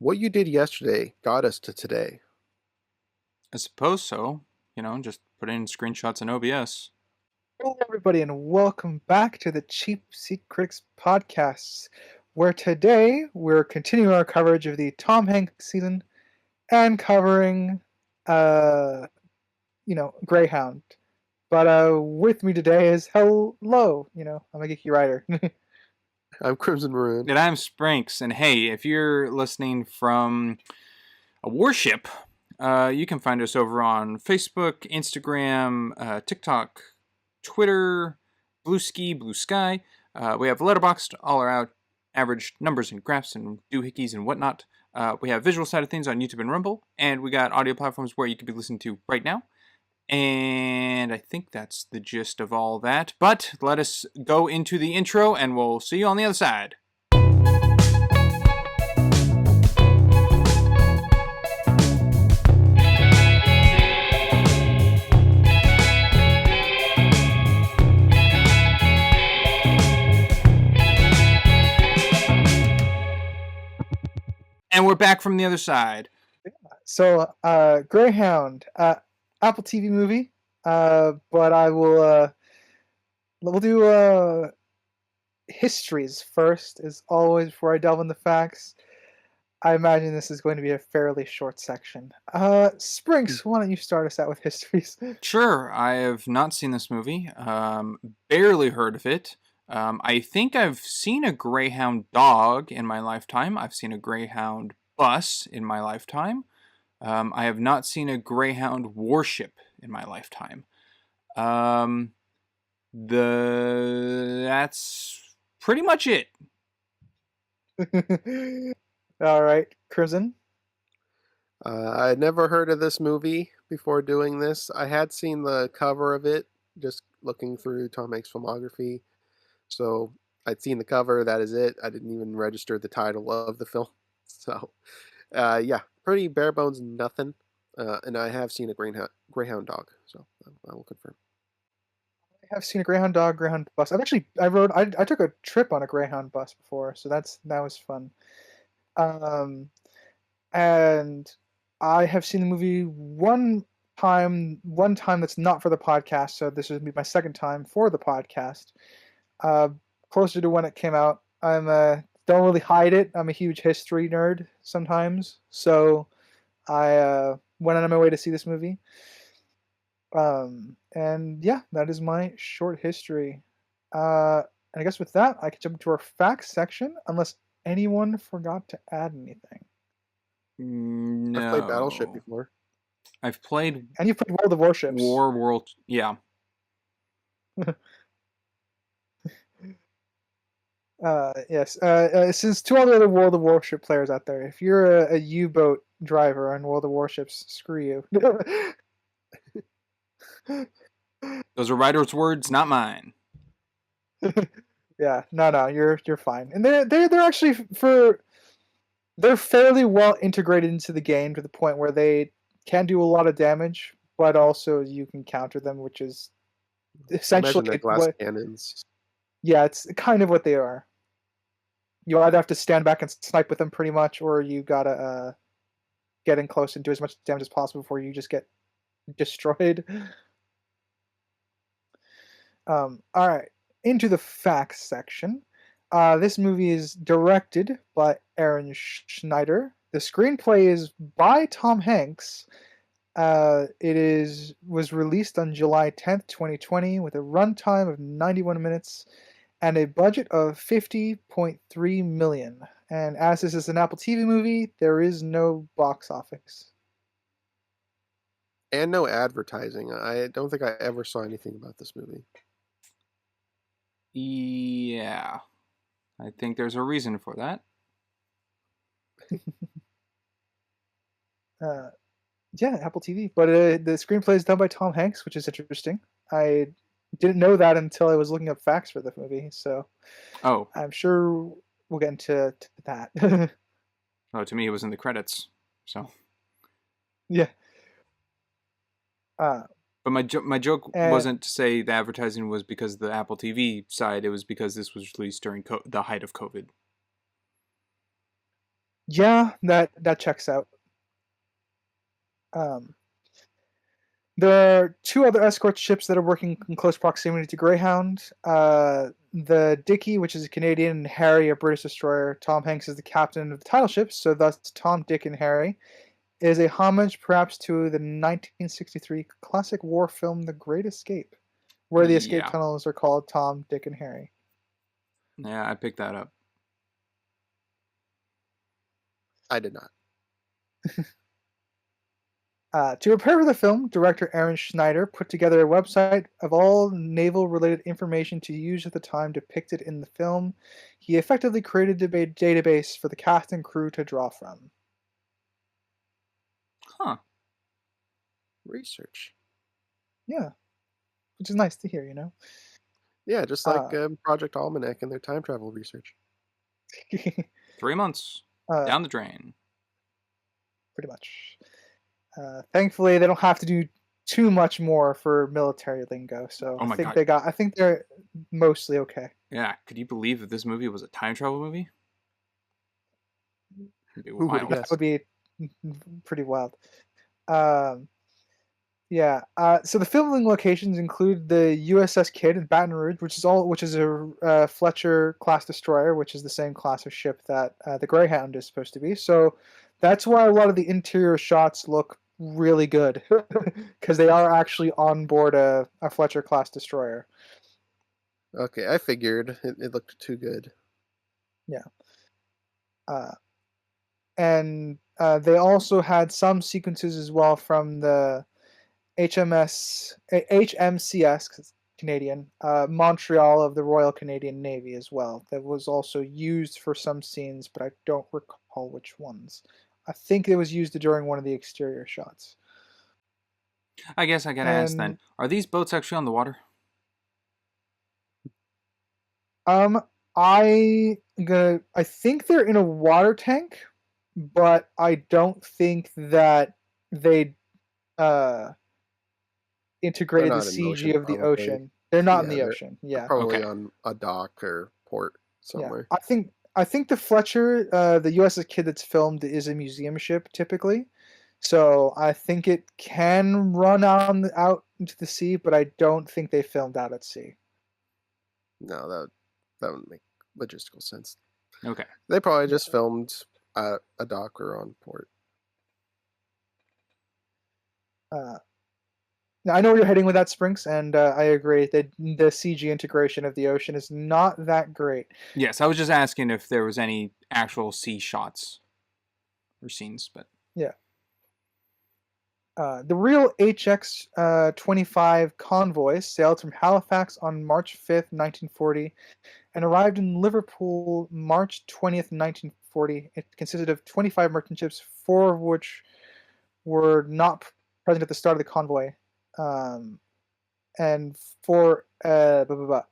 What you did yesterday got us to today. I suppose so. Just put in screenshots in OBS. Hello, everybody, and welcome back to the Cheap Seat Critics Podcast, where today we're continuing our coverage of the Tom Hanks season and covering, Greyhound. But with me today is hello, I'm a geeky writer. I'm Crimson Maroon. And I'm Sprinks. And hey, if you're listening from a warship, you can find us over on Facebook, Instagram, TikTok, Twitter, Blue Sky. We have LetterBoxd, all our out average numbers and graphs and doohickeys and whatnot. We have visual side of things on YouTube and Rumble, and we got audio platforms where you could be listening to right now. And I think that's the gist of all that. But let us go into the intro, and we'll see you on the other side. And we're back from the other side. So, Greyhound, Apple TV movie, but we'll do histories first, as always, before I delve into facts. I imagine this is going to be a fairly short section. Sprinks, why don't you start us out with histories? Sure, I have not seen this movie, barely heard of it. I think I've seen a Greyhound dog in my lifetime. I've seen a Greyhound bus in my lifetime. I have not seen a Greyhound warship in my lifetime. That's pretty much it. All right, Crimson. I had never heard of this movie before doing this. I had seen the cover of it, just looking through Tom Hanks' filmography. So I'd seen the cover, that is it. I didn't even register the title of the film. So, yeah, pretty bare bones nothing. And I have seen a Greyhound dog, so I will confirm. I have seen a Greyhound dog, Greyhound bus. I took a trip on a Greyhound bus before, so that was fun. And I have seen the movie one time that's not for the podcast, so this would be my second time for the podcast. Closer to when it came out. I'm don't really hide it. I'm a huge history nerd sometimes, so I went on my way to see this movie. And yeah, that is my short history. And I guess with that, I can jump to our facts section, unless anyone forgot to add anything. No. I've played Battleship before. I've played... And you've played World of Warships. Yeah. Yes. Since to all the other World of Warship players out there, if you're a U-boat driver on World of Warships, screw you. Those are writer's words, not mine. Yeah, no, you're fine. And they're actually they're fairly well integrated into the game to the point where they can do a lot of damage, but also you can counter them, which is essentially glass cannons. Yeah, it's kind of what they are. You either have to stand back and snipe with them pretty much, or you gotta get in close and do as much damage as possible before you just get destroyed. All right, into the facts section. This movie is directed by Aaron Schneider. The screenplay is by Tom Hanks. It was released on July 10th, 2020, with a runtime of 91 minutes and a budget of $50.3 million. And as this is an Apple TV movie, there is no box office. And no advertising. I don't think I ever saw anything about this movie. Yeah. I think there's a reason for that. Yeah, Apple TV. But the screenplay is done by Tom Hanks, which is interesting. I didn't know that until I was looking up facts for the movie, so I'm sure we'll get into that. To me, it was in the credits, so. Yeah. But my joke wasn't to say the advertising was because of the Apple TV side. It was because this was released during the height of COVID. Yeah, that checks out. Um, there are two other escort ships that are working in close proximity to Greyhound. The Dickie, which is a Canadian, and Harry, a British destroyer. Tom Hanks is the captain of the title ship, so thus Tom, Dick, and Harry is a homage perhaps to the 1963 classic war film The Great Escape, where the escape Yeah. tunnels are called Tom, Dick, and Harry. Yeah, I picked that up. I did not. To prepare for the film, director Aaron Schneider put together a website of all naval-related information to use at the time depicted in the film. He effectively created a database for the cast and crew to draw from. Huh. Research. Yeah, which is nice to hear, you know? Yeah, just like Project Almanac and their time travel research. 3 months down the drain. Pretty much. Thankfully, they don't have to do too much more for military lingo, so Oh my I think God. I think they're mostly okay. Yeah, could you believe that this movie was a time travel movie? It'd be Who would've wild. guessed? That would be pretty wild. Yeah. So the filming locations include the USS Kidd in Baton Rouge, which is a Fletcher class destroyer, which is the same class of ship that the Greyhound is supposed to be. So that's why a lot of the interior shots look really good, because they are actually on board a Fletcher class destroyer. Okay, I figured it looked too good. Yeah. And they also had some sequences as well from the HMCS, 'cause it's Canadian, Montreal of the Royal Canadian Navy as well. That was also used for some scenes, but I don't recall which ones. I think it was used during one of the exterior shots. I guess I gotta ask then, And are these boats actually on the water? I think they're in a water tank, but I don't think that they integrated the not in the CG ocean, of the probably. ocean. They're not in Yeah, the they're ocean. Yeah. probably Okay. on a dock or port somewhere. Yeah, I think the Fletcher, the USS Kidd that's filmed is a museum ship typically, so I think it can run out into the sea, but I don't think they filmed out at sea. No, that would make logistical sense. Okay. They probably just filmed at a dock or on port. Now, I know where you're heading with that, Sprinks, and I agree that the CG integration of the ocean is not that great. Yes, I was just asking if there was any actual sea shots or scenes, but Yeah. The real HX-25 convoy sailed from Halifax on March 5th, 1940, and arrived in Liverpool March 20th, 1940. It consisted of 25 merchant ships, 4 of which were not present at the start of the convoy, and 4 and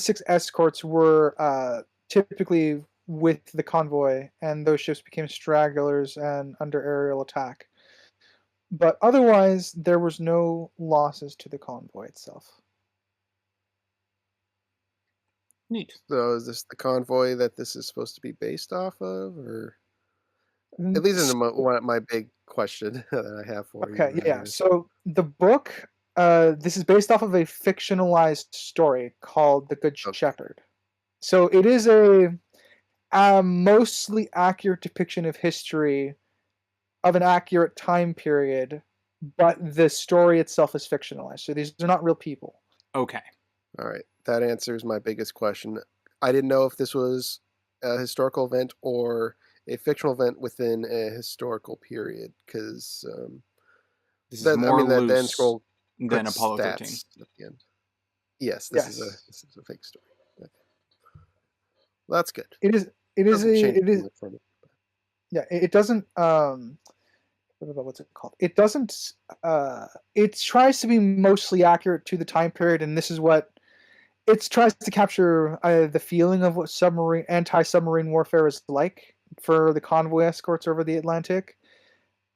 6 escorts were typically with the convoy, and those ships became stragglers and under aerial attack. But otherwise, there was no losses to the convoy itself. neat. So is this the convoy that this is supposed to be based off of, or at least in my big question that I have for you? Okay, yeah. So the book, this is based off of a fictionalized story called The Good Shepherd. So it is a mostly accurate depiction of history of an accurate time period, but the story itself is fictionalized. So these are not real people. Okay. All right, that answers my biggest question. I didn't know if this was a historical event or a fictional event within a historical period, because This is more that loose end scroll than puts Apollo stats 13. at the end. Yes, this is a fake story. Okay. Well, that's good. It is For me. Yeah, it doesn't what's it called? It doesn't it tries to be mostly accurate to the time period, and this is what it tries to capture the feeling of what anti-submarine warfare is like for the convoy escorts over the Atlantic.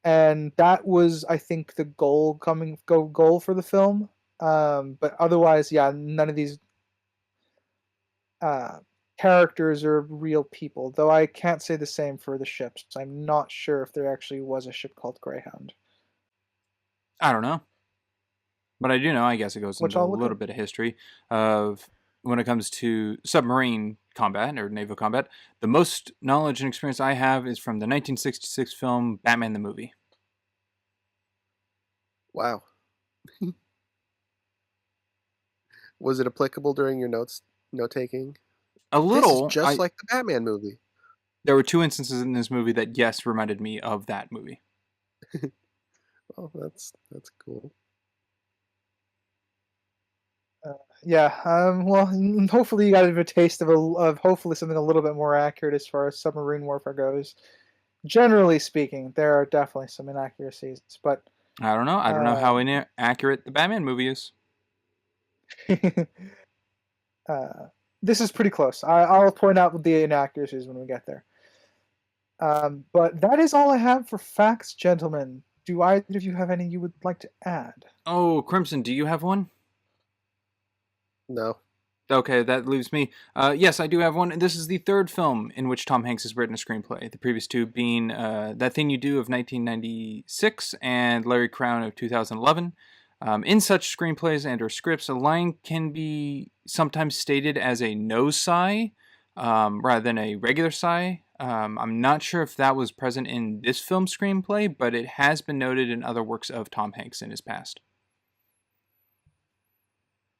And that was, I think, the goal for the film. But otherwise, yeah, none of these characters are real people, though I can't say the same for the ships. I'm not sure if there actually was a ship called Greyhound, I don't know. But I do know, I guess it goes which into a I'll look little up. bit of history of when it comes to submarine combat or naval combat. The most knowledge and experience I have is from the 1966 film Batman the Movie. Wow. Was it applicable during your note taking? A This is little. just like the Batman movie. There were 2 instances in this movie that, yes, reminded me of that movie. Oh, that's cool. Yeah. Well, hopefully you got a taste of hopefully something a little bit more accurate as far as submarine warfare goes. Generally speaking, there are definitely some inaccuracies, but I don't know. I don't know how inaccurate the Batman movie is. this is pretty close. I'll point out the inaccuracies when we get there. But that is all I have for facts, gentlemen. Do either of you have any you would like to add? Oh, Crimson, do you have one? No. Okay, that leaves me. Yes, I do have one. This is the third film in which Tom Hanks has written a screenplay. The previous two being That Thing You Do of 1996 and Larry Crown of 2011. In such screenplays and or scripts, a line can be sometimes stated as a no sigh rather than a regular sigh. I'm not sure if that was present in this film screenplay, but it has been noted in other works of Tom Hanks in his past.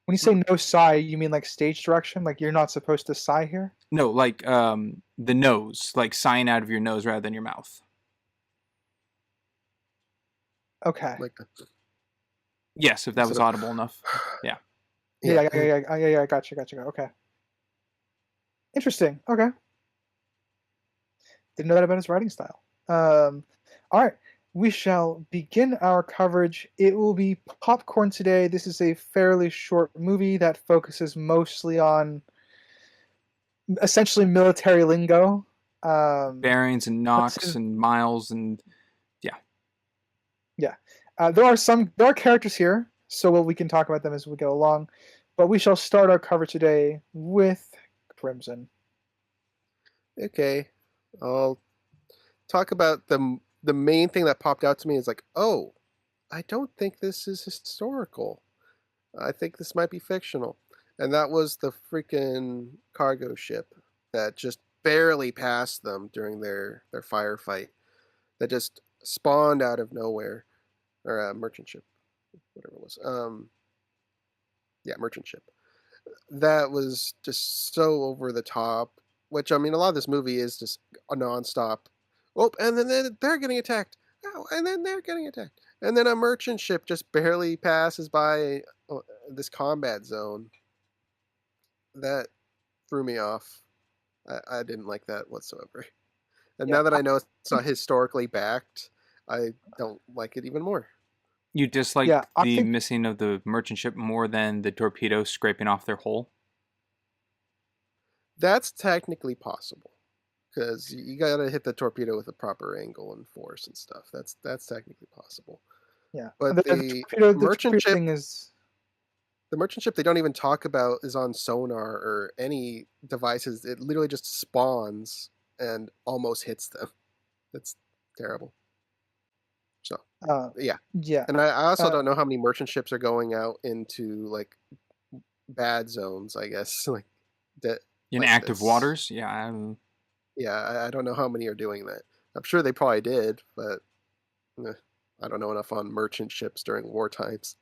When you say no sigh, you mean like stage direction? Like you're not supposed to sigh here? No, like the nose, like sighing out of your nose rather than your mouth. Okay. Like Yes, if that was audible enough. Yeah. Yeah. Gotcha. Okay. Interesting. Okay. Didn't know that about his writing style. All right. We shall begin our coverage. It will be popcorn today. This is a fairly short movie that focuses mostly on essentially military lingo. Bearings and knocks and miles and yeah. There are characters here, so we can talk about them as we go along. But we shall start our coverage today with Crimson. Okay, I'll talk about the main thing that popped out to me is like, oh, I don't think this is historical. I think this might be fictional. And that was the freaking cargo ship that just barely passed them during their firefight. That just spawned out of nowhere. Or a merchant ship, whatever it was. Yeah, merchant ship. That was just so over the top. Which, I mean, a lot of this movie is just a nonstop. Oh, and then they're getting attacked. Oh, and then they're getting attacked. And then a merchant ship just barely passes by this combat zone. That threw me off. I didn't like that whatsoever. And now that I know it's not historically backed, I don't like it even more. You dislike the missing of the merchant ship more than the torpedo scraping off their hull? That's technically possible. Because you gotta hit the torpedo with a proper angle and force and stuff. That's technically possible. Yeah. But the merchant ship is... The merchant ship they don't even talk about is on sonar or any devices. It literally just spawns and almost hits them. It's terrible. So yeah. And I also don't know how many merchant ships are going out into like bad zones, I guess. Like that in like active this. waters? Yeah. I don't know how many are doing that. I'm sure they probably did, but I don't know enough on merchant ships during war times.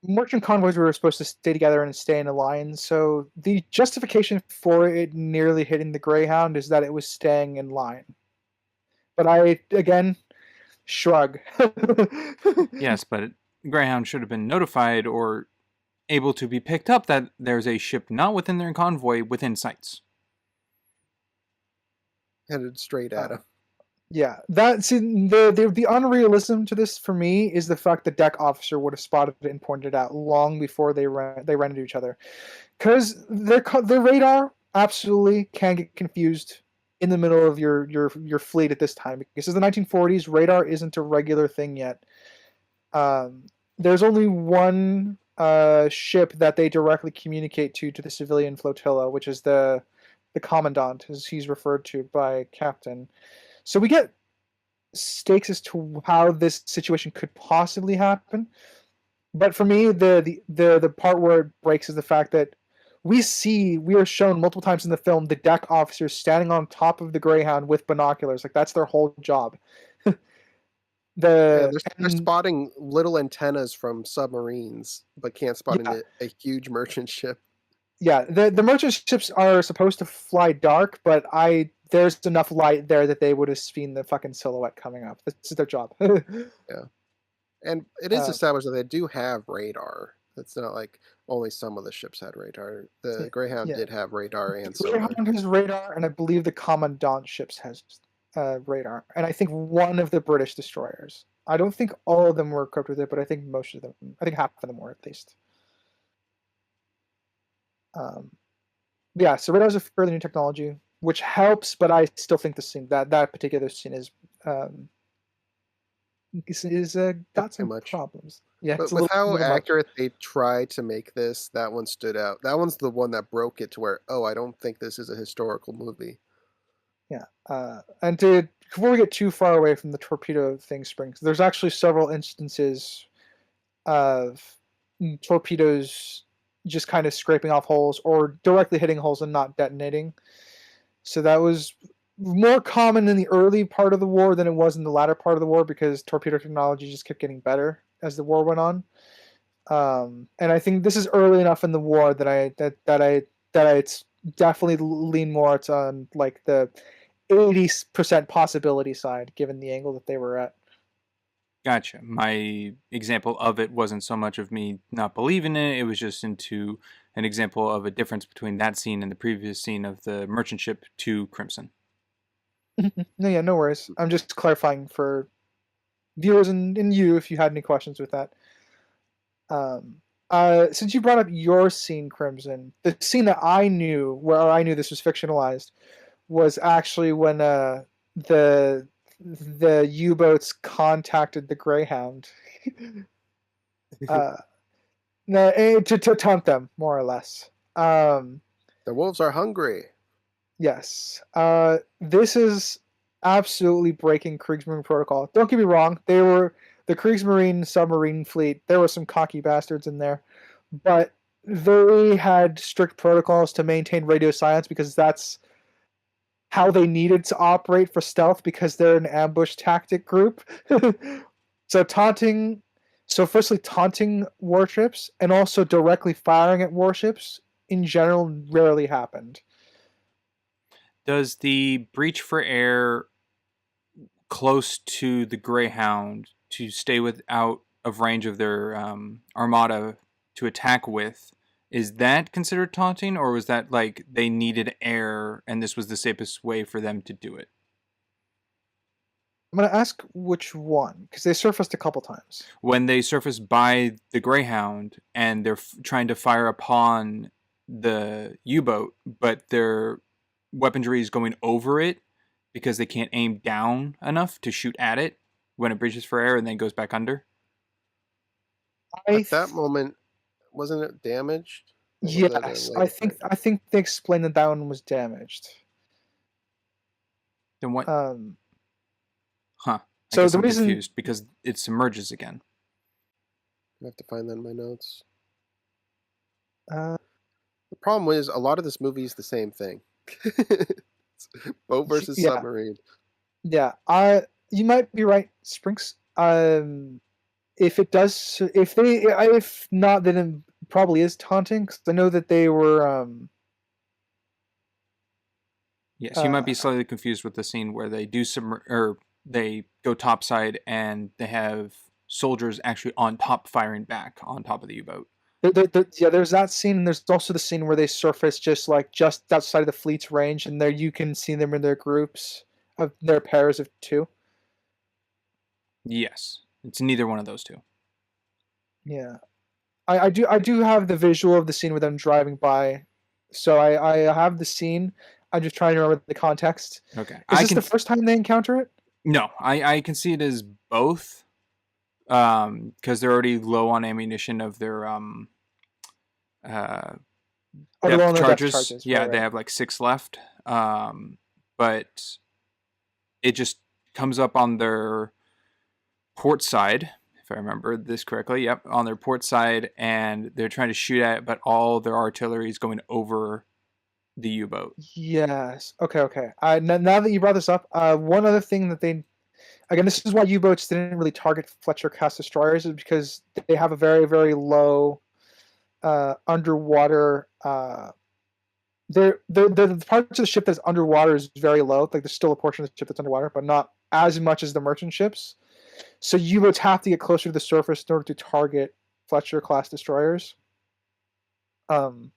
Merchant convoys were supposed to stay together and stay in a line, so the justification for it nearly hitting the Greyhound is that it was staying in line. But I, again, shrug. Yes, but Greyhound should have been notified or able to be picked up that there's a ship not within their convoy within sights. Headed straight at him. Yeah, the unrealism to this for me is the fact the deck officer would have spotted it and pointed it out long before they ran into each other, because their radar absolutely can get confused in the middle of your fleet at this time. Because in the 1940s, radar isn't a regular thing yet. There's only one ship that they directly communicate to the civilian flotilla, which is the the commandant, as he's referred to by Captain. So we get stakes as to how this situation could possibly happen. But for me, the part where it breaks is the fact that we are shown multiple times in the film the deck officers standing on top of the Greyhound with binoculars. Like, that's their whole job. Yeah, they're spotting little antennas from submarines, but can't spot a huge merchant ship. Yeah, the merchant ships are supposed to fly dark, but there's enough light there that they would have seen the fucking silhouette coming up. This is their job. Yeah. And it is established that they do have radar. It's not like only some of the ships had radar. The Greyhound did have radar and sonar. Greyhound has radar, and I believe the Commandant ships has radar. And I think one of the British destroyers. I don't think all of them were equipped with it, but I think most of them. I think half of them were, at least. Yeah, so radar is a fairly new technology, which helps, but I still think the scene that particular scene is got some problems. Yeah, but with how accurate they try to make this, that one stood out. That one's the one that broke it to where, I don't think this is a historical movie. Yeah, and before we get too far away from the torpedo thing, Springs, there's actually several instances of torpedoes just kind of scraping off holes or directly hitting holes and not detonating. So that was more common in the early part of the war than it was in the latter part of the war, because torpedo technology just kept getting better as the war went on. And I think this is early enough in the war that I definitely lean more on like the 80% possibility side, given the angle that they were at. Gotcha. My example of it wasn't so much of me not believing it. It was just into an example of a difference between that scene and the previous scene of the merchant ship to Crimson. No worries. I'm just clarifying for viewers and you if you had any questions with that. Since you brought up your scene, Crimson, the scene that I knew this was fictionalized was actually when the U-boats contacted the Greyhound to taunt them, more or less. The wolves are hungry. Yes. This is absolutely breaking Kriegsmarine protocol. Don't get me wrong, they were the Kriegsmarine submarine fleet. There were some cocky bastards in there, but they had strict protocols to maintain radio silence because that's how they needed to operate for stealth, because they're an ambush tactic group. So firstly taunting warships and also directly firing at warships in general rarely happened. Does the breach for air close to the Greyhound to stay out of range of their armada to attack with, is that considered taunting, or was that like they needed air and this was the safest way for them to do it? I'm going to ask which one, because they surfaced a couple times. When they surface by the Greyhound and they're trying to fire upon the U-boat, but their weaponry is going over it because they can't aim down enough to shoot at it when it breaches for air and then goes back under? At that moment, wasn't it damaged? Yes, I think they explained that one was damaged. Then what? Huh. So I'm confused because it submerges again. I have to find that in my notes. The problem is a lot of this movie is the same thing. Boat versus submarine. Yeah, you might be right, Sprinks. If not, then it probably is taunting, because I know that they were. Yes, you might be slightly confused with the scene where they do they go topside and they have soldiers actually on top firing back on top of the U-boat. There's that scene, and there's also the scene where they surface just outside of the fleet's range, and there you can see them in their groups of their pairs of two. Yes, it's neither one of those two. Yeah, I do have the visual of the scene with them driving by, so I have the scene. I'm just trying to remember the context. Okay, is this the first time they encounter it? No, I can see it as both, because they're already low on ammunition of their Oh, they're depth on the depth charges. charges. Yeah, Right, they right. have like 6 left. But it just comes up on their port side, if I remember this correctly. Yep, on their port side, and they're trying to shoot at it, but all their artillery is going over the U-boat. Yes. Okay. Okay. Now that you brought this up, one other thing that they again, this is why U-boats didn't really target Fletcher class destroyers, is because they have a very, very low underwater. The parts of the ship that's underwater is very low. Like there's still a portion of the ship that's underwater, but not as much as the merchant ships. So U-boats have to get closer to the surface in order to target Fletcher class destroyers. Um,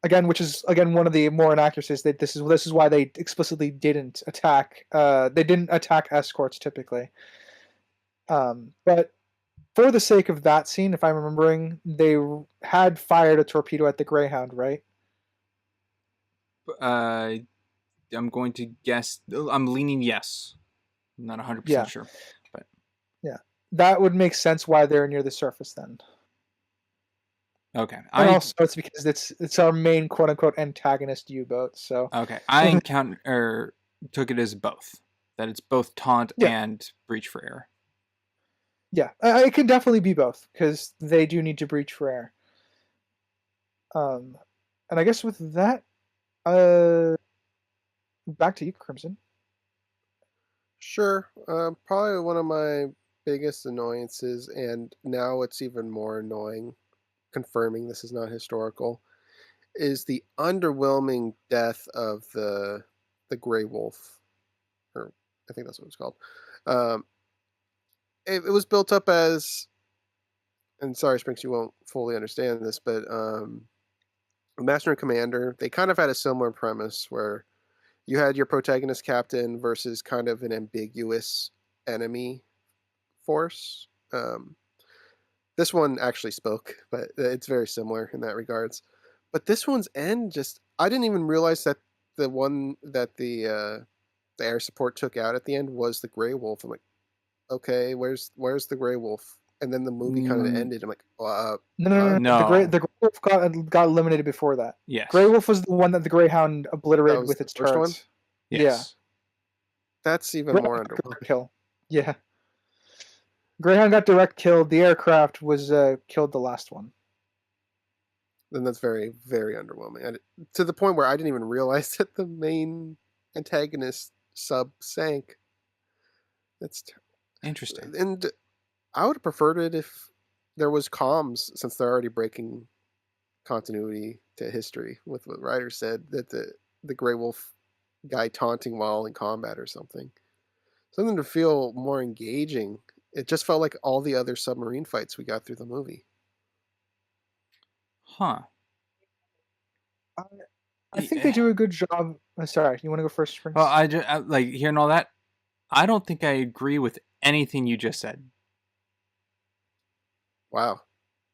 again, which is one of the more inaccuracies. That this is why they explicitly didn't attack. They didn't attack escorts typically. But for the sake of that scene, if I'm remembering, they had fired a torpedo at the Greyhound, right? I'm going to guess. I'm leaning yes. I'm not 100% Yeah, sure, but yeah. That would make sense why they're near the surface then. okay. And also, it's because it's our main quote unquote antagonist U-boat. So I took it as both. That it's both taunt yeah, and breach for air. yeah, it could definitely be both because they do need to breach for air. And I guess with that, back to you, Crimson. Sure. Probably one of my biggest annoyances, and now it's even more annoying, confirming this is not historical, is the underwhelming death of the Grey Wolf, or I think that's what it's called. Um, it was built up as, and sorry, Sprinks, you won't fully understand this, but Master and Commander, they kind of had a similar premise where you had your protagonist captain versus kind of an ambiguous enemy force. This one actually spoke, but it's very similar in that regards. But this one's end just I didn't even realize that the one that the air support took out at the end was the Grey Wolf. I'm like, okay, where's the Grey Wolf? And then the movie kind of ended. I'm like, No. No. The Grey Wolf got eliminated before that. Yes. Grey Wolf was the one that the Greyhound That obliterated was with the its first one. turrets. Yes. Yeah. That's even more Greyhound got underwhelming. kill. Yeah. Greyhound got direct killed. The aircraft was killed the last one. Then that's very, very underwhelming. To the point where I didn't even realize that the main antagonist sub sank. That's Interesting. And I would have preferred it if there was comms, since they're already breaking continuity to history with what Ryder said, that the Grey Wolf guy taunting while in combat or something. Something to feel more engaging. It just felt like all the other submarine fights we got through the movie. Huh. I think they do a good job. Sorry, you want to go first, Sprinks? Well, I like hearing all that. I don't think I agree with anything you just said. Wow.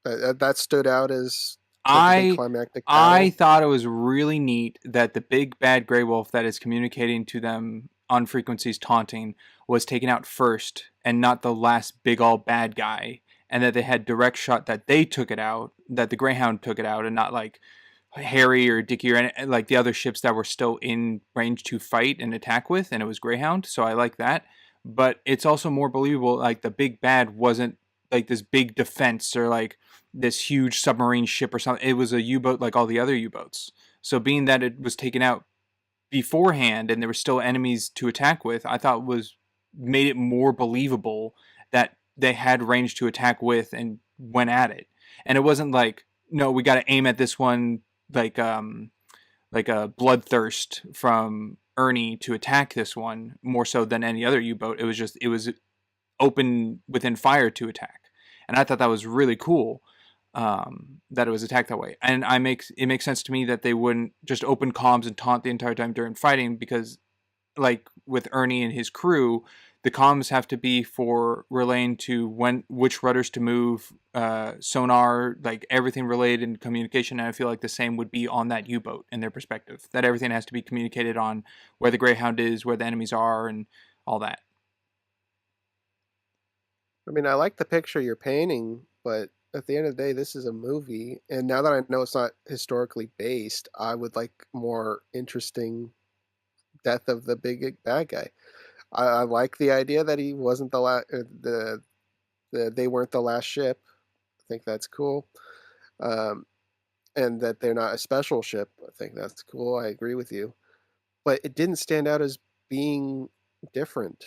That stood out as the big climactic battle. I thought it was really neat that the big bad Grey Wolf that is communicating to them on frequencies taunting was taken out first and not the last big all bad guy, and that they had direct shot that they took it out, that the Greyhound took it out, and not like Harry or Dickie or like the other ships that were still in range to fight and attack with, and it was Greyhound. So I like that. But it's also more believable, like the big bad wasn't like this big defense or like this huge submarine ship or something. It was a U-boat like all the other U-boats. So being that it was taken out beforehand and there were still enemies to attack with, I thought made it more believable that they had range to attack with and went at it. And it wasn't like, no, we got to aim at this one like a bloodthirst from Ernie to attack this one more so than any other U-boat. It was open within fire to attack, and I thought that was really cool that it was attacked that way. And it makes sense to me that they wouldn't just open comms and taunt the entire time during fighting, because like with Ernie and his crew, the comms have to be for relaying to which rudders to move, sonar, like everything related in communication. And I feel like the same would be on that U-boat in their perspective, that everything has to be communicated on where the Greyhound is, where the enemies are, and all that. I mean, I like the picture you're painting, but at the end of the day, this is a movie, and now that I know it's not historically based, I would like more interesting death of the big bad guy. I like the idea that he wasn't the last. They weren't the last ship. I think that's cool. Um, and that they're not a special ship. I think that's cool. I agree with you. But it didn't stand out as being different.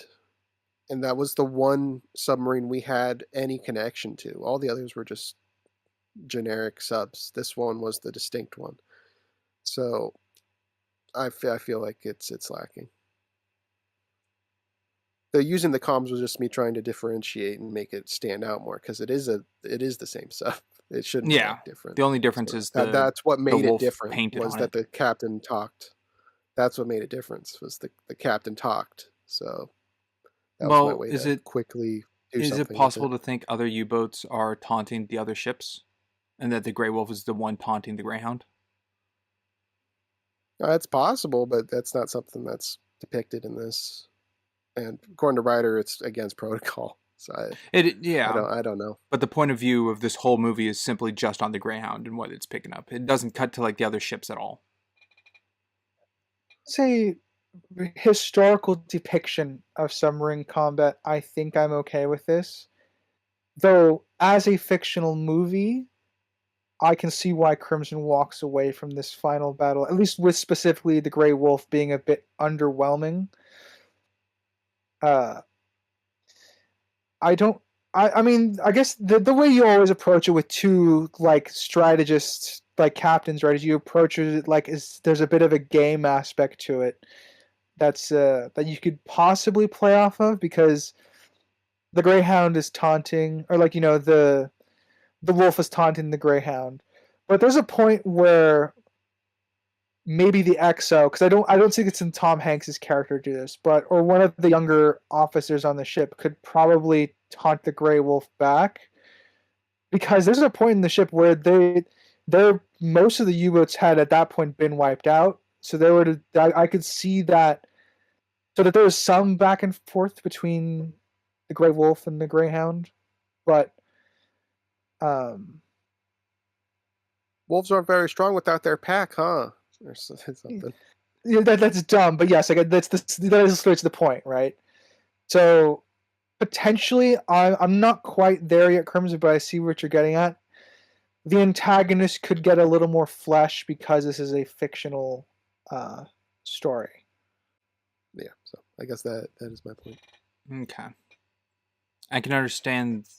And that was the one submarine we had any connection to. All the others were just generic subs. This one was the distinct one. So I feel like it's lacking. The using the comms was just me trying to differentiate and make it stand out more because it is the same stuff. It shouldn't Yeah. look different. The only difference is That's what made it wolf different painted was on that it. the captain talked. That's what made it difference was the captain talked. So that was my way to quickly do is something. it possible to think other U-boats are taunting the other ships, and that the Grey Wolf is the one taunting the Greyhound? It's possible, but that's not something that's depicted in this. And according to Ryder, it's against protocol. So I don't know. But the point of view of this whole movie is simply just on the Greyhound and what it's picking up. It doesn't cut to like the other ships at all. Say historical depiction of submarine combat, I think I'm okay with this. Though, as a fictional movie, I can see why Crimson walks away from this final battle, at least with specifically the Grey Wolf being a bit underwhelming. I mean, I guess the way you always approach it with two like strategists, like captains, right? Is you approach it like there's a bit of a game aspect to it that's that you could possibly play off of because the Greyhound is taunting, or like the wolf is taunting the Greyhound, but there's a point where maybe the XO, because I don't think it's in Tom Hanks's character do this, but or one of the younger officers on the ship could probably taunt the Grey Wolf back, because there's a point in the ship where their most of the U-boats had at that point been wiped out, so they would I could see that, so that there was some back and forth between the Grey Wolf and the Greyhound, but wolves aren't very strong without their pack, huh? Or something. Yeah, that's dumb, but yes, like that illustrates the point, right? So potentially, I'm not quite there yet, Crimson, but I see what you're getting at. The antagonist could get a little more flesh because this is a fictional story. Yeah, so I guess that is my point. Okay, I can understand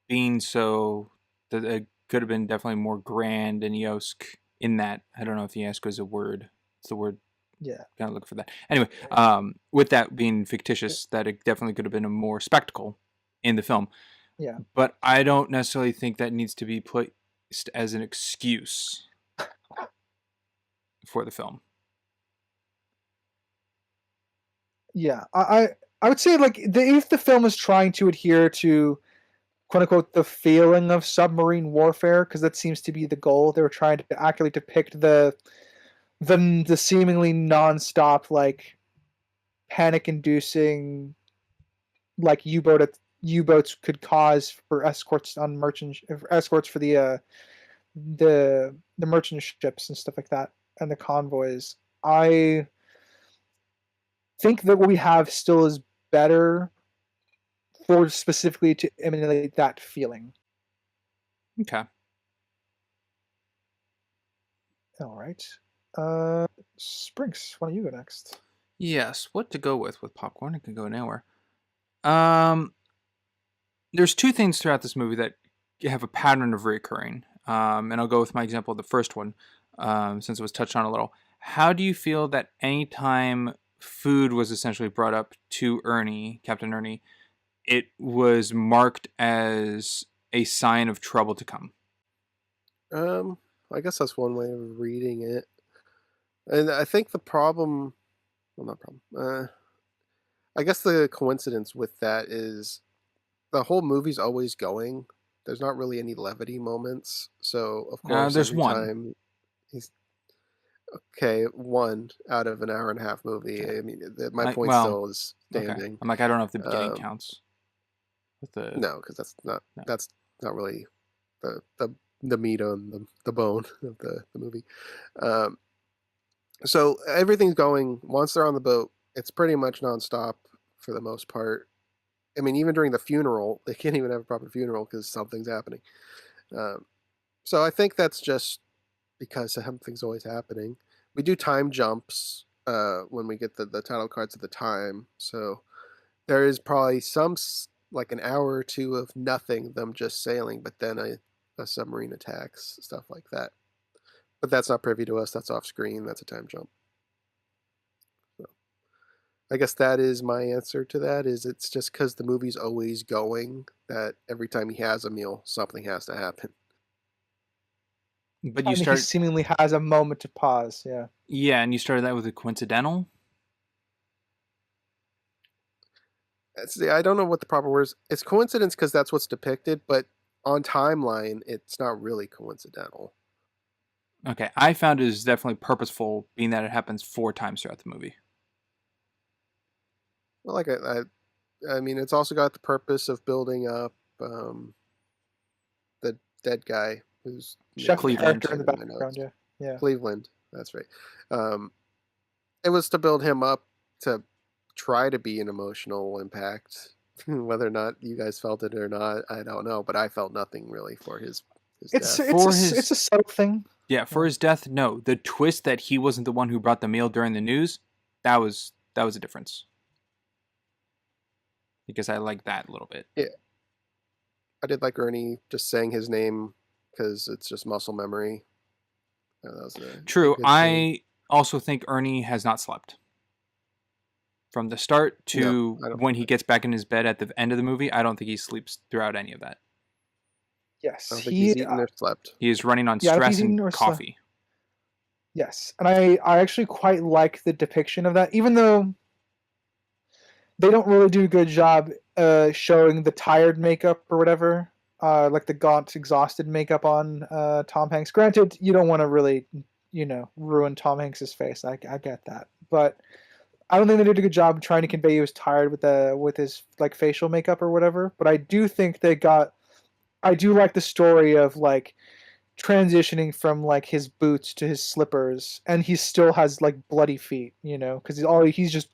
being so that it could have been definitely more grand and Yosk in that. I don't know if Yosk is a word. It's the word. Yeah. Kind of look for that. Anyway, with that being fictitious, that it definitely could have been a more spectacle in the film. Yeah. But I don't necessarily think that needs to be placed as an excuse for the film. Yeah, I would say like if the film is trying to adhere to quote unquote the feeling of submarine warfare, because that seems to be the goal. They were trying to accurately depict the seemingly nonstop like panic-inducing like U-boats could cause for escorts on escorts for the merchant ships and stuff like that and the convoys. I think that what we have still is better for specifically to emulate that feeling. Okay. All right. Sprinks, why don't you go next? Yes, what to go with popcorn? It can go nowhere. There's two things throughout this movie that have a pattern of reoccurring. And I'll go with my example of the first one, since it was touched on a little. How do you feel that anytime food was essentially brought up to Ernie, Captain Ernie, it was marked as a sign of trouble to come? I guess that's one way of reading it. And I think the problem, well, not problem. I guess the coincidence with that is the whole movie's always going. There's not really any levity moments. So of course, there's every one. time he's okay, one out of an hour and a half movie. I mean, my point still is standing. Okay. I'm like, I don't know if the beginning counts. No, because that's not really the meat on the bone of the movie. Um, so everything's going once they're on the boat. It's pretty much nonstop for the most part. I mean, even during the funeral, they can't even have a proper funeral because something's happening. Um, so I think that's just because something's always happening. We do time jumps when we get the title cards at the time. So there is probably like an hour or two of nothing, them just sailing, but then a submarine attacks, stuff like that. But that's not privy to us. That's off screen. That's a time jump. So I guess that is my answer to that. Is it's just because the movie's always going that every time he has a meal, something has to happen. But He seemingly has a moment to pause. Yeah. Yeah, and you started that with a coincidental. I don't know what the proper word is. It's coincidence because that's what's depicted, but on timeline, it's not really coincidental. Okay, I found it is definitely purposeful, being that it happens 4 times throughout the movie. Well, like I mean, it's also got the purpose of building up the dead guy who's Cleveland in the background. Yeah. Cleveland. That's right. It was to build him up to try to be an emotional impact. Whether or not you guys felt it or not, I don't know. But I felt nothing really for his death. It's a subtle thing. Yeah, for his death, no. The twist that he wasn't the one who brought the meal during the news, that was a difference. Because I like that a little bit. Yeah. I did like Ernie just saying his name because it's just muscle memory. That was True. I also think Ernie has not slept. From the start to when he gets back in his bed at the end of the movie, I don't think he sleeps throughout any of that. Yes. I don't think he's eaten or slept. He is running on stress and coffee. Yes. And I actually quite like the depiction of that, even though they don't really do a good job showing the tired makeup or whatever, like the gaunt, exhausted makeup on Tom Hanks. Granted, you don't want to really, ruin Tom Hanks's face. I get that, but I don't think they did a good job trying to convey he was tired with his like facial makeup or whatever. But I do think I do like the story of like transitioning from like his boots to his slippers, and he still has like bloody feet, because he's just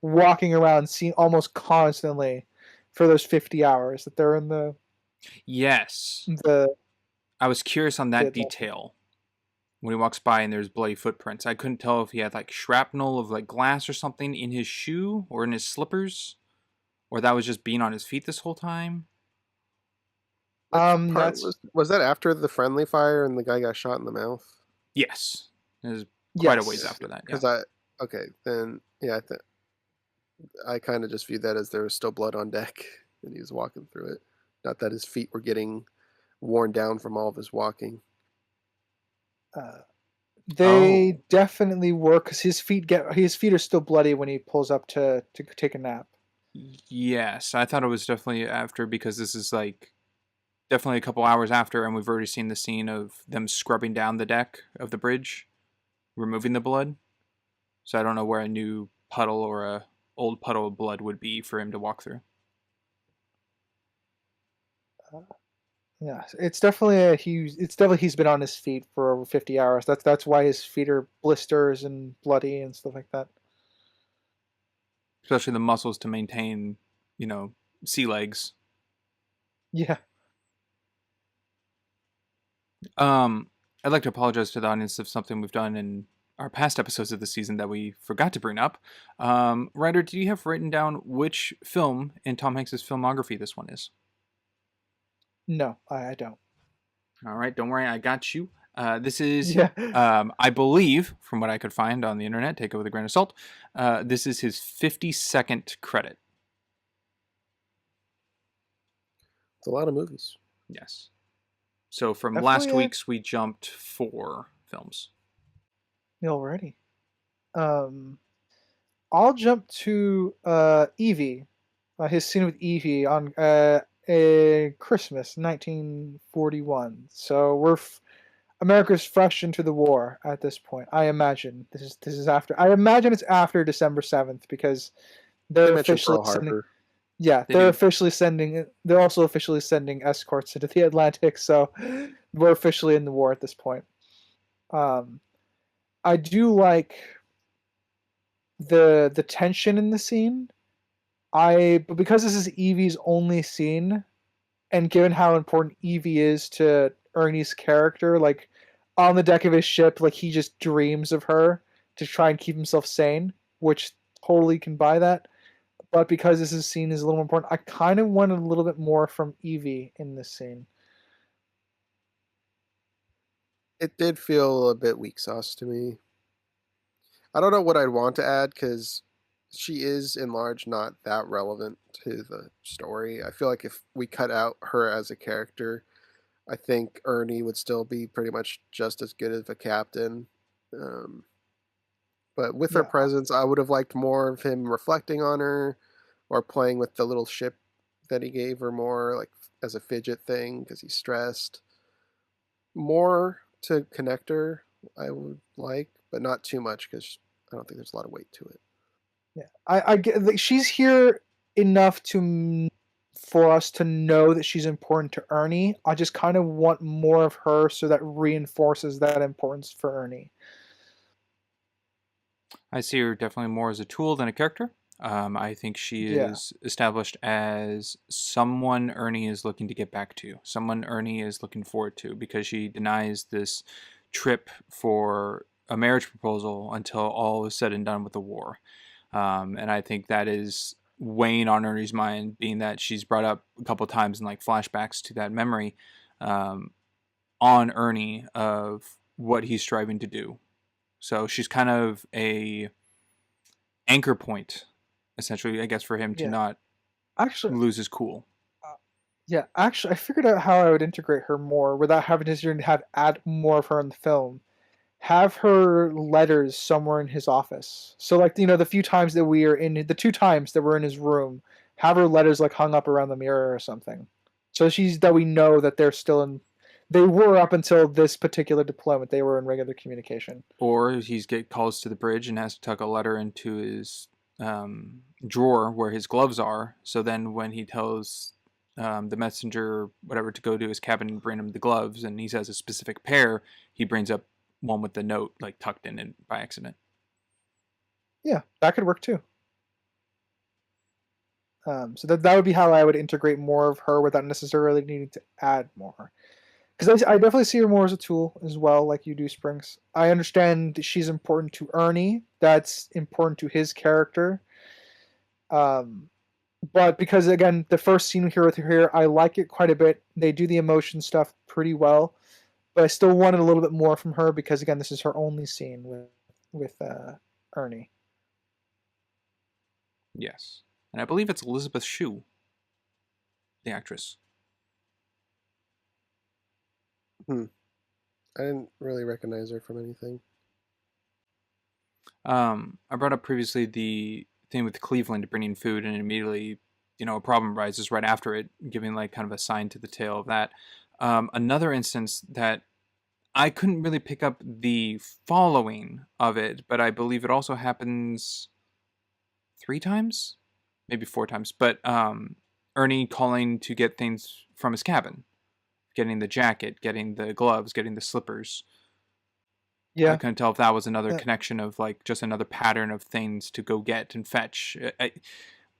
walking around seen almost constantly for those 50 hours that they're in the. Yes. I was curious on that detail. When he walks by and there's bloody footprints, I couldn't tell if he had like shrapnel of like glass or something in his shoe or in his slippers, or that was just being on his feet this whole time. Was that after the friendly fire and the guy got shot in the mouth? Yes, it was quite a ways after that. Because I kind of just viewed that as there was still blood on deck and he was walking through it. Not that his feet were getting worn down from all of his walking. They definitely were, because his feet are still bloody when he pulls up to take a nap. Yes, I thought it was definitely after, because this is like definitely a couple hours after, and we've already seen the scene of them scrubbing down the deck of the bridge, removing the blood. So I don't know where a new puddle or a old puddle of blood would be for him to walk through. Yeah, it's definitely he's been on his feet for over 50 hours. That's why his feet are blisters and bloody and stuff like that. Especially the muscles to maintain, sea legs. Yeah. I'd like to apologize to the audience of something we've done in our past episodes of the season that we forgot to bring up. Ryder, do you have written down which film in Tom Hanks' filmography this one is? No, I don't. All right, don't worry, I got you. This is, I believe, from what I could find on the internet, take it with a grain of salt, this is his 52nd credit. It's a lot of movies. Yes. So from last week's, we jumped 4 films. Alrighty. I'll jump to Evie, his scene with Evie on Christmas 1941. So America's fresh into the war at this point. I imagine this is after. I imagine it's after December 7th, because they're officially sending. Yeah, They do. they're also officially sending escorts into the Atlantic, so we're officially in the war at this point. Um, I do like the tension in the scene. But because this is Evie's only scene, and given how important Evie is to Ernie's character, like on the deck of his ship, like he just dreams of her to try and keep himself sane, which totally can buy that. But because this is scene is a little more important, I kind of wanted a little bit more from Evie in this scene. It did feel a bit weak sauce to me. I don't know what I'd want to add because she is, in large, not that relevant to the story. I feel like if we cut out her as a character, I think Ernie would still be pretty much just as good of a captain. Um, but with her Yeah, presence, I would have liked more of him reflecting on her or playing with the little ship that he gave her more, like as a fidget thing because he's stressed. More to connect her, I would like, but not too much because I don't think there's a lot of weight to it. yeah. I get like, she's here enough for us to know that she's important to Ernie. I just kind of want more of her so that reinforces that importance for Ernie. I see her definitely more as a tool than a character. I think she Yeah. is established as someone Ernie is looking to get back to, someone Ernie is looking forward to, because she denies this trip for a marriage proposal until all is said and done with the war. And I think that is weighing on Ernie's mind, being that she's brought up a couple times in like flashbacks to that memory um, on Ernie of what he's striving to do. So she's kind of a anchor point, essentially, I guess, for him to Yeah. not Actually, lose his cool. actually, I figured out how I would integrate her more without having to have add more of her in the film. Have her letters somewhere in his office. So, like, the few times that we are in the 2 times that we're in his room, have her letters like hung up around the mirror or something. So that we know that they're still in. They were up until this particular deployment. They were in regular communication. Or he's get calls to the bridge and has to tuck a letter into his drawer where his gloves are. So then when he tells the messenger, whatever, to go to his cabin and bring him the gloves, and he says a specific pair, he brings up one with the note like tucked in it by accident. Yeah, that could work too. So that would be how I would integrate more of her without necessarily needing to add more. Because I definitely see her more as a tool as well, like you do, Springs. I understand that she's important to Ernie. That's important to his character. Um, but because again, the first scene here with her here, I like it quite a bit. They do the emotion stuff pretty well, but I still wanted a little bit more from her because again, this is her only scene with Ernie. Yes. And I believe it's Elizabeth Shue, the actress. I didn't really recognize her from anything. I brought up previously the thing with Cleveland bringing food, and immediately, a problem rises right after it, giving like kind of a sign to the tale of that. Another instance that I couldn't really pick up the following of it, but I believe it also happens 3 times, maybe 4 times. But Ernie calling to get things from his cabin, getting the jacket, getting the gloves, getting the slippers. I Yeah, couldn't tell if that was another connection of like just another pattern of things to go get and fetch.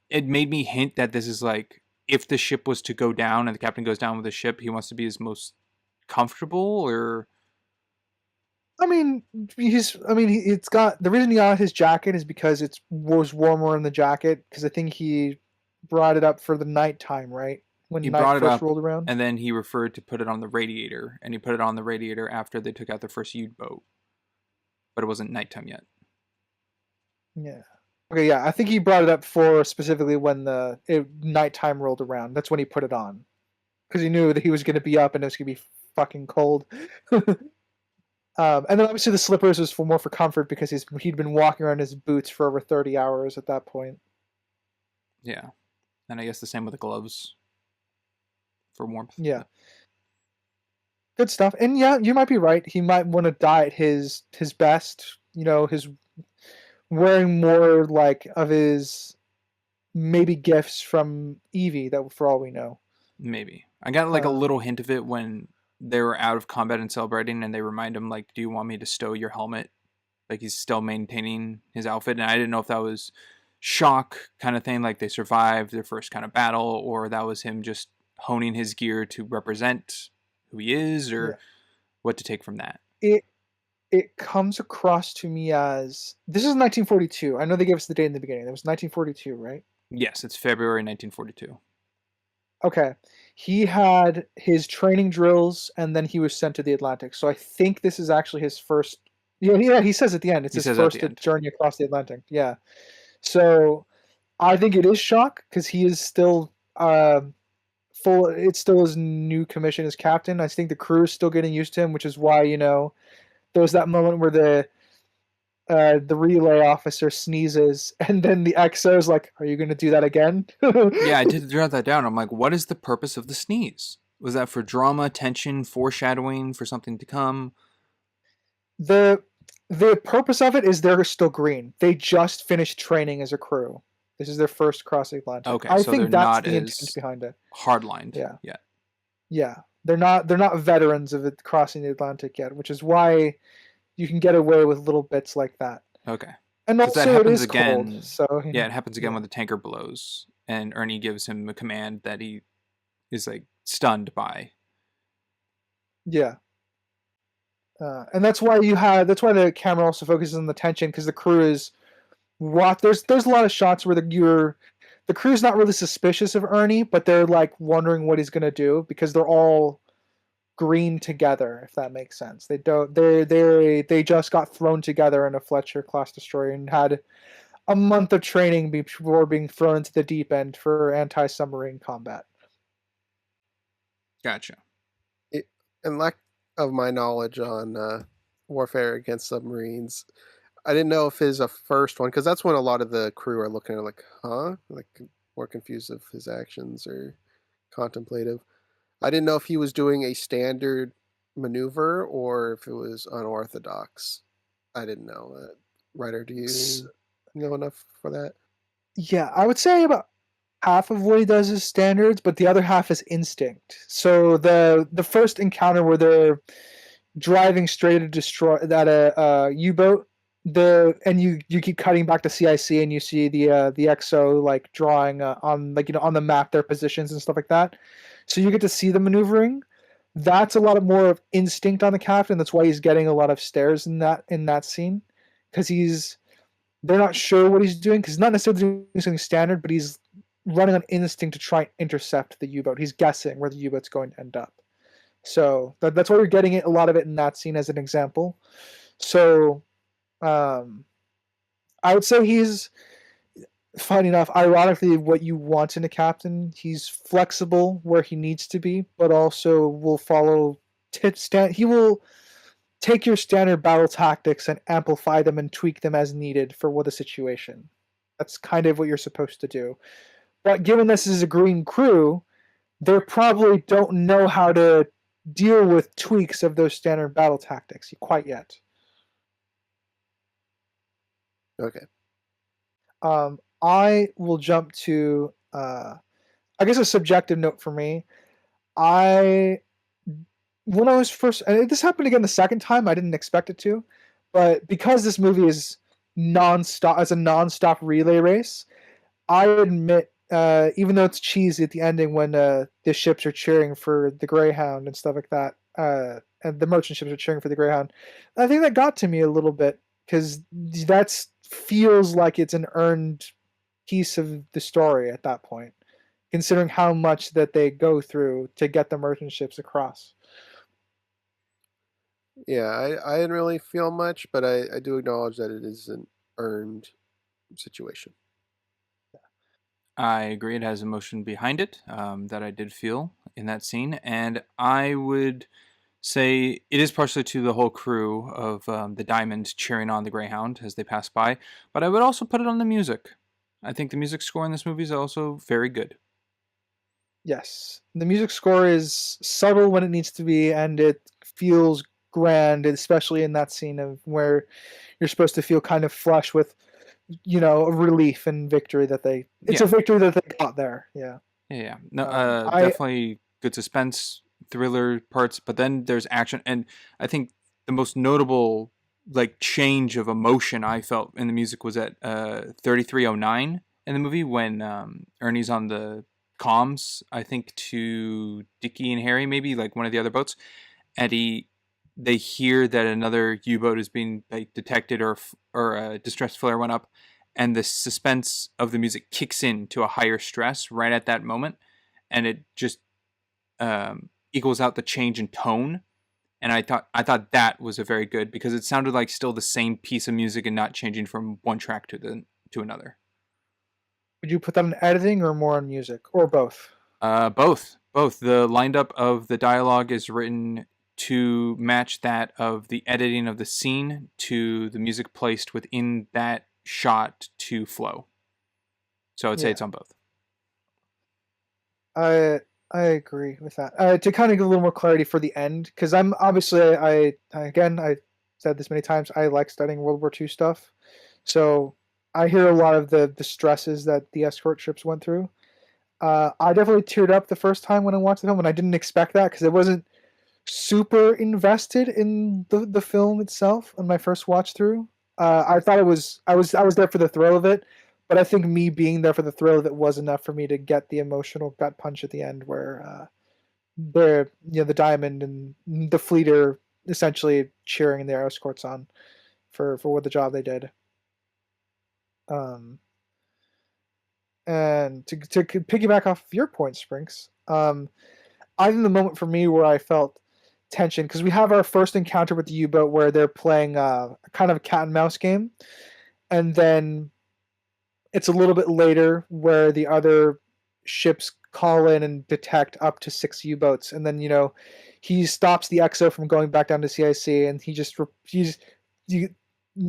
It made me hint that this is like if the ship was to go down and the captain goes down with the ship, he wants to be his most comfortable, or I mean, it's got the reason he got his jacket is because it was warmer in the jacket. Because I think he brought it up for the nighttime, right? When he night brought it first up rolled around. and then he referred to put it on the radiator, and he put it on the radiator after they took out their first U-boat, but it wasn't nighttime yet. Yeah. Okay. Yeah, I think he brought it up for specifically when the nighttime rolled around. That's when he put it on because he knew that he was going to be up and it was going to be fucking cold. And then obviously the slippers was more for comfort because he'd been walking around in his boots for over 30 hours at that point. Yeah, and I guess the same with the gloves for warmth. Yeah. Good stuff. And yeah, you might be right. He might want to die at his best. His wearing more like of his maybe gifts from Evie, that for all we know. Maybe. I got like a little hint of it when they were out of combat and celebrating, and they remind him, like, do you want me to stow your helmet? Like, he's still maintaining his outfit, and I didn't know if that was shock kind of thing, like they survived their first kind of battle, or that was him just honing his gear to represent who he is, or what to take from that. It comes across to me as, this is 1942. I know they gave us the date in the beginning. That was 1942, right? Yes, it's February 1942. Okay. He had his training drills, and then he was sent to the Atlantic. So I think this is actually his first. Yeah, he says at the end. It's his first journey across the Atlantic. Yeah. So I think it is shock, because he is still full. It's still his new commission as captain. I think the crew is still getting used to him, which is why, there was that moment where the relay officer sneezes, and then the XO is like, "Are you going to do that again?" Yeah, I did jot that down. I'm like, what is the purpose of the sneeze? Was that for drama, tension, foreshadowing, for something to come? The purpose of it is they're still green. They just finished training as a crew. This is their first cross Atlantic. Okay, I so think they're that's not the as intent behind it. Hardlined. Yeah. Yeah. They're not veterans of it crossing the Atlantic yet, which is why you can get away with little bits like that. Okay. And also that happens it is again. cold, so it happens again when the tanker blows, and Ernie gives him a command that he is like stunned by. Yeah. And that's why the camera also focuses on the tension, because the crew is there's a lot of shots where the crew's not really suspicious of Ernie, but they're like wondering what he's gonna do, because they're all green together, if that makes sense. They just got thrown together in a Fletcher class destroyer and had a month of training before being thrown into the deep end for anti-submarine combat. Gotcha. In lack of my knowledge on warfare against submarines, I didn't know if his first one, because that's when a lot of the crew are looking at like, huh? Like, more confused of his actions or contemplative. I didn't know if he was doing a standard maneuver or if it was unorthodox. I didn't know that. Ryder, do you know enough for that? Yeah, I would say about half of what he does is standards, but the other half is instinct. So the first encounter where they're driving straight to destroy that U-boat, and you keep cutting back to CIC, and you see the XO like drawing on on the map their positions and stuff like that. So you get to see the maneuvering. That's a lot more of instinct on the captain. That's why he's getting a lot of stares in that scene, because they're not sure what he's doing, because not necessarily doing something standard, but he's running on instinct to try and intercept the U-boat. He's guessing where the U-boat's going to end up. So that's why you're getting a lot of it in that scene as an example. So I would say he's, funny enough, ironically, what you want in a captain. He's flexible where he needs to be, but also will follow he will take your standard battle tactics and amplify them and tweak them as needed for what the situation. That's kind of what you're supposed to do. But given this is a green crew, they probably don't know how to deal with tweaks of those standard battle tactics quite yet. Okay. I will jump to, I guess, a subjective note for me. When I was first, and this happened again the second time, I didn't expect it to, but because this movie is non-stop relay race, I admit, even though it's cheesy at the ending when the ships are cheering for the Greyhound and stuff like that, and the merchant ships are cheering for the Greyhound, I think that got to me a little bit, because that feels like it's an earned piece of the story at that point, considering how much that they go through to get the merchant ships across. Yeah, I didn't really feel much, but I do acknowledge that it is an earned situation. I agree. It has emotion behind it that I did feel in that scene. And I would say it is partially to the whole crew of the Diamond cheering on the Greyhound as they pass by. But I would also put it on the music. I think the music score in this movie is also very good. Yes. The music score is subtle when it needs to be, and it feels grand, especially in that scene of where you're supposed to feel kind of flush with a relief and victory that it's a victory that they got there. Yeah. Yeah. No, I definitely good suspense, thriller parts, but then there's action, and I think the most notable like change of emotion I felt in the music was at 3309 in the movie when Ernie's on the comms, I think to Dickie and Harry, maybe like one of the other boats, and they hear that another U-boat is being like detected, or a distress flare went up, and the suspense of the music kicks in to a higher stress right at that moment, and it just equals out the change in tone. And I thought that was a very good, because it sounded like still the same piece of music and not changing from one track to another. Would you put that in editing or more on music, or both? Both. The lined up of the dialogue is written to match that of the editing of the scene to the music placed within that shot to flow. So I'd say it's on both. I agree with that. To kind of give a little more clarity for the end, because I'm obviously I said this many times, I like studying World War II stuff, so I hear a lot of the stresses that the escort ships went through. I definitely teared up the first time when I watched the film, and I didn't expect that because I wasn't super invested in the film itself on my first watch through. I thought I was there for the thrill of it, but I think me being there for the thrill of it was enough for me to get the emotional gut punch at the end, where the Diamond and the fleet are essentially cheering their escorts on for what the job they did. And to piggyback off your point, Sprinks, I think the moment for me where I felt tension, because we have our first encounter with the U-boat where they're playing a kind of a cat and mouse game, and then it's a little bit later where the other ships call in and detect up to 6 U-boats, and then he stops the XO from going back down to CIC, and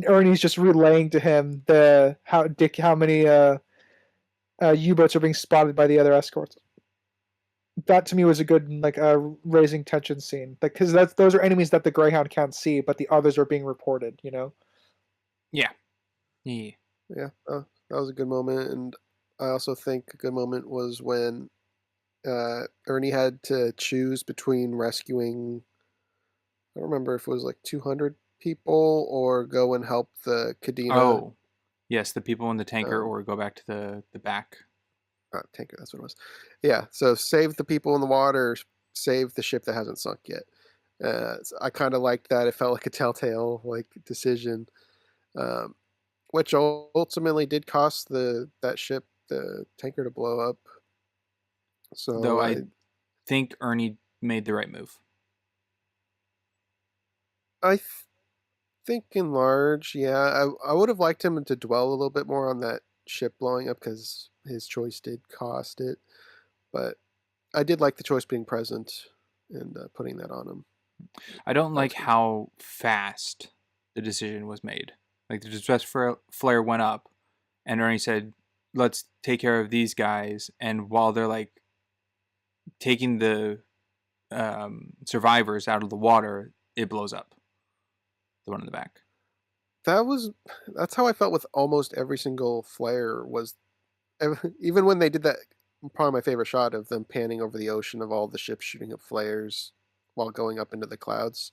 Ernie's just relaying to him how many U-boats are being spotted by the other escorts. That to me was a good raising tension scene, because those are enemies that the Greyhound can't see, but the others are being reported. Yeah. That was a good moment, and I also think a good moment was when Ernie had to choose between rescuing, I don't remember if it was like 200 people or go and help the Cadena. Oh, yes, the people in the tanker, or go back to the back. Tanker, that's what it was. Yeah, so save the people in the water, save the ship that hasn't sunk yet. So I kind of liked that. It felt like a telltale decision, which ultimately did cost that ship, the tanker, to blow up. So though I think Ernie made the right move. I think in large, yeah. I would have liked him to dwell a little bit more on that ship blowing up, because his choice did cost it, but I did like the choice being present and putting that on him. I don't like how fast the decision was made. Like, the distress flare went up, and Ernie said, "Let's take care of these guys." And while they're like taking the survivors out of the water, it blows up. The one in the back. That's how I felt with almost every single flare. Was even when they did that, probably my favorite shot of them panning over the ocean of all the ships shooting up flares while going up into the clouds.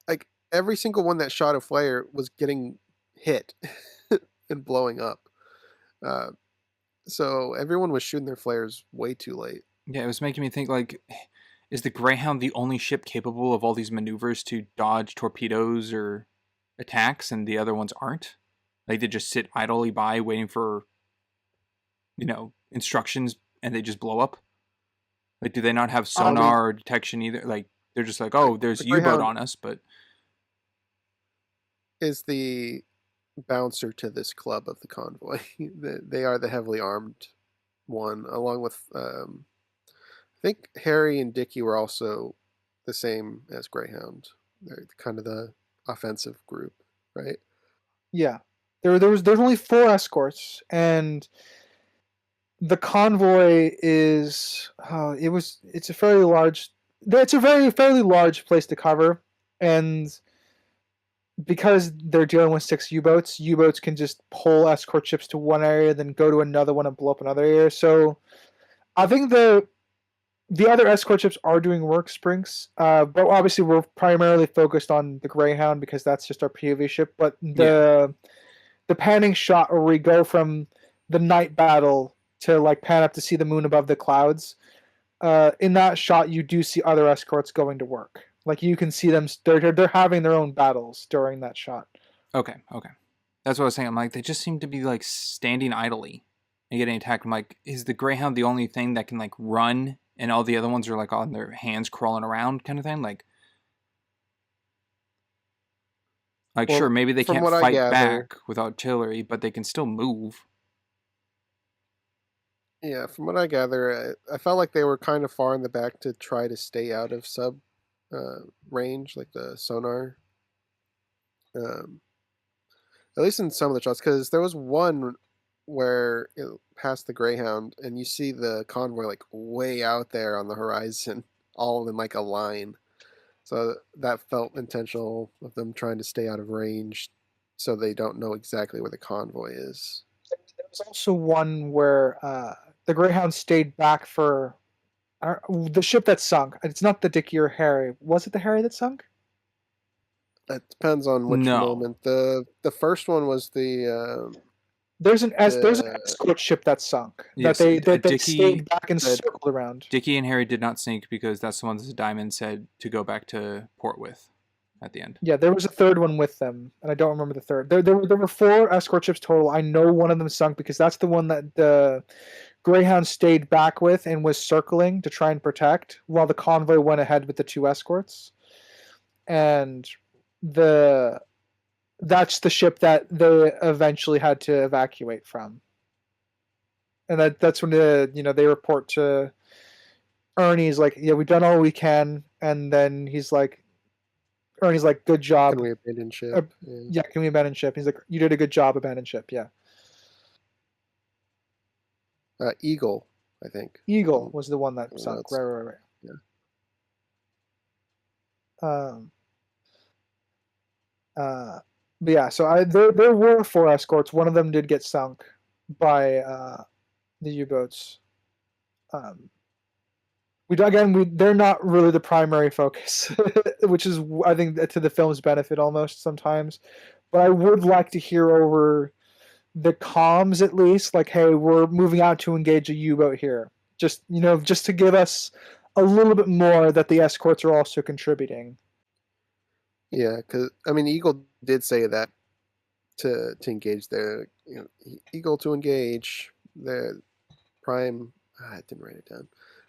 Like, every single one that shot a flare was getting hit and blowing up. So everyone was shooting their flares way too late. Yeah, it was making me think, like, is the Greyhound the only ship capable of all these maneuvers to dodge torpedoes or attacks, and the other ones aren't? Like, they just sit idly by waiting for instructions, and they just blow up? Like, do they not have sonar or detection either? Like, they're just like, oh, there's U-boat on us, but... Is the bouncer to this club of the convoy. They are the heavily armed one, along with, I think Harry and Dickie were also the same as Greyhound. They're kind of the offensive group, right? Yeah. There's only 4 escorts, and the convoy is it's a fairly large place to cover, and because they're dealing with 6 U-boats, U-boats can just pull escort ships to one area, then go to another one and blow up another area. So I think the other escort ships are doing work sprints, but obviously we're primarily focused on the Greyhound because that's just our POV ship. But the panning shot where we go from the night battle to like pan up to see the moon above the clouds, in that shot you do see other escorts going to work. Like you can see them; they're having their own battles during that shot. Okay. That's what I was saying. I'm like, they just seem to be like standing idly and getting attacked. I'm like, is the Greyhound the only thing that can like run, and all the other ones are like on their hands crawling around, kind of thing? Like Well, sure, maybe they from can't what I fight gather, back with artillery, but they can still move. yeah, from what I gather, I felt like they were kind of far in the back to try to stay out of sub range, like the sonar. Um, at least in some of the shots, because there was one where it passed the Greyhound, and you see the convoy like way out there on the horizon, all in like a line. So that felt intentional of them trying to stay out of range, so they don't know exactly where the convoy is. There was also one where the Greyhound stayed back for the ship that sunk. It's not the Dickie or Harry. Was it the Harry that sunk? That depends on which No. moment. The first one was There's an the escort ship that sunk. Yes, That they Dickie- stayed back and the- circled around. Dickie and Harry did not sink because that's the one that the Diamond said to go back to port with at the end. Yeah, there was a third one with them, and I don't remember the third. There were 4 escort ships total. I know one of them sunk because that's the one that the Greyhound stayed back with and was circling to try and protect, while the convoy went ahead with the 2 escorts. And that's the ship that they eventually had to evacuate from. And that's when they report to Ernie's like, yeah, we've done all we can, and then Ernie's like, good job. Can we abandon ship? Yeah, can we abandon ship? He's like, you did a good job, abandon ship. Yeah. Eagle, I think. Eagle was the one that Well, sunk. that's- Right. Yeah. But yeah, so there were 4 escorts. One of them did get sunk by the U-boats. They're not really the primary focus, which is I think to the film's benefit almost sometimes. But I would like to hear over the comms at least, like, hey, we're moving out to engage a U-boat here. Just to give us a little bit more that the escorts are also contributing. Yeah, because I mean, Eagle did say that to engage their Eagle to engage the prime. I didn't write it down,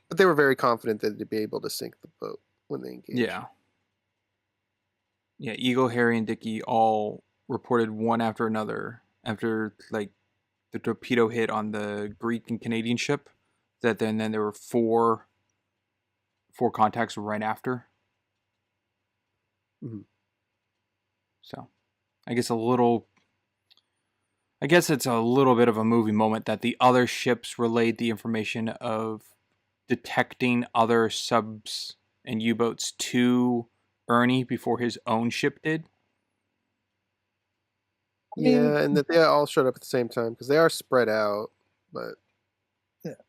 but they were very confident that they'd be able to sink the boat when they engaged. Yeah, Eagle, Harry, and Dickie all reported one after another after like the torpedo hit on the Greek and Canadian ship. Then there were four contacts right after. Mm-hmm. So, I guess it's a little bit of a movie moment that the other ships relayed the information of detecting other subs and U-boats to Ernie before his own ship did. Yeah, and that they all showed up at the same time because they are spread out. But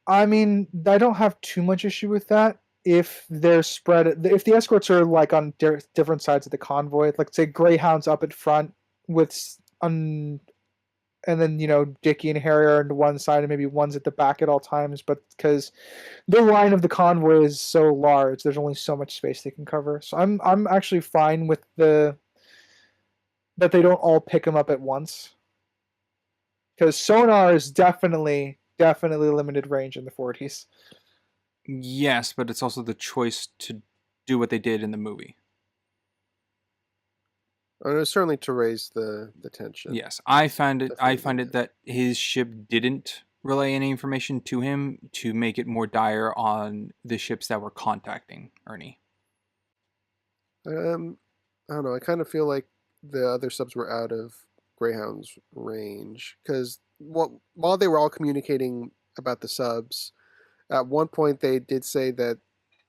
I mean, I don't have too much issue with that. If they're spread, if the escorts are like on different sides of the convoy, like say Greyhound's up at front and then Dickie and Harry are on one side and maybe one's at the back at all times, but because the line of the convoy is so large, there's only so much space they can cover. So I'm actually fine with that they don't all pick them up at once, because sonar is definitely limited range in the 40s. Yes, but it's also the choice to do what they did in the movie. it was certainly to raise the tension. Yes, I find it that his ship didn't relay any information to him to make it more dire on the ships that were contacting Ernie. I don't know. I kind of feel like the other subs were out of Greyhound's range because while they were all communicating about the subs, at one point they did say that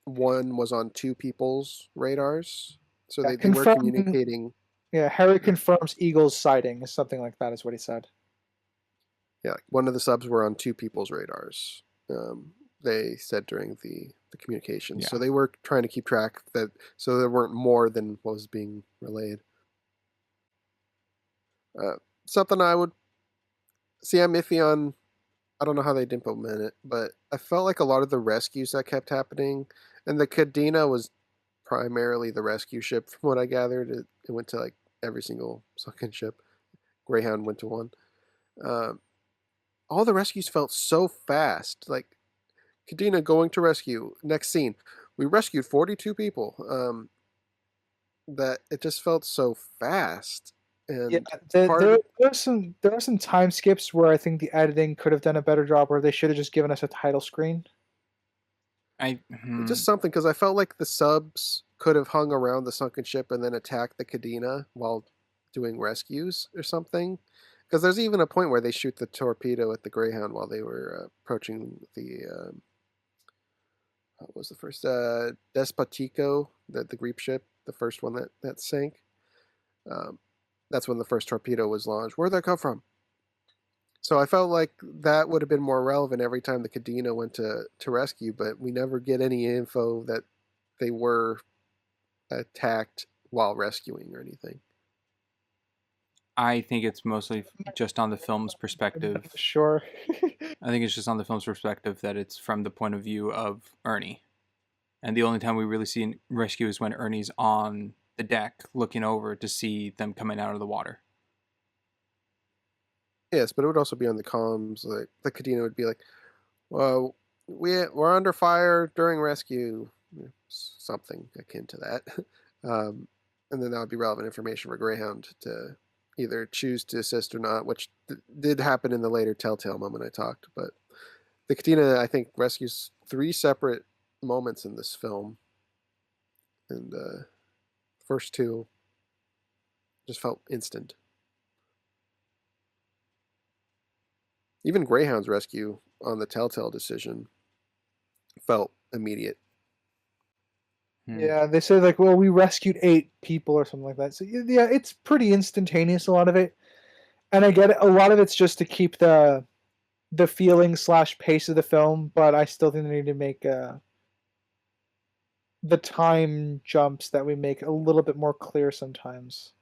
one was on 2 people's radars, so they were communicating. Yeah, Harry confirms Eagle's sighting. Something like that is what he said. Yeah, one of the subs were on two people's radars. They said during the communication, so they were trying to keep track that so there weren't more than what was being relayed. Something I would see, I'm iffy on. I don't know how they'd implement it, but I felt like a lot of the rescues that kept happening, and the Cadena was primarily the rescue ship, from what I gathered. It went to like every single sunken ship. Greyhound went to one. All the rescues felt so fast. Like Cadena going to rescue. Next scene, we rescued 42 people. That it just felt so fast. And there are some time skips where I think the editing could have done a better job, where they should have just given us a title screen. Just something, because I felt like the subs could have hung around the sunken ship and then attacked the Cadena while doing rescues or something. Because there's even a point where they shoot the torpedo at the Greyhound while they were approaching the what was the first Despotiko, the Greek ship, the first one that sank. That's when the first torpedo was launched. Where'd that come from? So I felt like that would have been more relevant every time the Cadena went to rescue, but we never get any info that they were attacked while rescuing or anything. I think it's mostly just on the film's perspective. Sure. I think it's just on the film's perspective that it's from the point of view of Ernie. And the only time we really see rescue is when Ernie's on the deck looking over to see them coming out of the water. Yes, but it would also be on the comms. Like the Cadena would be like, "Well, we're under fire during rescue," something akin to that. And then that would be relevant information for Greyhound to either choose to assist or not, which did happen in the later Telltale moment I talked. But the Cadena, I think, rescues 3 separate moments in this film, and first 2 just felt instant. Even Greyhound's rescue on the Telltale decision felt immediate. Yeah, they say like, well, we rescued 8 people or something like that. So yeah, it's pretty instantaneous, a lot of it. And I get it. A lot of it's just to keep the feeling / pace of the film, but I still think they need to make the time jumps that we make a little bit more clear sometimes.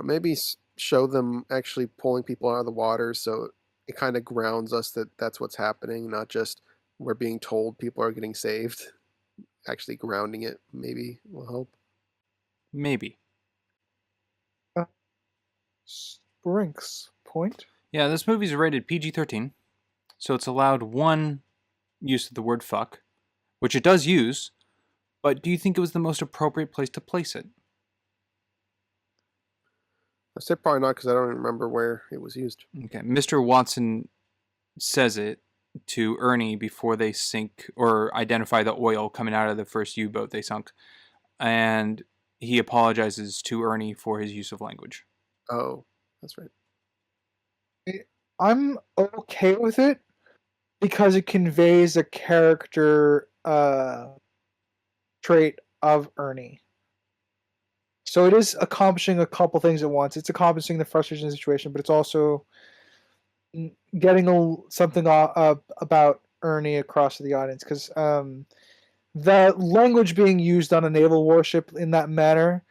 Maybe show them actually pulling people out of the water, so it kind of grounds us that that's what's happening, not just we're being told people are getting saved. Actually grounding it maybe will help. Maybe. Sprinks point. Yeah, this movie's rated PG-13, so it's allowed 1 use of the word fuck, which it does use, but do you think it was the most appropriate place to place it? I said probably not, because I don't remember where it was used. Okay, Mr. Watson says it to Ernie before they sink or identify the oil coming out of the first U-boat they sunk, and he apologizes to Ernie for his use of language. Oh, that's right. I'm okay with it because it conveys a character trait of Ernie. So it is accomplishing a couple things at once. It's accomplishing the frustration of the situation, but it's also getting something about Ernie across to the audience, because the language being used on a naval warship in that manner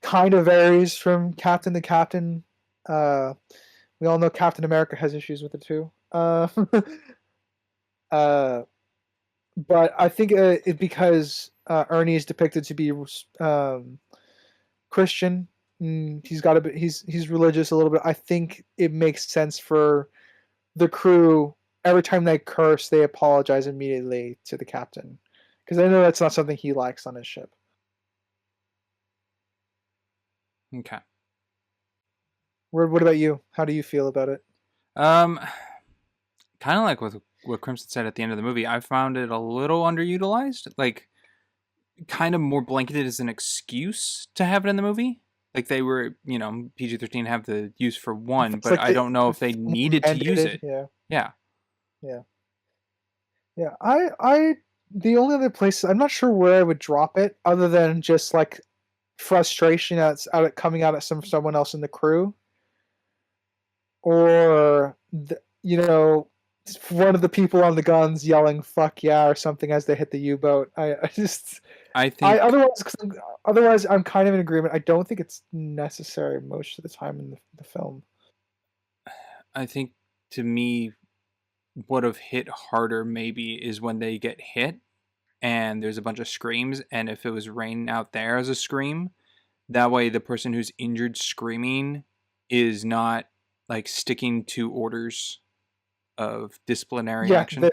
kind of varies from captain to captain. We all know Captain America has issues with it too. But I think it because Ernie is depicted to be Christian. He's got a bit. He's religious a little bit. I think it makes sense for the crew. Every time they curse, they apologize immediately to the captain, because I know that's not something he likes on his ship. Okay. What about you? How do you feel about it? Kind of like what Crimson said at the end of the movie. I found it a little underutilized. Like, kind of more blanketed as an excuse to have it in the movie. Like, they were, PG-13 have the use for 1, It's but like I don't know if they needed to use it. Yeah. I the only other place, I'm not sure where I would drop it, other than just like frustration coming out at someone else in the crew, or one of the people on the guns yelling "fuck yeah" or something as they hit the U-boat. I think Otherwise I'm kind of in agreement. I don't think it's necessary most of the time in the film. I think to me, would have hit harder maybe is when they get hit and there's a bunch of screams, and if it was raining out there as a scream, that way the person who's injured screaming is not like sticking to orders of disciplinary action.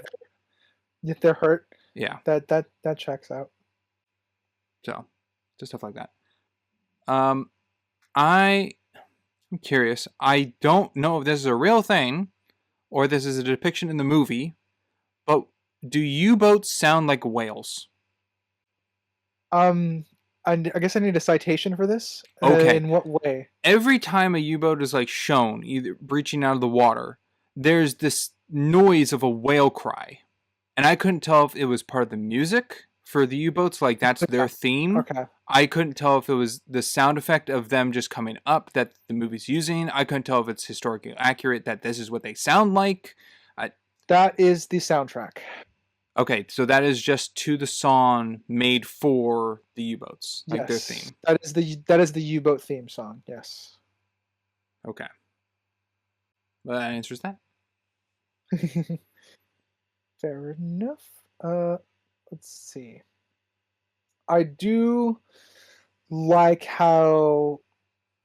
They're hurt. Yeah. That checks out. So, just stuff like that. I'm curious. I don't know if this is a real thing or this is a depiction in the movie, but do U-boats sound like whales? I guess I need a citation for this. Okay. In what way? Every time a U-boat is like shown, either breaching out of the water, there's this noise of a whale cry. And I couldn't tell if it was part of the music for the U-boats, like that's their theme. Okay. I couldn't tell if it was the sound effect of them just coming up that the movie's using. I couldn't tell if it's historically accurate that this is what they sound like. That is the soundtrack. Okay, so that is just to the song made for the U-boats, like their theme. That is the U-boat theme song. Yes. Okay. Well, that answers that. Fair enough. Let's see. I do like how,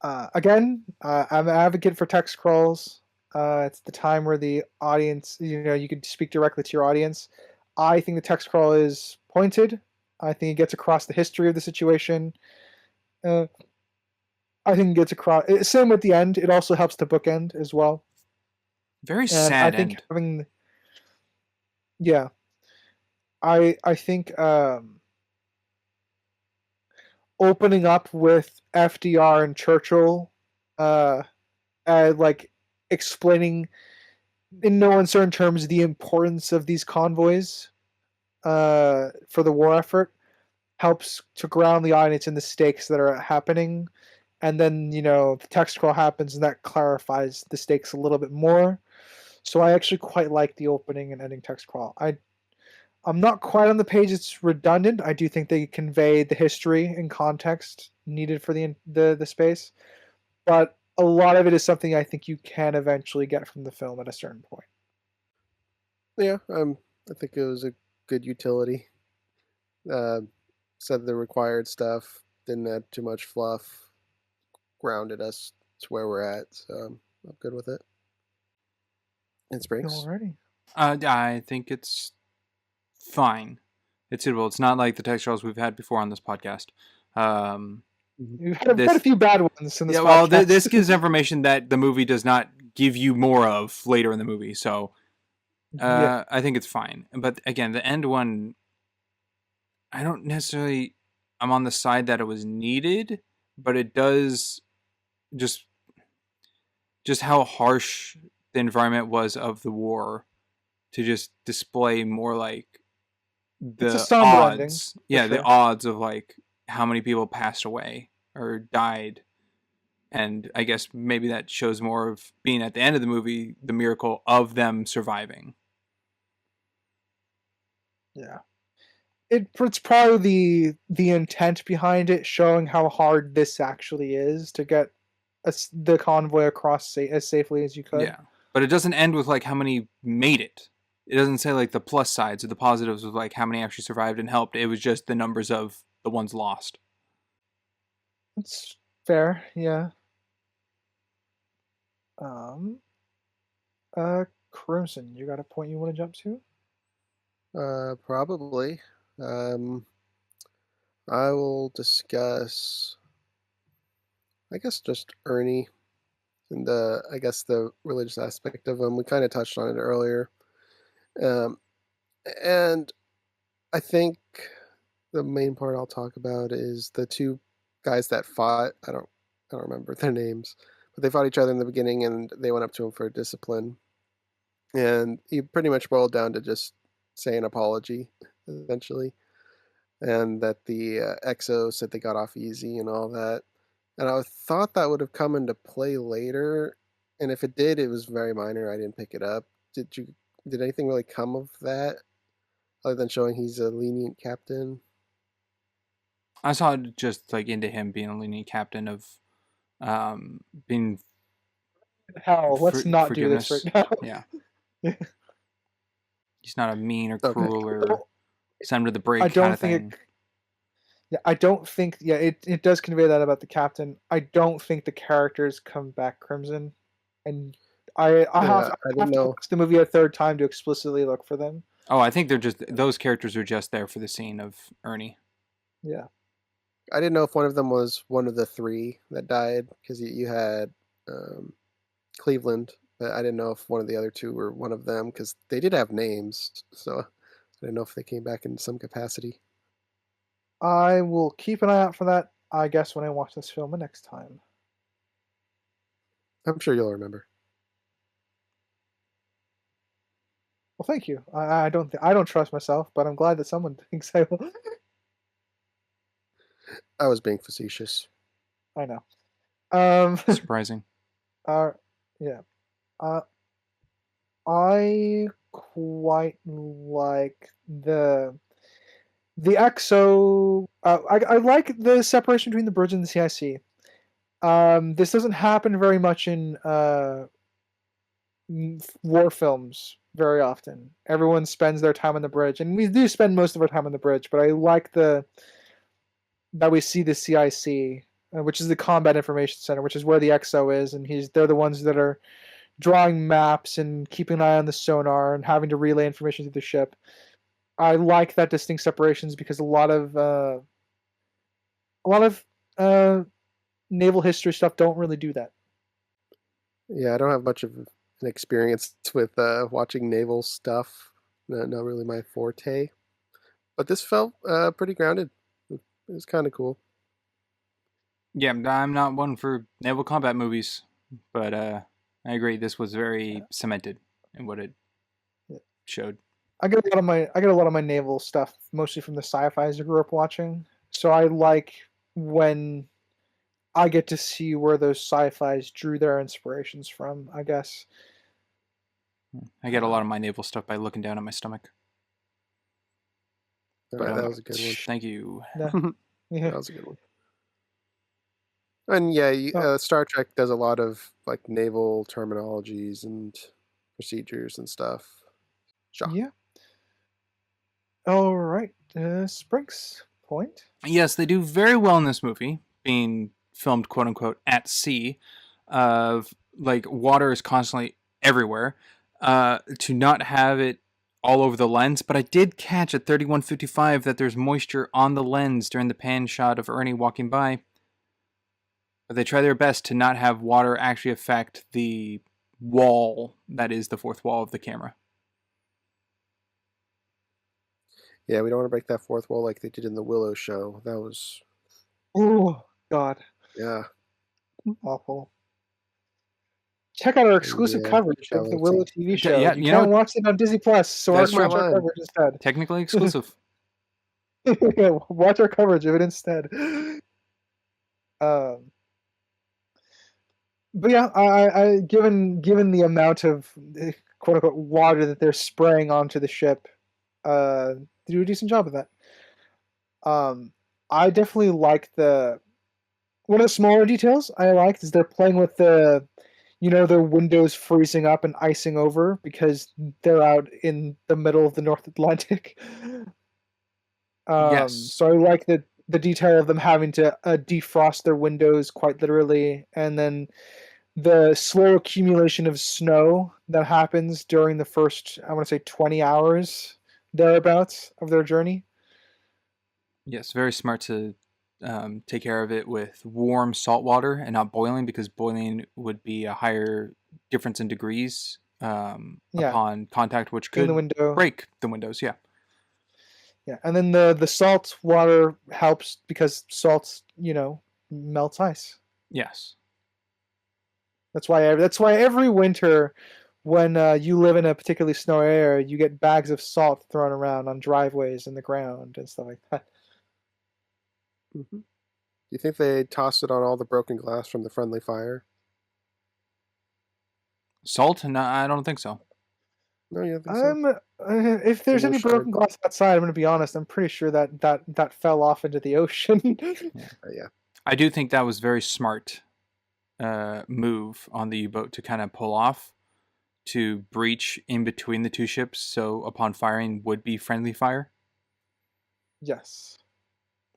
again, I'm an advocate for text crawls. It's the time where the audience, you could speak directly to your audience. I think the text crawl is pointed. I think it gets across the history of the situation. I think it gets across. Same with the end. It also helps to bookend as well. Very sad end. I think opening up with FDR and Churchill, like explaining in no uncertain terms the importance of these convoys for the war effort helps to ground the audience in the stakes that are happening. And then, the text crawl happens and that clarifies the stakes a little bit more. So I actually quite like the opening and ending text crawl. I'm not quite on the page it's redundant. I do think they convey the history and context needed for the space. But a lot of it is something I think you can eventually get from the film at a certain point. Yeah, I think it was a good utility. Said the required stuff, didn't add too much fluff, grounded us to where we're at, so I'm good with it. And Springs? Alrighty. I think it's fine. It's suitable. It's not like the text crawls we've had before on this podcast. We've had a few bad ones in this podcast. Well, this gives information that the movie does not give you more of later in the movie, so I think it's fine. But again, the end one, I don't necessarily... I'm on the side that it was needed, but it does just how harsh the environment was of the war to just display more like the odds. Yeah, sure. The odds of like how many people passed away or died. And I guess maybe that shows more of being at the end of the movie, the miracle of them surviving. Yeah. It's probably the intent behind it, showing how hard this actually is to get the convoy across as safely as you could. Yeah, but it doesn't end with like how many made it. It doesn't say like the plus sides or the positives of like how many actually survived and helped. It was just the numbers of the ones lost. That's fair, yeah. Crimson, you got a point you want to jump to? Probably. I will discuss, I guess, just Ernie and the religious aspect of him. We kind of touched on it earlier. And I think the main part I'll talk about is the two guys that fought. I don't remember their names, but they fought each other in the beginning and they went up to him for discipline. And he pretty much boiled down to just say an apology, eventually. and that the Exo said they got off easy and all that. And I thought that would have come into play later, and if it did, it was very minor. I didn't pick it up. Did anything really come of that other than showing he's a lenient captain? I saw it just like into him being a lenient captain of being Hell, let's not do this forgiveness. right Yeah. now. He's not a mean or Okay. cruel or send him to the break I kind don't of think thing. I don't think. Yeah, it does convey that about the captain. I don't think the characters come back crimson, and I have I to didn't know. watch the movie a third time to explicitly look for them. Oh, I think they're just those characters are just there for the scene of Ernie. Yeah. I didn't know if one of them was one of the three that died, because you had Cleveland, but I didn't know if one of the other two were one of them, because they did have names, so I didn't know if they came back in some capacity. I will keep an eye out for that, I guess, when I watch this film the next time. I'm sure you'll remember. Well, thank you. I don't trust myself, but I'm glad that someone thinks I will. I was being facetious. I know. Surprising. Yeah. I quite like the EXO. I like the separation between the bridge and the CIC. This doesn't happen very much in war films very often. Everyone spends their time on the bridge, and we do spend most of our time on the bridge. But I like that we see the CIC, which is the Combat Information Center, which is where the EXO is, and they're the ones that are drawing maps and keeping an eye on the sonar and having to relay information to the ship. I like that distinct separations because a lot of naval history stuff don't really do that. Yeah, I don't have much of an experience with watching naval stuff. Not really my forte. But this felt pretty grounded. It was kind of cool. Yeah, I'm not one for naval combat movies, but I agree. This was very cemented in what it showed. I get a lot of my naval stuff mostly from the sci-fis I grew up watching. So I like when I get to see where those sci-fis drew their inspirations from, I guess. I get a lot of my naval stuff by looking down at my stomach. But that was a good one. Thank you. Yeah. That was a good one. And yeah, Star Trek does a lot of like naval terminologies and procedures and stuff. Shock. Yeah. All right, Sprinks point. Yes, they do very well in this movie, being filmed quote unquote at sea. Of like water is constantly everywhere. To not have it all over the lens, but I did catch at 31:55 that there's moisture on the lens during the pan shot of Ernie walking by. But they try their best to not have water actually affect the wall that is the fourth wall of the camera. Yeah, we don't want to break that fourth wall like they did in the Willow show. That was... Oh, God. Yeah. Awful. Check out our exclusive coverage of the Willow TV show. Yeah, you can't watch it on Disney Plus, so watch our coverage instead. Technically exclusive. Yeah, watch our coverage of it instead. But yeah, I given the amount of quote unquote water that they're spraying onto the ship, they do a decent job of that. I definitely like one of the smaller details I liked is they're playing with their windows freezing up and icing over because they're out in the middle of the North Atlantic. Yes. So I like the detail of them having to defrost their windows quite literally, and then the slow accumulation of snow that happens during the first, I want to say 20 hours thereabouts of their journey. Yes, very smart to take care of it with warm salt water and not boiling, because boiling would be a higher difference in degrees upon contact, which could break the windows. Yeah. Yeah, and then the salt water helps because salt, melts ice. Yes. That's why every winter, when you live in a particularly snowy area, you get bags of salt thrown around on driveways in the ground and stuff like that. Mm-hmm. Do you think they tossed it on all the broken glass from the friendly fire? Salt? No, I don't think so. No, you don't think so? If there's Single any shard. broken glass outside, I'm going to be honest. I'm pretty sure that fell off into the ocean. Yeah. I do think that was very smart move on the U-boat to kind of pull off to breach in between the two ships, so upon firing would be friendly fire. Yes.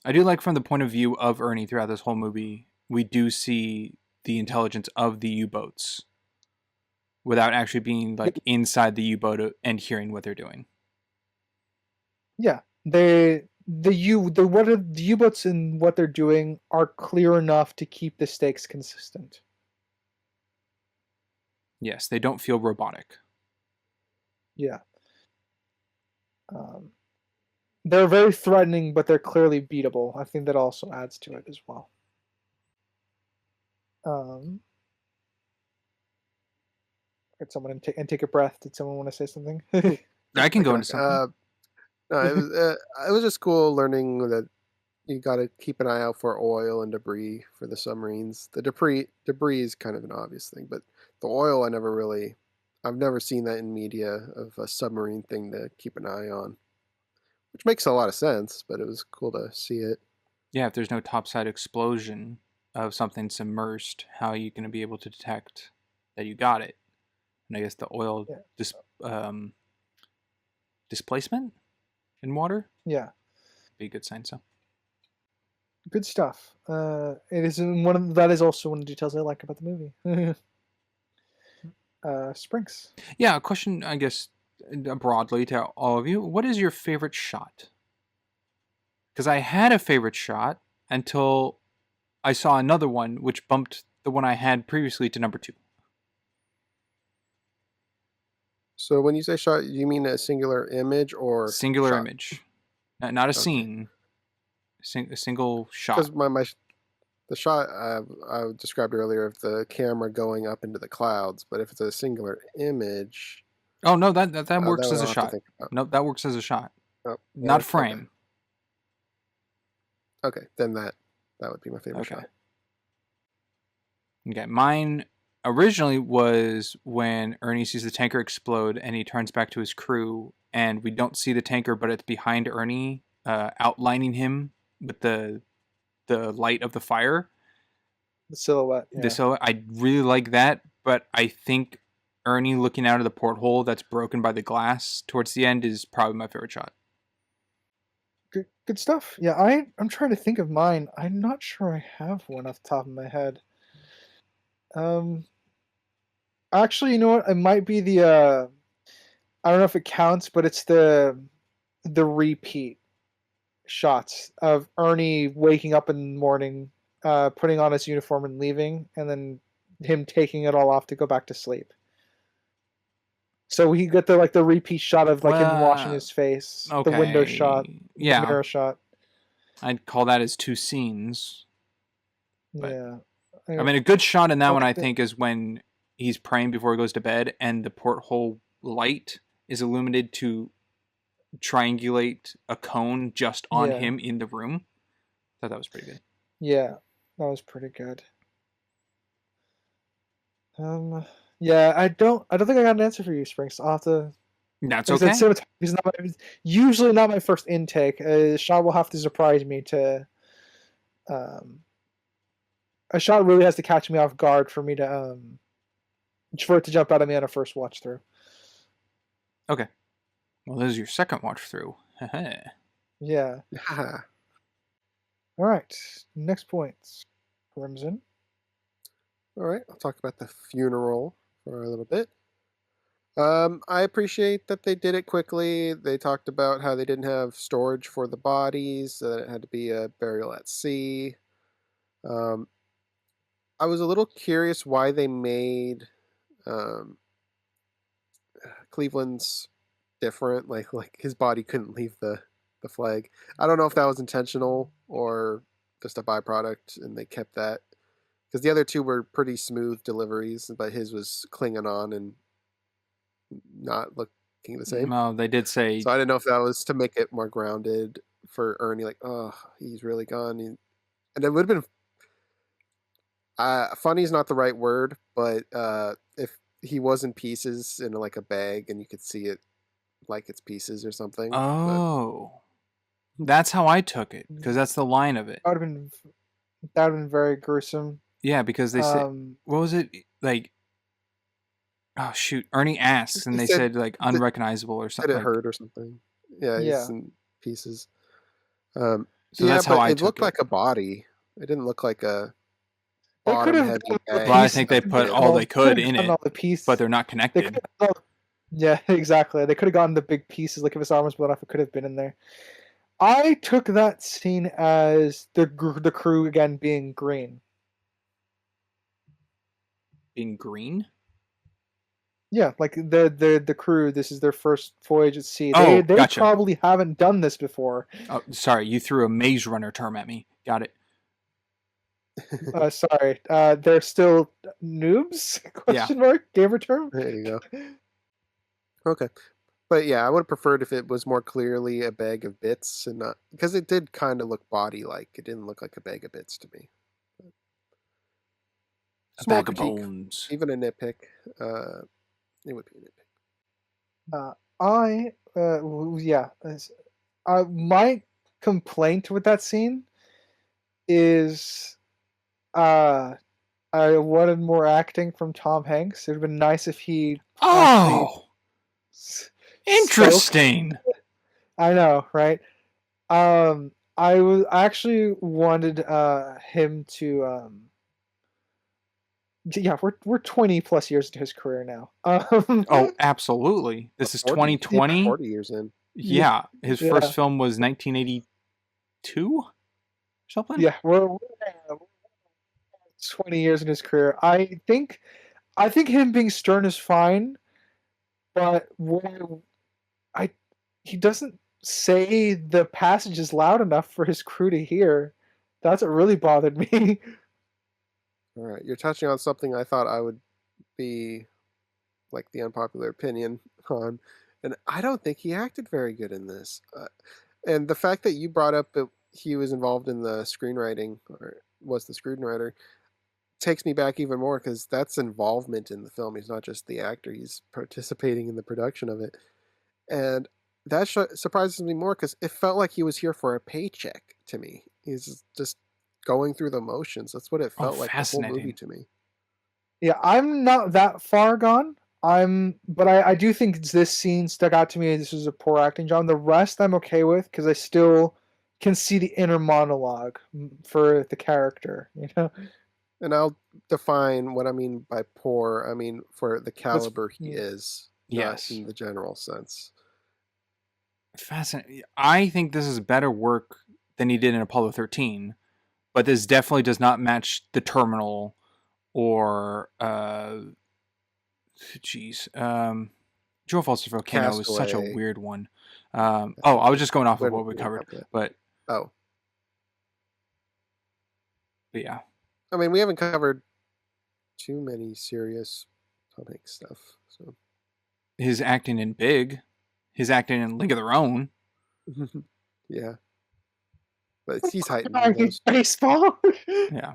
I do like from the point of view of Ernie throughout this whole movie, we do see the intelligence of the U-boats without actually being like inside the U-boat and hearing what they're doing. Yeah, the U-boats and what they're doing are clear enough to keep the stakes consistent. Yes, they don't feel robotic. Yeah. They're very threatening, but they're clearly beatable. I think that also adds to it as well. Get someone and take a breath. Did someone want to say something? I can go into something. No, it was just cool learning that you got to keep an eye out for oil and debris for the submarines. The debris is kind of an obvious thing, but the oil I've never seen that in media of a submarine thing to keep an eye on, which makes a lot of sense. But it was cool to see it. Yeah, if there's no topside explosion of something submersed, how are you going to be able to detect that you got it? And I guess the oil displacement in water? Yeah. Be a good sign, so. Good stuff. It is that is also one of the details I like about the movie. Sprinks. Yeah, a question, I guess, broadly to all of you. What is your favorite shot? Because I had a favorite shot until I saw another one, which bumped the one I had previously to number 2. So when you say shot, you mean a singular image or singular shot? image, not a scene. A single shot. Because the shot I described earlier of the camera going up into the clouds, but if it's a singular image, oh no, that works as a shot. No, that works as a shot. Oh, not frame. Okay, then that would be my favorite shot. Okay, mine originally was when Ernie sees the tanker explode and he turns back to his crew, and we don't see the tanker, but it's behind Ernie, outlining him with the light of the fire. The silhouette. Yeah. The silhouette. I really like that, but I think Ernie looking out of the porthole that's broken by the glass towards the end is probably my favorite shot. Good stuff. Yeah, I'm trying to think of mine. I'm not sure I have one off the top of my head. Actually, you know what? It might be the I don't know if it counts, but it's the repeat shots of Ernie waking up in the morning, putting on his uniform and leaving, and then him taking it all off to go back to sleep. So we get the repeat shot of him washing his face, the window shot, the mirror shot. I'd call that as 2 scenes. Yeah. I mean, a good shot in that one, I think, is when he's praying before he goes to bed and the porthole light is illuminated to triangulate a cone just on him in the room. I thought that was pretty good. Yeah, that was pretty good. Yeah, I don't think I got an answer for you, Springs. I'll have to. That's okay. Cinematography is usually not my first intake. Shot will have to surprise me to. A shot really has to catch me off guard for me to for it to jump out at me on a first watch through. Okay. Well, this is your second watch through. Yeah. All right. Next points. Crimson. All right. I'll talk about the funeral for a little bit. I appreciate that they did it quickly. They talked about how they didn't have storage for the bodies, that it had to be a burial at sea. I was a little curious why they made Cleveland's different. Like his body couldn't leave the flag. I don't know if that was intentional or just a byproduct, and they kept that. Because the other two were pretty smooth deliveries, but his was clinging on and not looking the same. No, they did say... So I didn't know if that was to make it more grounded for Ernie, like, oh, he's really gone. And it would have been funny is not the right word, but if he was in pieces in like a bag and you could see it like it's pieces or something. But Oh, that's how I took it because that's the line of it. That would have been very gruesome. Yeah, because they said, what was it like? Oh shoot, Ernie asks, and they said like unrecognizable or something. Did it hurt or something? Yeah, he's in pieces. So that's how I took it. It looked like a body. It didn't look like a They could have bottom-heavy bag. Well, I think they put all they could in it, all the pieces, but they're not connected. Yeah, exactly. They could have gotten the big pieces, like if his arm was blown off, it could have been in there. I took that scene as the crew again being green. Being green? Yeah, like the crew. This is their first voyage at sea. Oh, they gotcha. probably haven't done this before. Oh, sorry, you threw a Maze Runner term at me. Got it. Sorry. They're still noobs? Question mark? Gamer term? There you go. Okay. But yeah, I would have preferred if it was more clearly a bag of bits and not, because it did kind of look body-like. It didn't look like a bag of bits to me. A bag of bones. Even a nitpick. It would be a nitpick. My complaint with that scene is I wanted more acting from Tom Hanks. It would have been nice if he interesting. I know, right? I actually wanted him to we're 20 plus years into his career now. Oh, absolutely. This is 2020. 40 years in. Yeah, his first film was 1982 or something. Yeah, we're 20 years in his career. I think him being stern is fine, but he doesn't say the passages loud enough for his crew to hear. That's what really bothered me. All right, you're touching on something I thought I would be like the unpopular opinion on, and I don't think he acted very good in this. And the fact that you brought up that he was involved in the screenwriting or was the screenwriter takes me back even more, because that's involvement in the film. He's not just the actor; he's participating in the production of it, and that surprises me more because it felt like he was here for a paycheck to me. He's just going through the motions. That's what it felt like the whole movie to me. Yeah, I'm not that far gone. But I do think this scene stuck out to me. This was a poor acting job. The rest I'm okay with because I still can see the inner monologue for the character, you know. And I'll define what I mean by poor. I mean for the caliber he is, not in the general sense. Fascinating. I think this is better work than he did in Apollo 13. But this definitely does not match The Terminal or, Joe Foster's Volcano was such a weird one. I was just going off of what we covered. But yeah. I mean, we haven't covered too many serious Tom Hanks stuff. So his acting in Big, his acting in League of Their Own. Yeah. But he's heightened. Baseball. Yeah.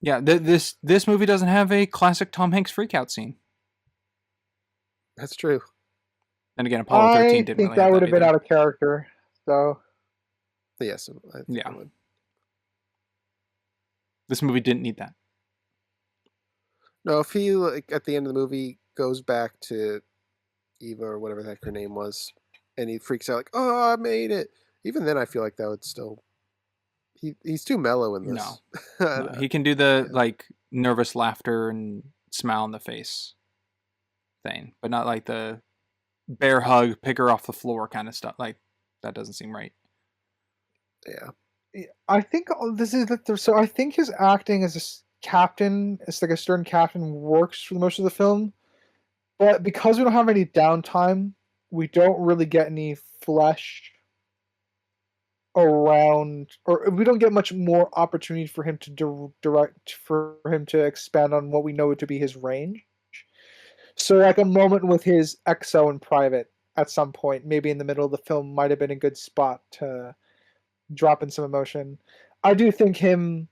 Yeah. This movie doesn't have a classic Tom Hanks freakout scene. That's true. And again, Apollo 13 didn't really have that. I think that would have been out of character. So. Yes, I think it would. This movie didn't need that. No, if he at the end of the movie goes back to Eva or whatever the heck her name was, and he freaks out like, "Oh, I made it." Even then, I feel like that would still. He's too mellow in this. No, he can do the like nervous laughter and smile on the face thing, but not like the bear hug, pick her off the floor kind of stuff. Like that doesn't seem right. Yeah, I think this is so. I think his acting as a captain, as like a stern captain, works for most of the film, but because we don't have any downtime, we don't really get any flesh around, or we don't get much more opportunity for him to direct, for him to expand on what we know to be his range. So like a moment with his XO in private at some point, maybe in the middle of the film, might have been a good spot to drop in some emotion. I do think him,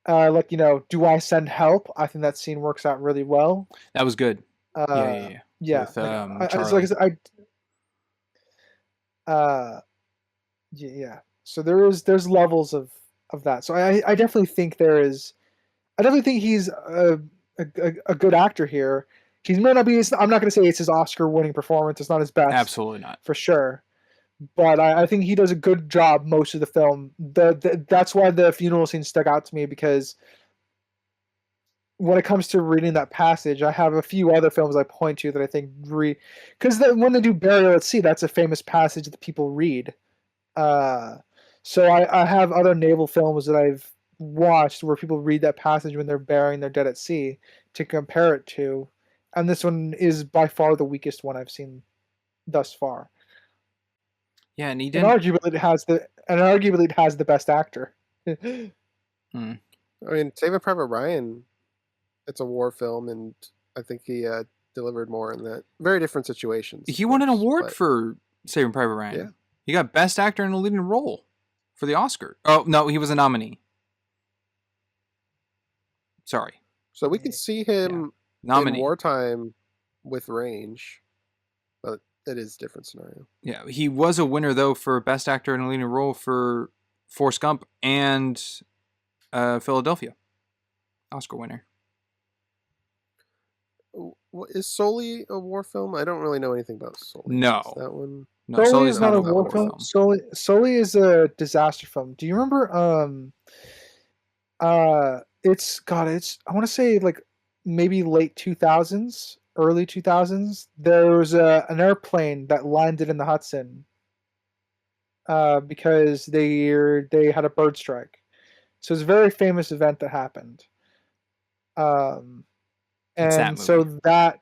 do I send help? I think that scene works out really well. That was good. Yeah. Yeah. With Charlie. Like I said, yeah. So there's levels of that. So I definitely think he's a good actor here. He may not be. I'm not going to say it's his Oscar-winning performance. It's not his best. Absolutely not, for sure. But I think he does a good job most of the film. That's why the funeral scene stuck out to me, because when it comes to reading that passage, I have a few other films I point to that I think because when they do Burial at Sea, that's a famous passage that people read. So I have other naval films that I've watched where people read that passage when they're burying their dead at sea to compare it to, and this one is by far the weakest one I've seen thus far. Yeah, and and arguably it has the best actor. I mean, Saving Private Ryan, it's a war film, and I think he delivered more in that. Very different situations. He won an award for Saving Private Ryan. Yeah. He got Best Actor in a Leading Role for the Oscar. Oh, no, he was a nominee. Sorry. So we could see him in wartime with range, but it is a different scenario. Yeah, he was a winner, though, for Best Actor in a Leading Role for Forrest Gump and Philadelphia. Oscar winner. Is Sully a war film? I don't really know anything about Sully. No. Is that one? No, Sully is not a war film. Sully is a disaster film. Do you remember? It's I want to say like maybe late 2000s, early 2000s. There was an airplane that landed in the Hudson because they had a bird strike. So it's a very famous event that happened. And so that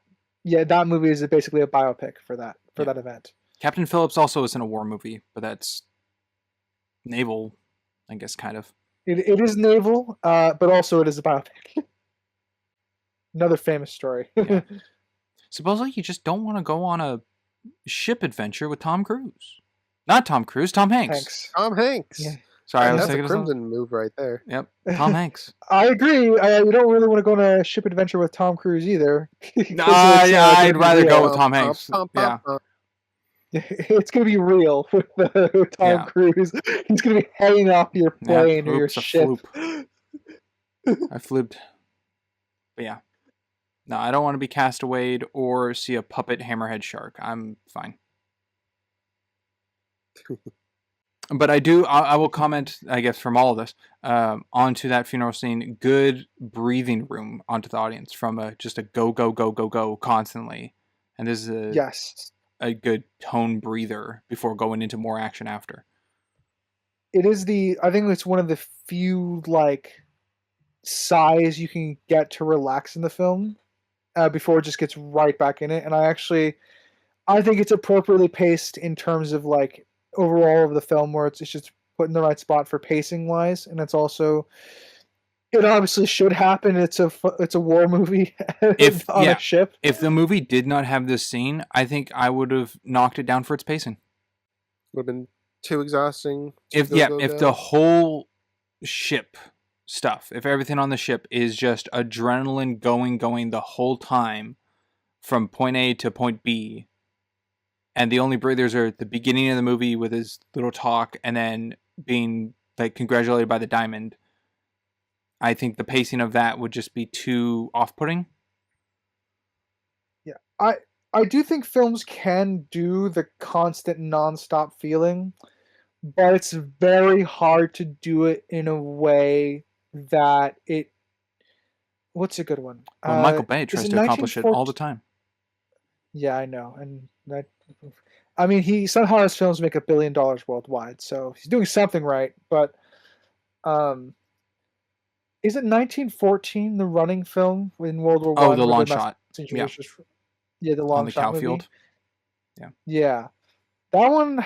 movie is basically a biopic for that event. Captain Phillips also isn't a war movie, but that's naval, I guess, kind of. It is naval, but also it is a biopic. Another famous story. Yeah. Supposedly you just don't want to go on a ship adventure with Tom Cruise. Not Tom Cruise, Tom Hanks. Tom Hanks. Yeah. Sorry, I was that's thinking a Crimson move right there. Yep, Tom Hanks. I agree. You don't really want to go on a ship adventure with Tom Cruise either. I'd rather go with Tom Hanks. Yeah. It's going to be real with Tom Cruise. He's going to be hanging off your plane or your ship. I flipped. But yeah. No, I don't want to be castawayed or see a puppet hammerhead shark. I'm fine. But I will comment, I guess, from all of this, onto that funeral scene, good breathing room onto the audience from just a go, go, go, go, go constantly. And this is a good tone breather before going into more action after. It is I think it's one of the few, sighs you can get to relax in the film before it just gets right back in it. And I think it's appropriately paced in terms of, overall of the film, where it's just put in the right spot for pacing wise, and it's also, it obviously should happen. It's a war movie on a ship. If the movie did not have this scene, I think I would have knocked it down for its pacing. Would have been too exhausting. If the whole ship stuff, if everything on the ship is just adrenaline going the whole time from point A to point B, and the only breathers are at the beginning of the movie with his little talk and then being congratulated by the diamond, I think the pacing of that would just be too off-putting. Yeah, I do think films can do the constant non-stop feeling, but it's very hard to do it in a way that it... What's a good one? Well, Michael Bay tries to accomplish it all the time. Yeah, I know. And he somehow his films make $1 billion worldwide, so he's doing something right. But is it 1914, the running film in World War I? Oh, the long shot. Yeah, the long shot on the Cowfield. Yeah, that one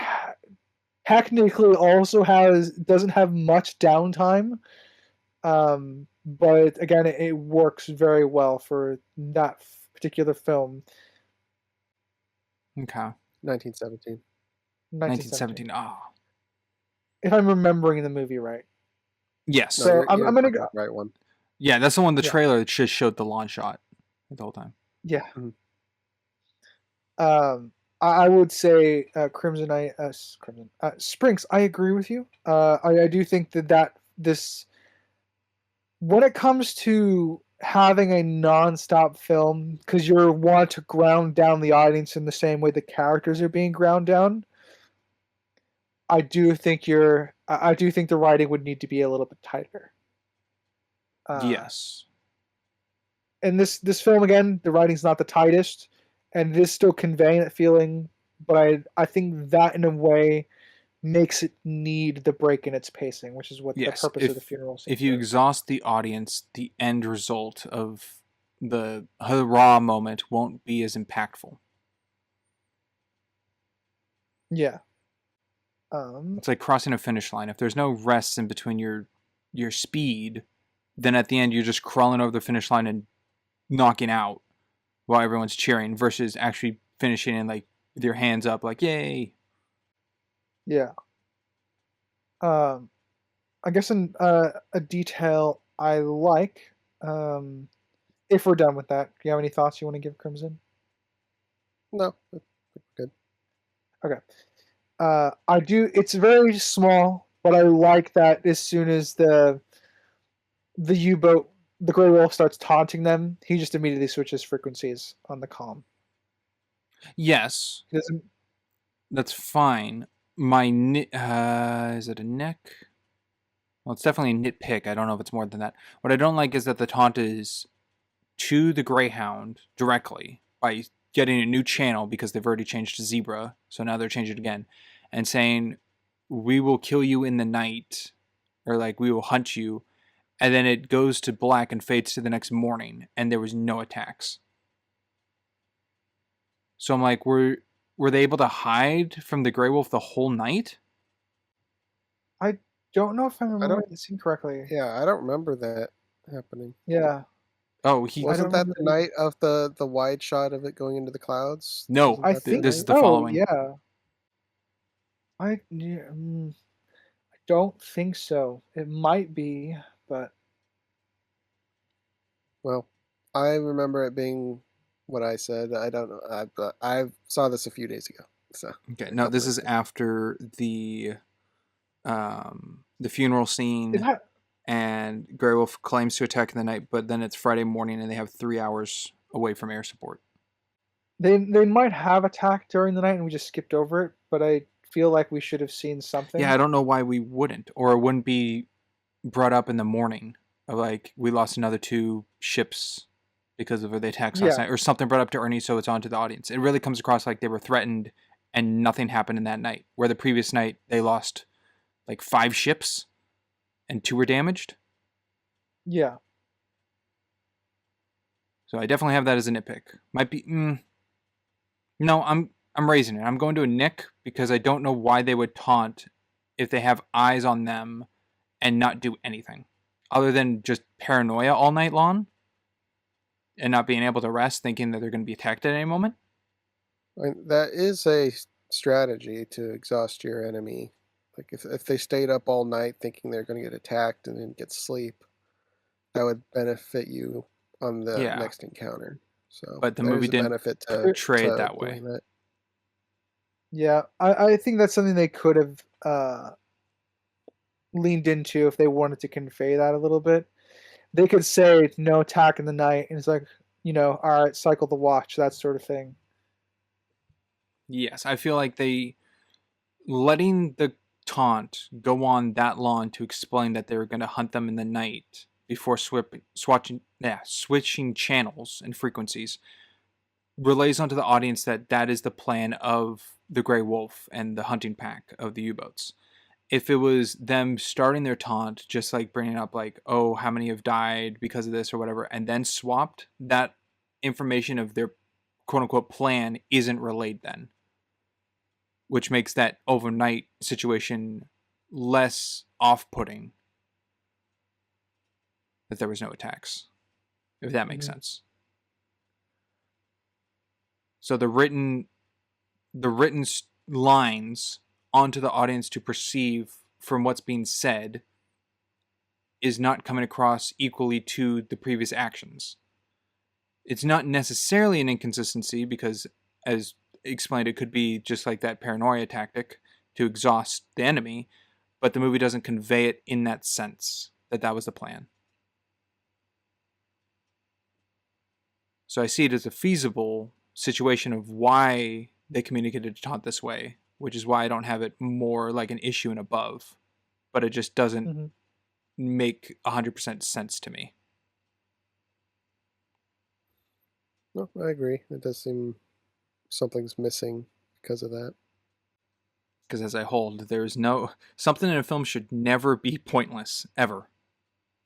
technically also doesn't have much downtime, but again, it works very well for that particular film. Okay. 1917. 1917. 1917. Oh, If I'm remembering the movie right. yes. No, So you're I'm gonna talking go. about the right one. Yeah, that's the one. The Yeah. trailer just showed the launch shot the whole time. Yeah. Mhm. I would say Crimson Sprinks. I agree with you. I do think that this, when it comes to having a non-stop film, because you want to ground down the audience in the same way the characters are being ground down, I do think the writing would need to be a little bit tighter. Yes. And this film, again, the writing's not the tightest, and it is still conveying that feeling, but I think that in a way makes it need the break in its pacing, which is what the purpose of the funeral scene if you is. exhaust the audience, the end result of the hurrah moment won't be as impactful. Yeah. It's like crossing a finish line. If there's no rests in between your speed, then at the end you're just crawling over the finish line and knocking out while everyone's cheering versus actually finishing and like with your hands up like yay. Yeah. I guess a detail I like. If we're done with that, do you have any thoughts you want to give Crimson? No, good. Okay. I do. It's very small, but I like that as soon as the U-boat, the Grey Wolf, starts taunting them, he just immediately switches frequencies on the comm. Yes, He doesn't. that's fine. My is it a neck? Well, it's definitely a nitpick. I don't know if it's more than that. What I don't like is that the taunt is to the Greyhound directly by getting a new channel because they've already changed to Zebra, so now they're changing it again, and saying, "We will kill you in the night," or like, "We will hunt you," and then it goes to black and fades to the next morning, and there was no attacks. So I'm like, were they able to hide from the Grey Wolf the whole night? I don't know if I'm I remembering don't. the scene correctly. Yeah, I don't remember that happening. Yeah. Oh, Wasn't that remember the night of the wide shot of it going into the clouds? No, Wasn't I that the think. this is night? the following. Yeah. I don't think so. It might be, but Well, I remember it being what I said. I don't know. I saw this a few days ago. So Okay, a no, couple this days is ago. after the funeral it scene, had. and Grey Wolf claims to attack in the night, but then it's Friday morning and they have 3 hours away from air support. They might have attacked during the night and we just skipped over it, but I feel like we should have seen something. Yeah, I don't know why we wouldn't, or it wouldn't be brought up in the morning. Of like, we lost another 2 ships because of the attacks last Yeah. night, or something brought up to Ernie, so it's on to the audience. It really comes across like they were threatened and nothing happened in that night, where the previous night they lost like 5 ships and 2 were damaged. Yeah. So I definitely have that as a nitpick. Might be no, I'm raising it. I'm going to a nick because I don't know why they would taunt if they have eyes on them and not do anything other than just paranoia all night long and not being able to rest, thinking that they're going to be attacked at any moment. That is a strategy to exhaust your enemy. Like if they stayed up all night thinking they're going to get attacked and didn't get sleep, that would benefit you on the Yeah. next encounter. So, But the there's movie a didn't benefit to portray it that doing way. that. Yeah. I think that's something they could have leaned into if they wanted to convey that a little bit. They could say no attack in the night, and it's like, all right, cycle the watch, that sort of thing. Yes, I feel like they letting the taunt go on that long to explain that they were going to hunt them in the night before switching channels and frequencies relays onto the audience that that is the plan of the Grey Wolf and the hunting pack of the U-boats. If it was them starting their taunt, just like bringing up like, oh, how many have died because of this or whatever, and then swapped, that information of their quote-unquote plan isn't relayed then, which makes that overnight situation less off-putting that there was no attacks, if that makes sense. So the written the written lines onto the audience to perceive from what's being said is not coming across equally to the previous actions. It's not necessarily an inconsistency because, as explained, it could be just like that paranoia tactic to exhaust the enemy, but the movie doesn't convey it in that sense that that was the plan. So I see it as a feasible situation of why they communicated to Todd this way, which is why I don't have it more like an issue and above, but it just doesn't make 100% sense to me. No, I agree. It does seem something's missing because of that. Because as I hold, there's no... Something in a film should never be pointless, ever.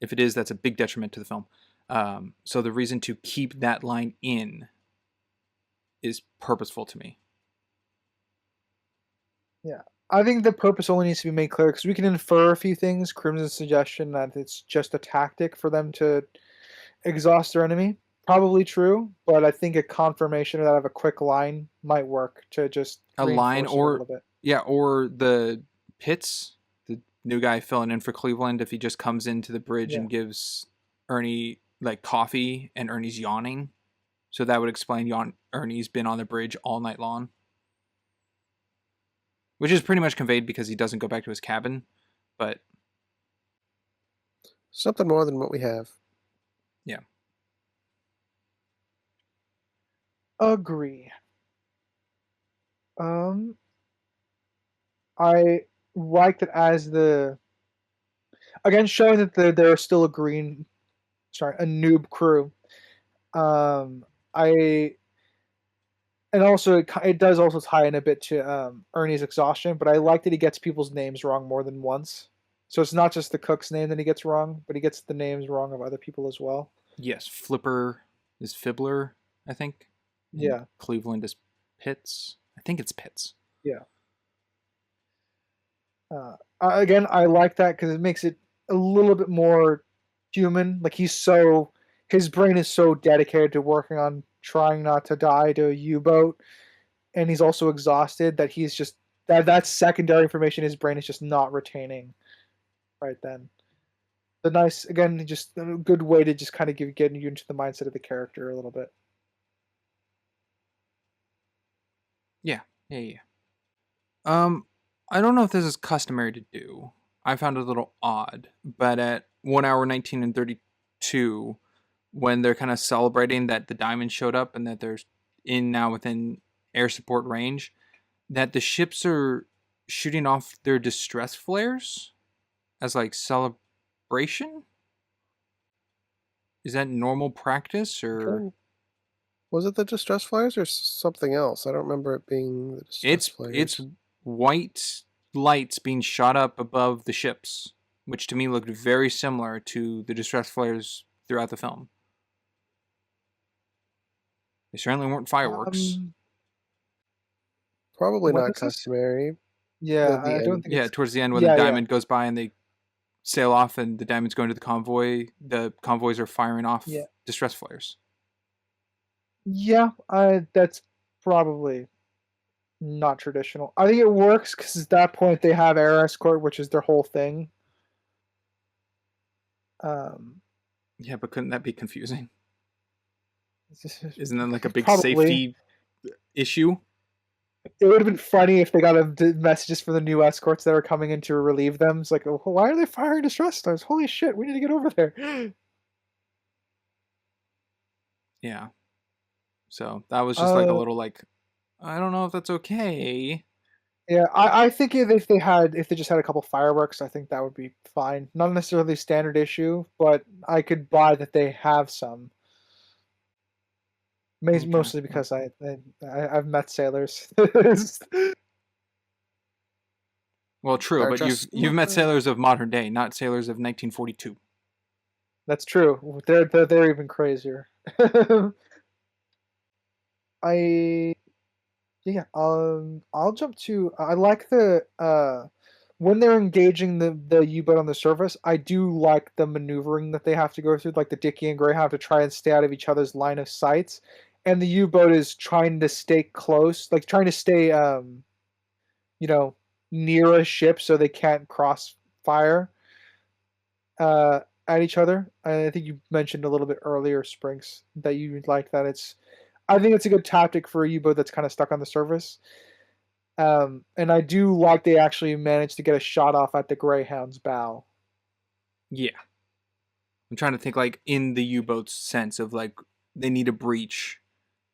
If it is, that's a big detriment to the film. So the reason to keep that line in is purposeful to me. Yeah. I think the purpose only needs to be made clear because we can infer a few things. Crimson's suggestion that it's just a tactic for them to exhaust their enemy. Probably true, but I think a confirmation of that of a quick line might work to just a line or a little bit. Yeah, or the Pitts, the new guy filling in for Cleveland, if he just comes into the bridge and gives Ernie like coffee and Ernie's yawning. So that would explain Ernie's been on the bridge all night long. Which is pretty much conveyed because he doesn't go back to his cabin, but something more than what we have. Yeah. Agree. I liked it as again showing that they're still a noob crew. And also it does also tie in a bit to Ernie's exhaustion, but I like that he gets people's names wrong more than once. So it's not just the cook's name that he gets wrong, but he gets the names wrong of other people as well. Yes, Flipper is Fibbler, I think. Yeah. Cleveland is Pitts. I think it's Pitts. Yeah. Again, I like that because it makes it a little bit more human. Like his brain is so dedicated to working on trying not to die to a U-boat, and he's also exhausted that he's just that's secondary information his brain is just not retaining right then. The nice, again, just a good way to just kind of get you into the mindset of the character a little bit. Yeah. I don't know if this is customary to do. I found it a little odd, but at 1 hour 19 and 32, when they're kind of celebrating that the diamond showed up and that they're now within air support range, that the ships are shooting off their distress flares as like celebration? Is that normal practice or... Was it the distress flares or something else? I don't remember it being the distress flares. It's white lights being shot up above the ships, which to me looked very similar to the distress flares throughout the film. They certainly weren't fireworks. Probably not customary. Yeah, I don't think. Yeah, towards the end when the diamond goes by and they sail off and the diamond's going to the convoy, the convoys are firing off distress flares. Yeah, that's probably not traditional. I think it works because at that point they have air escort, which is their whole thing. Yeah, but couldn't that be confusing? Isn't that like a big Probably. safety issue? It would have been funny if they got messages from the new escorts that are coming in to relieve them. It's like, oh, why are they firing distress stars? Holy shit, we need to get over there. Yeah. So that was just like a little like, I don't know if that's okay. Yeah, I think if they just had a couple fireworks, I think that would be fine. Not necessarily standard issue, but I could buy that they have some. Mostly because I've met sailors. Well, true, but you've met sailors of modern day, not sailors of 1942. That's true. They're even crazier. I'll jump to. I like the when they're engaging the U-boat on the surface. I do like the maneuvering that they have to go through, like the Dickie and Greyhound, to try and stay out of each other's line of sights. and the U-boat is trying to stay close, like trying to stay, you know, near a ship so they can't cross fire at each other. I think you mentioned a little bit earlier, Sprinks, that you like that. I think it's a good tactic for a U-boat that's kind of stuck on the surface. And I do like they actually managed to get a shot off at the Greyhound's bow. Yeah. I'm trying to think, like, in the U-boat's sense of, like, they need a breach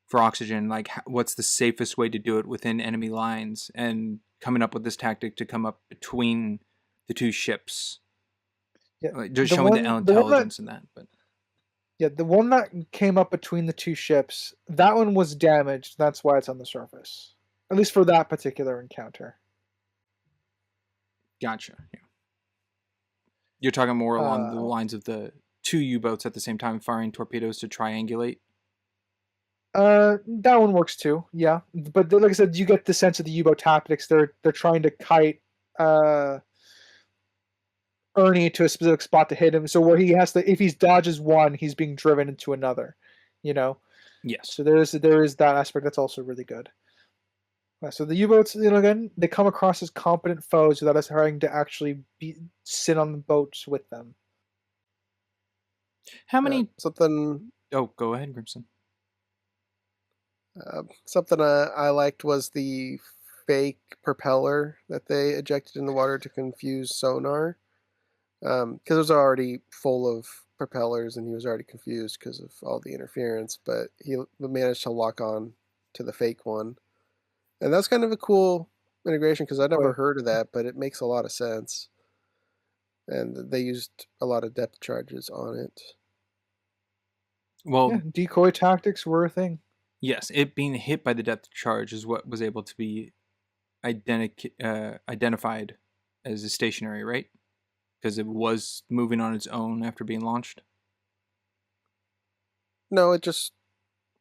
for oxygen. Like, what's the safest way to do it within enemy lines? And coming up with this tactic to come up between the two ships. Yeah, Like, just showing the intelligence in that. But yeah, the one that came up between the two ships, that one was damaged. That's why it's on the surface. At least for that particular encounter. Gotcha. Yeah. You're talking more along the lines of the two U-boats at the same time firing torpedoes to triangulate? That one works too, yeah. But like I said, you get the sense of the U-boat tactics. They're trying to kite Ernie to a specific spot to hit him. So where he has to, if he dodges one, he's being driven into another. You know. Yes. So there is that aspect that's also really good. So the U-boats, again, they come across as competent foes without us having to actually sit on the boats with them. How many? Something. Oh, go ahead, Grimson. Something I liked was the fake propeller that they ejected in the water to confuse sonar. Because it was already full of propellers and he was already confused because of all the interference, but he managed to lock on to the fake one. And that's kind of a cool integration because I never heard of that, but it makes a lot of sense. And they used a lot of depth charges on it. Well, yeah, decoy tactics were a thing. Yes, it being hit by the depth charge is what was able to be identified as a stationary, right? Because it was moving on its own after being launched? No, it just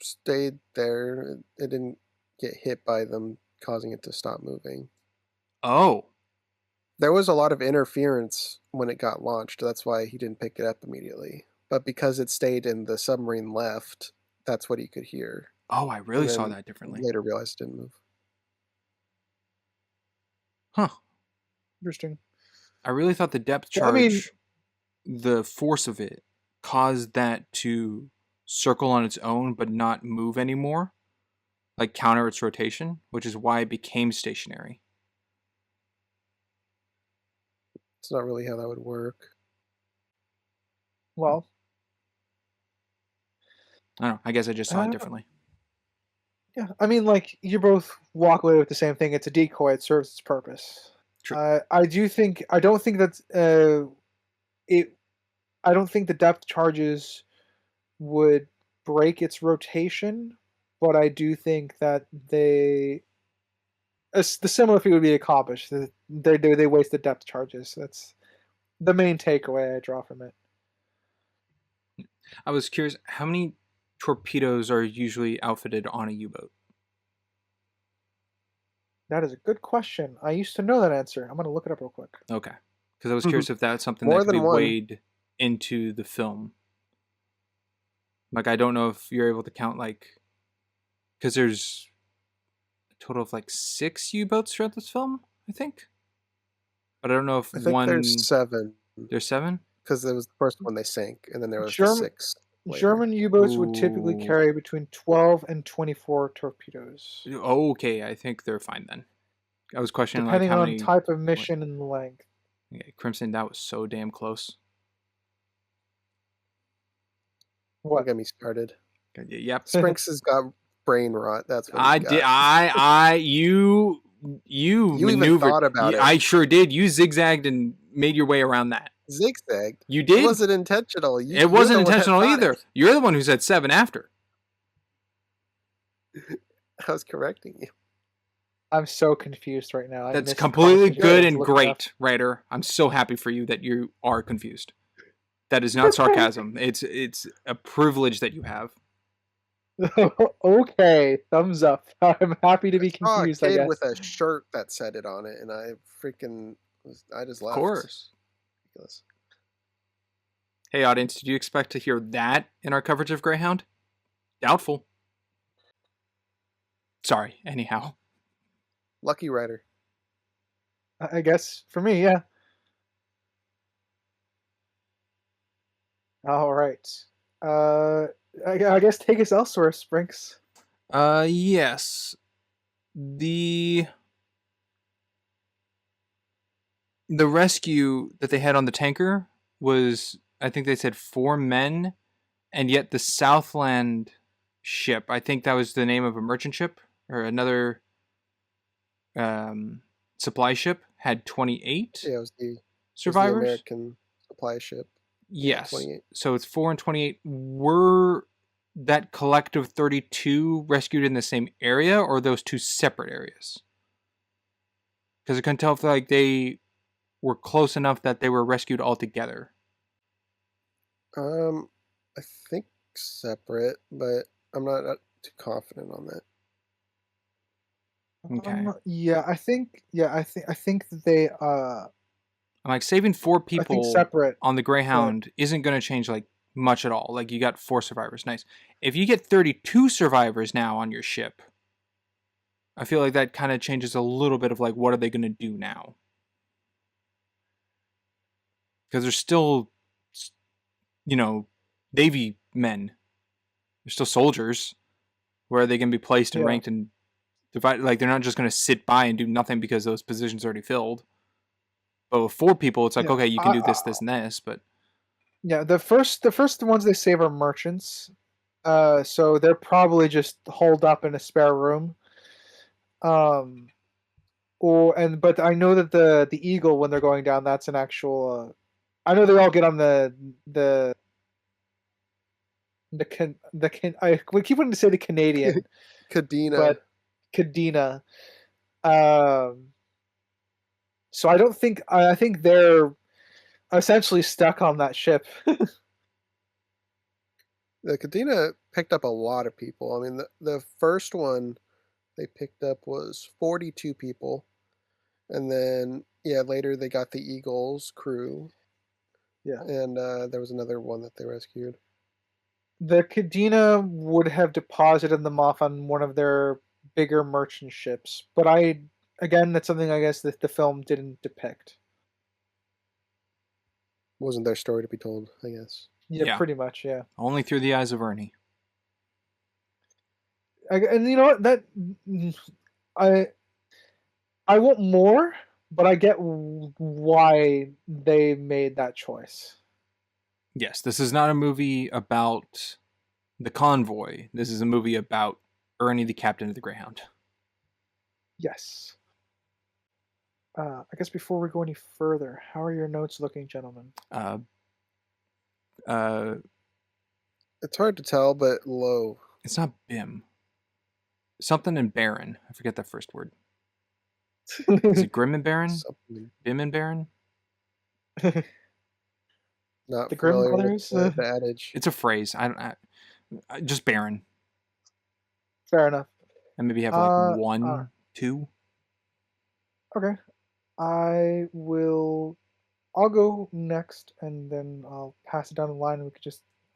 stayed there. It didn't get hit by them, causing it to stop moving. Oh. There was a lot of interference when it got launched. That's why he didn't pick it up immediately. But because it stayed in the submarine left, that's what he could hear. Oh, I really saw that differently. Later realized it didn't move. Huh. Interesting. I really thought the depth charge, the force of it, caused that to circle on its own but not move anymore, like counter its rotation, which is why it became stationary. It's not really how that would work. Well, I don't know. I guess I just saw it differently. Yeah, I mean, like, you both walk away with the same thing. It's a decoy. It serves its purpose. True. I don't think that I don't think the depth charges would break its rotation, but I do think that the similar feat would be accomplished. They waste the depth charges. That's the main takeaway I draw from it. I was curious, how many torpedoes are usually outfitted on a U-boat? That is a good question. I used to know that answer. I'm going to look it up real quick. Okay. Because I was curious if that's something More that could be than one. weighed into the film. Like, I don't know if you're able to count, like... Because there's a total of, like, 6 U-boats throughout this film, I think? But I don't know if I think there's 7. There's 7? Because it was the first one they sank, and then there was 6. Later. German U-boats would typically Ooh. carry between 12 and 24 torpedoes. Okay, I think they're fine then. I was questioning depending like how on many... type of mission and length. Okay, Crimson, that was so damn close. What? Don't get me started. Yep. Sprinks has got brain rot. That's what I did. You even maneuvered. thought about it. I sure did. You zigzagged and made your way around that. Zigzagged. You did. It wasn't intentional. It wasn't intentional either. You're the one who said 7 after. I was correcting you. I'm so confused right now. That's completely good and great, writer. I'm so happy for you that you are confused. That is not sarcasm. It's a privilege that you have. Okay, thumbs up. I'm happy to be confused. I I guess. with a shirt that said it on it, and I just left. Of course. Ridiculous. Hey, audience, did you expect to hear that in our coverage of Greyhound? Doubtful. Sorry, anyhow. Lucky Rider. I guess for me, yeah. All right. I guess take us elsewhere, Sprinks. Yes. The rescue that they had on the tanker was, I think they said 4 men, and yet the Southland ship, I think that was the name of a merchant ship or another supply ship, had 28 Yeah, it was the survivors. American supply ship. Yes. 28. So it's 4 and 28. Were that collective 32 rescued in the same area, or those two separate areas? Because I couldn't tell if they were close enough that they were rescued all together. I think separate, but I'm not too confident on that. Okay. I think that they I'm like, saving 4 people separate on the Greyhound isn't going to change much at all. Like, you got 4 survivors, nice. If you get 32 survivors now on your ship, I feel like that kind of changes a little bit of what are they going to do now? Because they're still, Navy men. They're still soldiers. Where are they going to be placed and ranked and divided? They're not just going to sit by and do nothing because those positions are already filled. But with 4 people, it's okay, you can do this, this, and this. But yeah, the first ones they save are merchants. So they're probably just holed up in a spare room. But I know that the Eagle, when they're going down, that's an actual. I know they all get on we keep wanting to say the Canadian, Cadena. but Cadena. So I don't think I think they're essentially stuck on that ship. The Cadena picked up a lot of people. I mean, the first one they picked up was 42 people. And then, later they got the Eagles crew. Yeah. And there was another one that they rescued. The Cadena would have deposited them off on one of their bigger merchant ships. But again, that's something I guess that the film didn't depict. Wasn't their story to be told, I guess. Yeah, pretty much, yeah. Only through the eyes of Ernie. And you know what? I want more, but I get why they made that choice. Yes, this is not a movie about the convoy. This is a movie about Ernie, the captain of the Greyhound. Yes. I guess before we go any further, how are your notes looking, gentlemen? It's hard to tell, but low. It's not Bim. Something in Baron. I forget that first word. Is it Grim and Baron? Bim and Baron? Not the Grimm brothers? The adage. It's a phrase. Just Baron. Fair enough. And maybe have 1, 2. Okay. I'll go next, and then I'll pass it down the line, and I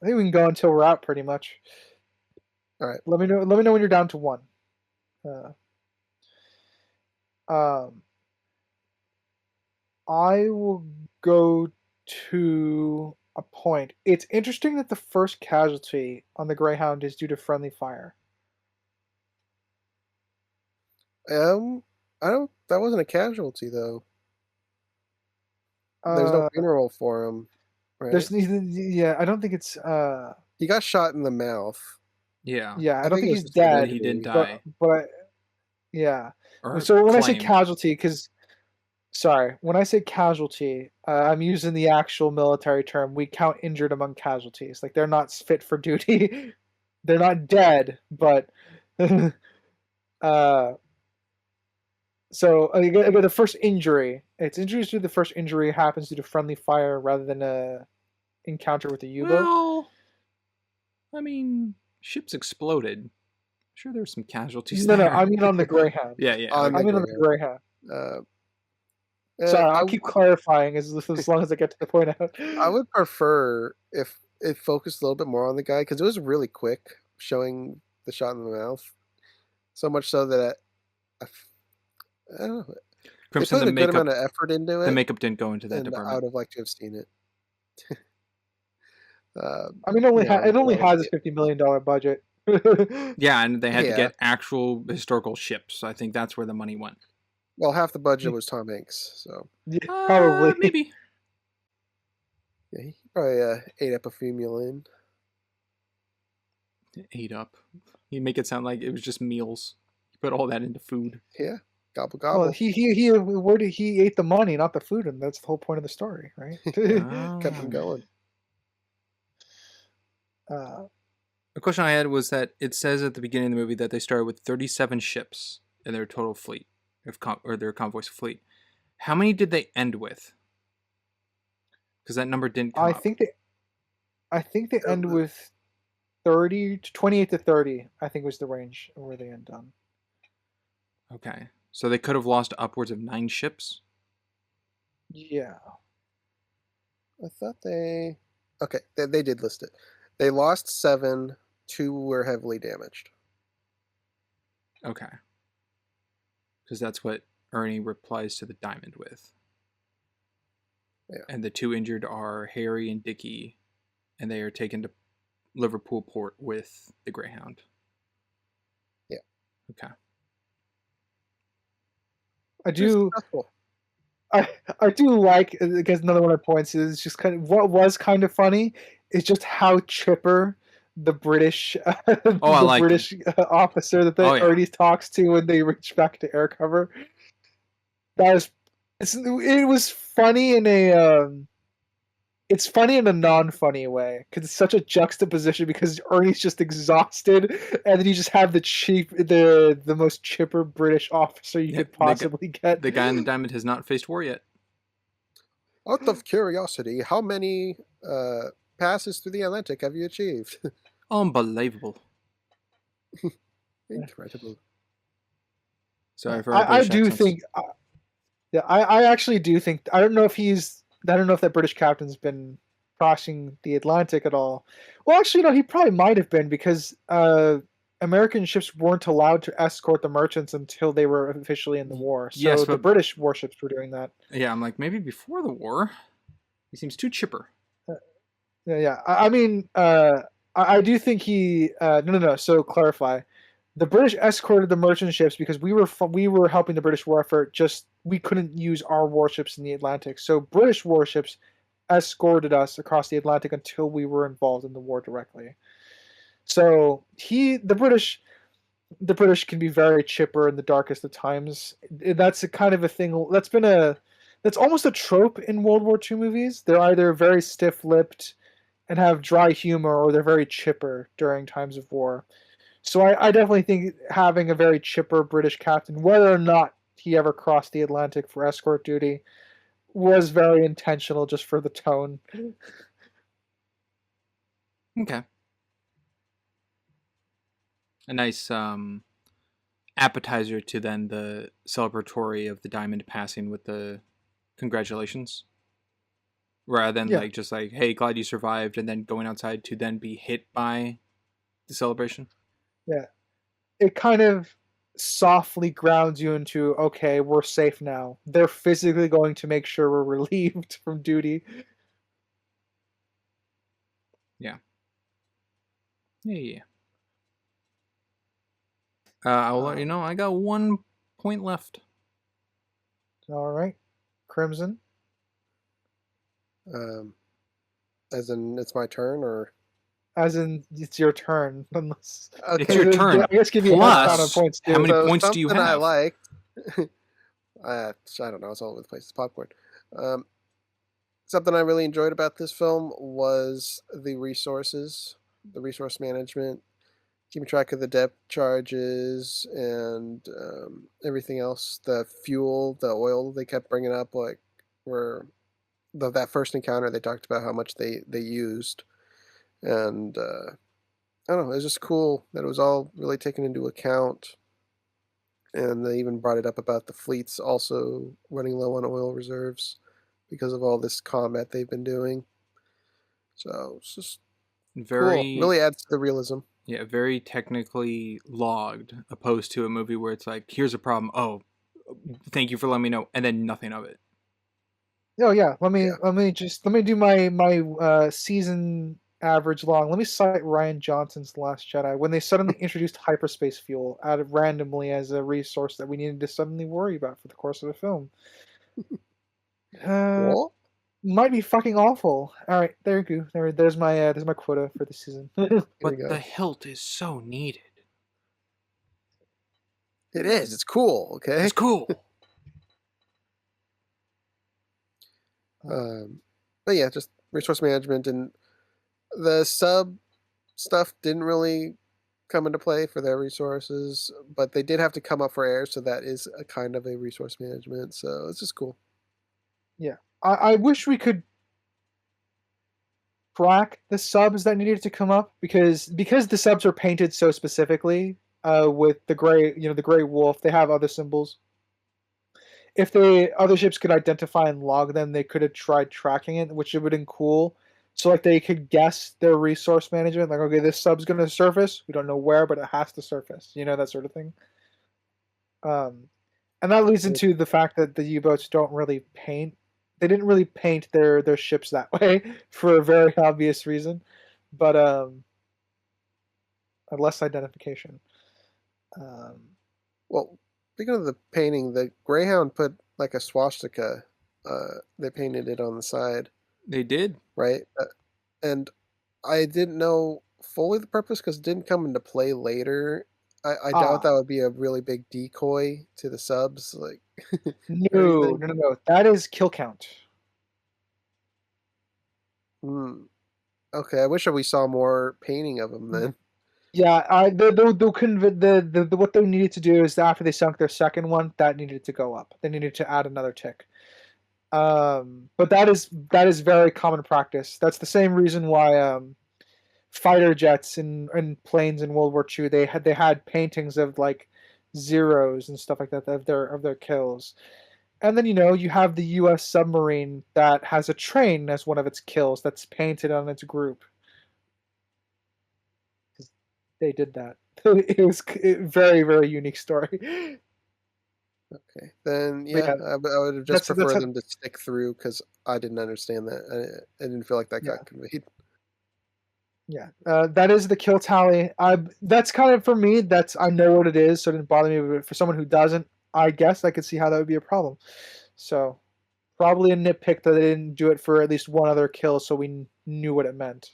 think we can go until we're out, pretty much. All right. Let me know when you're down to 1. I will go to a point. It's interesting that the first casualty on the Greyhound is due to friendly fire. That wasn't a casualty though. There's no funeral for him, right? I don't think it's. He got shot in the mouth. Yeah. Yeah, I don't think he's dead. He didn't die. But so when I say casualty, when I say casualty, I'm using the actual military term. We count injured among casualties. They're not fit for duty. They're not dead, but so again, the first injury. It's injuries due to the first injury happens due to friendly fire rather than a encounter with a U-boat. Well, I mean, ships exploded. I'm sure there were some casualties. No, I mean on the Greyhound. Yeah. I mean on the Greyhound. Sorry, I'll keep clarifying as long as I get to the point out. I would prefer if it focused a little bit more on the guy, because it was really quick showing the shot in the mouth. So much so that I don't know. They Crimson, put a good amount of effort into the it, makeup didn't go into that and I department. would have liked to have seen it. I mean, it only has a $50 million budget. Yeah, and they had to Yeah. get actual historical ships. I think that's where the money went. Well, half the budget was Tom Hanks, so Yeah, probably. Maybe. yeah, he probably ate up a few million. Ate up. You make it sound like it was just meals. You put all that into food. Yeah, gobble gobble. Well, he ate the money, not the food, and that's the whole point of the story, right? Kept him going. The question I had was that it says at the beginning of the movie that they started with 37 ships in their total fleet, or their convoy fleet. How many did they end with? Because that number didn't come up. I think they end with 28 to 30. I think was the range where they end on. Okay, so they could have lost upwards of 9 ships. Yeah. I thought they did list it. They lost 7. 2 were heavily damaged. Okay. Because that's what Ernie replies to the Diamond with. Yeah. And the 2 injured are Harry and Dickie, and they are taken to Liverpool port with the Greyhound. Yeah. Okay. I do like, I guess another one of my points is just kind of what was kind of funny is just how chipper the British British officer that Ernie talks to when they reach back to air cover. It was funny in a it's funny in a non-funny way because it's such a juxtaposition because Ernie's just exhausted and then you just have the most chipper British officer you could possibly get. The guy in the Diamond has not faced war yet. Out of curiosity, how many passes through the Atlantic have you achieved? Unbelievable. Incredible. Sorry for I do think I actually do think I don't know if that British captain's been crossing the Atlantic at all. Well, actually, no, he probably might have been because American ships weren't allowed to escort the merchants until they were officially in the war. So yes, the British warships were doing that. Yeah, I'm like, maybe before the war. He seems too chipper. Yeah. I mean, I do think he. No. So clarify. The British escorted the merchant ships because we were helping the British war effort. Just we couldn't use our warships in the Atlantic, so British warships escorted us across the Atlantic until we were involved in the war directly. So the British can be very chipper in the darkest of times. That's a kind of a thing that's almost a trope in World War II movies. They're either very stiff-lipped and have dry humor, or they're very chipper during times of war. So I definitely think having a very chipper British captain, whether or not he ever crossed the Atlantic for escort duty, was very intentional just for the tone. Okay. A nice appetizer to then the celebratory of the Diamond passing with the congratulations. Rather than just like, hey, glad you survived, and then going outside to then be hit by the celebration. Yeah. It kind of softly grounds you into, okay, we're safe now. They're physically going to make sure we're relieved from duty. Yeah. Yeah. I'll let you know, I got 1 point left. All right. Crimson? As in, it's my turn, or? As in, it's your turn. Unless, okay. It's your turn. I guess give you Plus, a points too. How many points do you have? I like. I don't know. It's all over the place. It's popcorn. Something I really enjoyed about this film was the resource management, keeping track of the depth charges and everything else. The fuel, the oil they kept bringing up, like that first encounter, they talked about how much they used. And I don't know, it was just cool that it was all really taken into account. And they even brought it up about the fleets also running low on oil reserves because of all this combat they've been doing. So it's just very cool. Really adds to the realism. Yeah, very technically logged, opposed to a movie where it's like, here's a problem. Oh, thank you for letting me know, and then nothing of it. Oh yeah, let Yeah. me do my season average long. Let me cite Ryan Johnson's Last Jedi when they suddenly introduced hyperspace fuel out of randomly as a resource that we needed to suddenly worry about for the course of the film. Uh, Well, might be fucking awful. All right, there you go. There's my quota for the season. here we But go. the hilt is so needed. It is. It's cool. Okay. It's cool. But yeah, just resource management and the sub stuff didn't really come into play for their resources, but they did have to come up for air, so that is a kind of a resource management. So it's just cool. Yeah, I wish we could track the subs that needed to come up because the subs are painted so specifically. With the gray, the gray wolf, they have other symbols. If the other ships could identify and log them, they could have tried tracking it, which would have been cool. So like they could guess their resource management, like okay, this sub's gonna surface. We don't know where, but it has to surface. That sort of thing. Um, and that leads into the fact that the U-boats don't really paint. They didn't really paint their ships that way for a very obvious reason, but less identification. Well, speaking of the painting, the Greyhound put like a swastika. They painted it on the side, They did. right? And I didn't know fully the purpose because it didn't come into play later. I doubt that would be a really big decoy to the subs, like or anything. No. That is kill count. Okay, I wish we saw more painting of them then. Yeah, the what they needed to do is after they sunk their second one, that needed to go up. They needed to add another tick. But that is very common practice. That's the same reason why fighter jets and planes in World War II they had paintings of like zeros and stuff like that of their kills. And then you have the U.S. submarine that has a train as one of its kills that's painted on its group. They did that. It was a very, very unique story. Okay, then But yeah, yeah, I would have just that's preferred a, them to stick through because I didn't understand that. I didn't feel like that yeah, got conveyed. yeah. That is the kill tally. That's kind of for me. I know what it is, so it didn't bother me. But for someone who doesn't, I guess I could see how that would be a problem. So probably a nitpick that they didn't do it for at least one other kill, so we knew what it meant.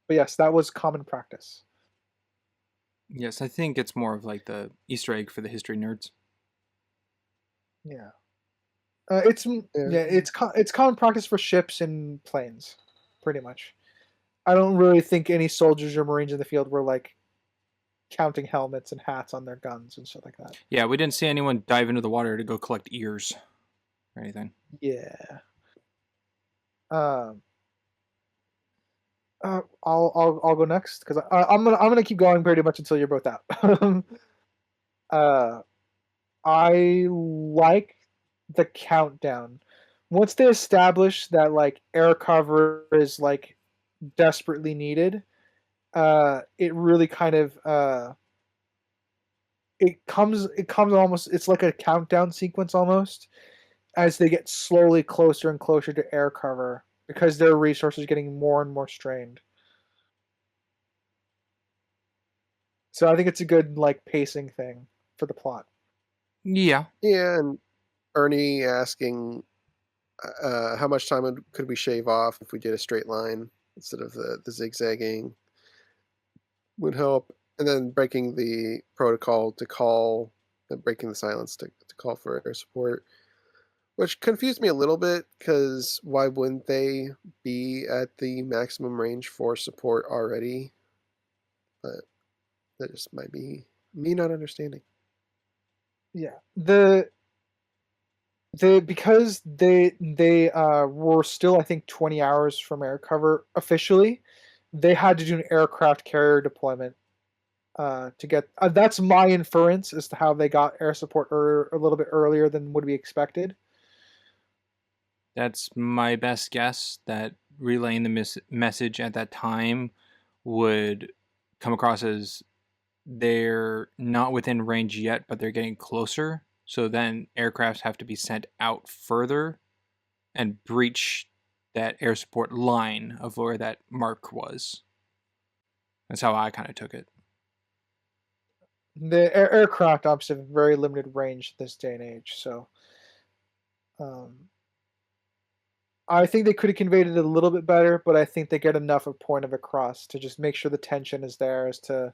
But yes, that was common practice. Yes, I think it's more of like the Easter egg for the history nerds. Yeah. It's common practice for ships and planes, pretty much. I don't really think any soldiers or marines in the field were like counting helmets and hats on their guns and stuff like that. Yeah, we didn't see anyone dive into the water to go collect ears or anything. Yeah. I'll go next because I'm gonna keep going pretty much until you're both out. I like the countdown. Once they establish that like air cover is like desperately needed, it really kind of it comes almost it's like a countdown sequence almost as they get slowly closer and closer to air cover because their resources are getting more and more strained. So I think it's a good like pacing thing for the plot. Yeah. Yeah, and Ernie asking how much time could we shave off if we did a straight line instead of the zigzagging would help. And then breaking the protocol to call, breaking the silence to call for air support, which confused me a little bit because why wouldn't they be at the maximum range for support already? But that just might be me not understanding. Yeah. Because they were still I think 20 hours from air cover officially, they had to do an aircraft carrier deployment to get that's my inference as to how they got air support a little bit earlier than would be expected. That's my best guess, that relaying the message at that time would come across as they're not within range yet, but they're getting closer. So then aircrafts have to be sent out further and breach that air support line of where that mark was. That's how I kind of took it. The aircraft obviously have very limited range this day and age, so I think they could have conveyed it a little bit better, but I think they get enough of point of across to just make sure the tension is there as to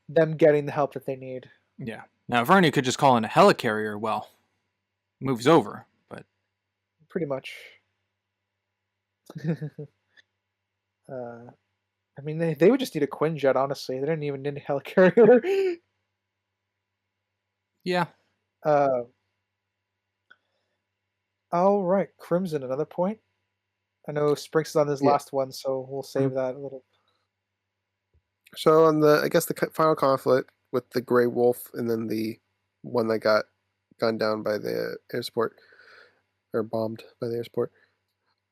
them getting the help that they need. Yeah. Now, if Ernie could just call in a helicarrier, well, move's over, but... Pretty much. I mean, they would just need a Quinjet, honestly. They didn't even need a helicarrier. Yeah. All right, Crimson, another point. I know Sprinks is on his last one, so we'll save that a little. So on I guess the final conflict with the Grey Wolf and then the one that got gunned down by the air support, or bombed by the air support.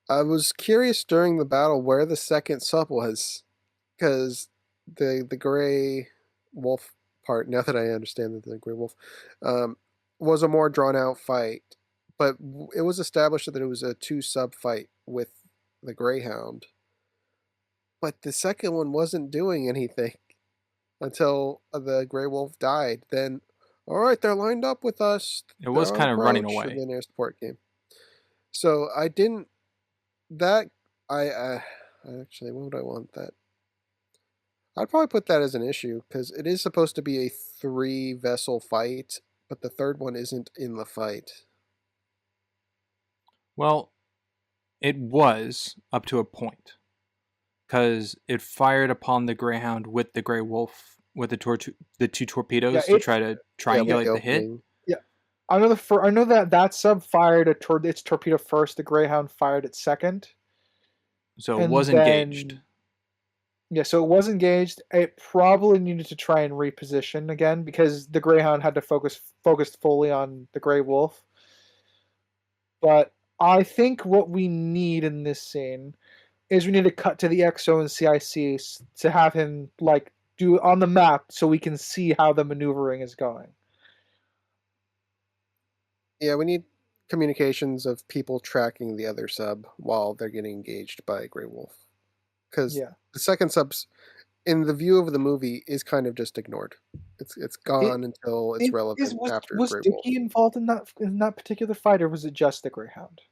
I was curious during the battle where the second sub was, because the Grey Wolf part, now that I understand that the Grey Wolf, was a more drawn out fight, but it was established that it was a 2-sub fight with the Greyhound. But the second one wasn't doing anything until the Grey Wolf died. Then, all right, they're lined up with us. It was kind of running away. And then air support came. So I didn't. I actually, what would I want that? I'd probably put that as an issue because it is supposed to be a 3-vessel fight, but the third one isn't in the fight. Well, it was up to a point, because it fired upon the Greyhound with the Grey Wolf with the 2 torpedoes to try to triangulate the hit. Yeah, I know I know that sub fired its torpedo first. The Greyhound fired it second. So it was engaged. Yeah, so it was engaged. It probably needed to try and reposition again because the Greyhound had to focus fully on the Grey Wolf. But I think what we need in this scene is we need to cut to the XO and CIC to have him do it on the map so we can see how the maneuvering is going. Yeah, we need communications of people tracking the other sub while they're getting engaged by Grey Wolf. Because the second sub's, in the view of the movie, is kind of just ignored. It's gone until it's relevant after was Grey Wolf. Was Dickie involved in that particular fight, or was it just the Greyhound?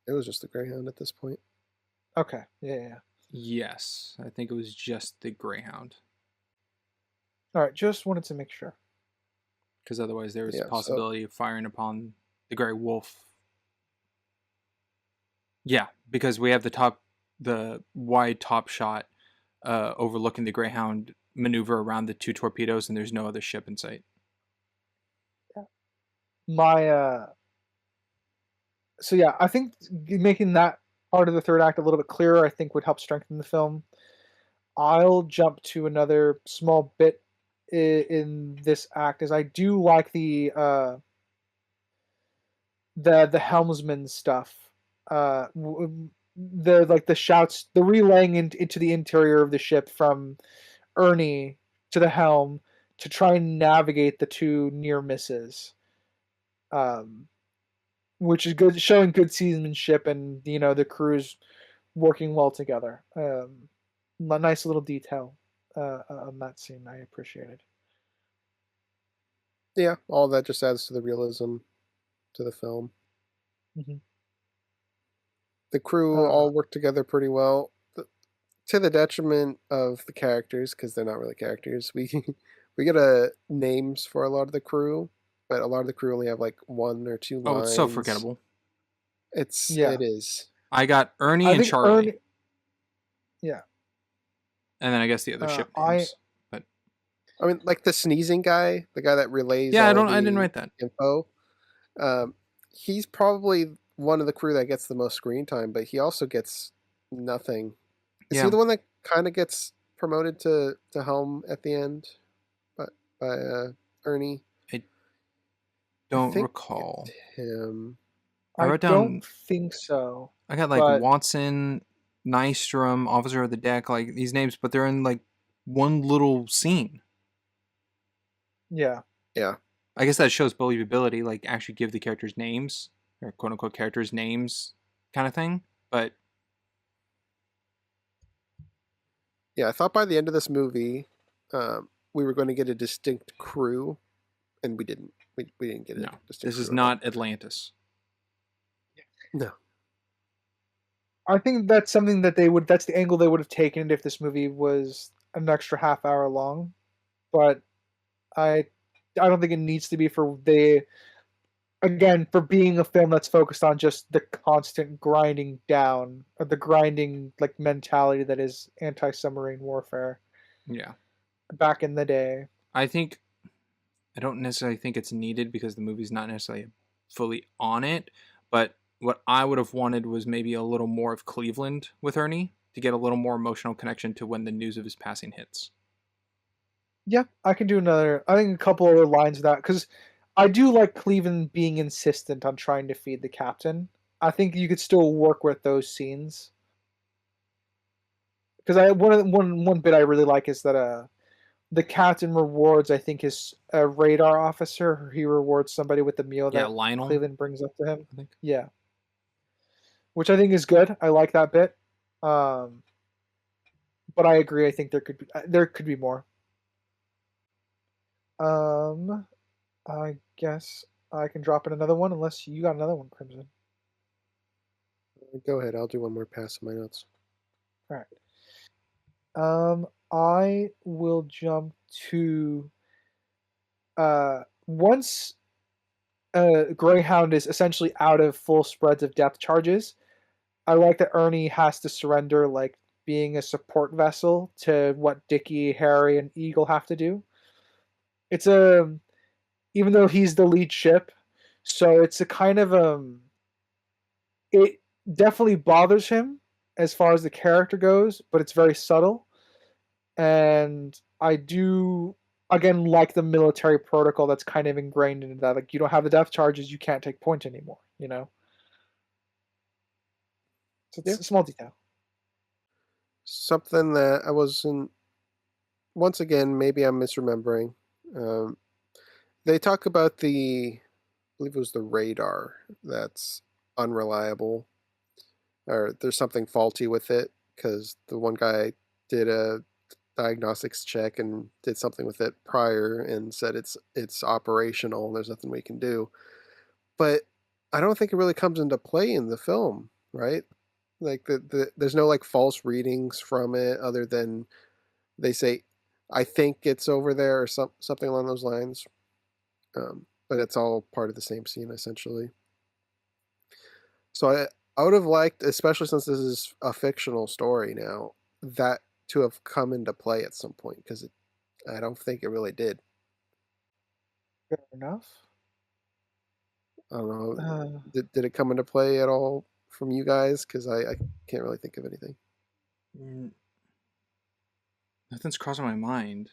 It was just the Greyhound at this point. Okay, yeah. Yes, I think it was just the Greyhound. All right, just wanted to make sure. Because otherwise there was a possibility of firing upon the Grey Wolf. Yeah, because we have the wide top shot overlooking the Greyhound maneuver around the 2 torpedoes, and there's no other ship in sight. Yeah. So yeah, I think making that part of the third act a little bit clearer, I think, would help strengthen the film. I'll jump to another small bit in this act, as I do like the helmsman stuff. The shouts, the relaying into the interior of the ship from Ernie to the helm to try and navigate the 2 near misses. Which is good, showing good seamanship and the crew's working well together. A nice little detail on that scene. I appreciated. Yeah, all that just adds to the realism to the film. Mm-hmm. The crew all work together pretty well, to the detriment of the characters, because they're not really characters. We get names for a lot of the crew, but a lot of the crew only have 1 or 2 lines. Oh, it's so forgettable. It is. I got Ernie and Charlie. Yeah. And then I guess the other ship names. But I mean, the sneezing guy, the guy that relays. Yeah, I didn't write that info. He's probably one of the crew that gets the most screen time, but he also gets nothing. Is he the one that kind of gets promoted to helm at the end, by Ernie? I don't recall him. I I wrote down. don't think so. I got like But Watson, Nystrom, Officer of the Deck, like these names, but they're in like one little scene. yeah. Yeah. I guess that shows believability, like actually give the characters names, or quote unquote characters names kind of thing. But Yeah, I thought by the end of this movie, we were going to get a distinct crew, and we didn't. We didn't get a no, distinct this is crew at all. not Atlantis. No. I think that's something that that's the angle they would have taken if this movie was an extra half hour long. But I I don't think it needs to be for for being a film that's focused on just the constant grinding down, or the grinding like mentality that is anti-submarine warfare Yeah. back in the day. I don't necessarily think it's needed because the movie's not necessarily fully on it, but what I would have wanted was maybe a little more of Cleveland with Ernie to get a little more emotional connection to when the news of his passing hits. Yeah, I can do another. I think a couple other lines of that, because I do like Cleveland being insistent on trying to feed the captain. I think you could still work with those scenes. Because one bit I really like is that the captain rewards, I think, his radar officer. He rewards somebody with the meal Yeah, that Lionel, Cleveland brings up to him. I think. Yeah, which I think is good. I like that bit. Um, but I agree. I think there could be more. I guess I can drop in another one unless you got another one, Crimson. Go ahead. I'll do one more pass of my notes. All right. I will jump to once Greyhound is essentially out of full spreads of depth charges. I like that Ernie has to surrender, like being a support vessel to what Dickie, Harry, and Eagle have to do. It's even though he's the lead ship, so it's a kind of it definitely bothers him as far as the character goes, but it's very subtle. And I do again like the military protocol that's kind of ingrained into that. Like, you don't have the depth charges, you can't take point anymore. So it's Yeah. a small detail. Something that I wasn't. Once again, maybe I'm misremembering. They talk about I believe it was the radar that's unreliable, or there's something faulty with it because the one guy did a diagnostics check and did something with it prior and said it's operational and there's nothing we can do. But I don't think it really comes into play in the film, right? Like there's no like false readings from it other than they say, I think it's over there, or something along those lines. But it's all part of the same scene essentially. So I would have liked, especially since this is a fictional story now, that to have come into play at some point, because I don't think it really did. Fair enough. I don't know. Did it come into play at all from you guys? Because I can't really think of anything. Nothing's crossing my mind.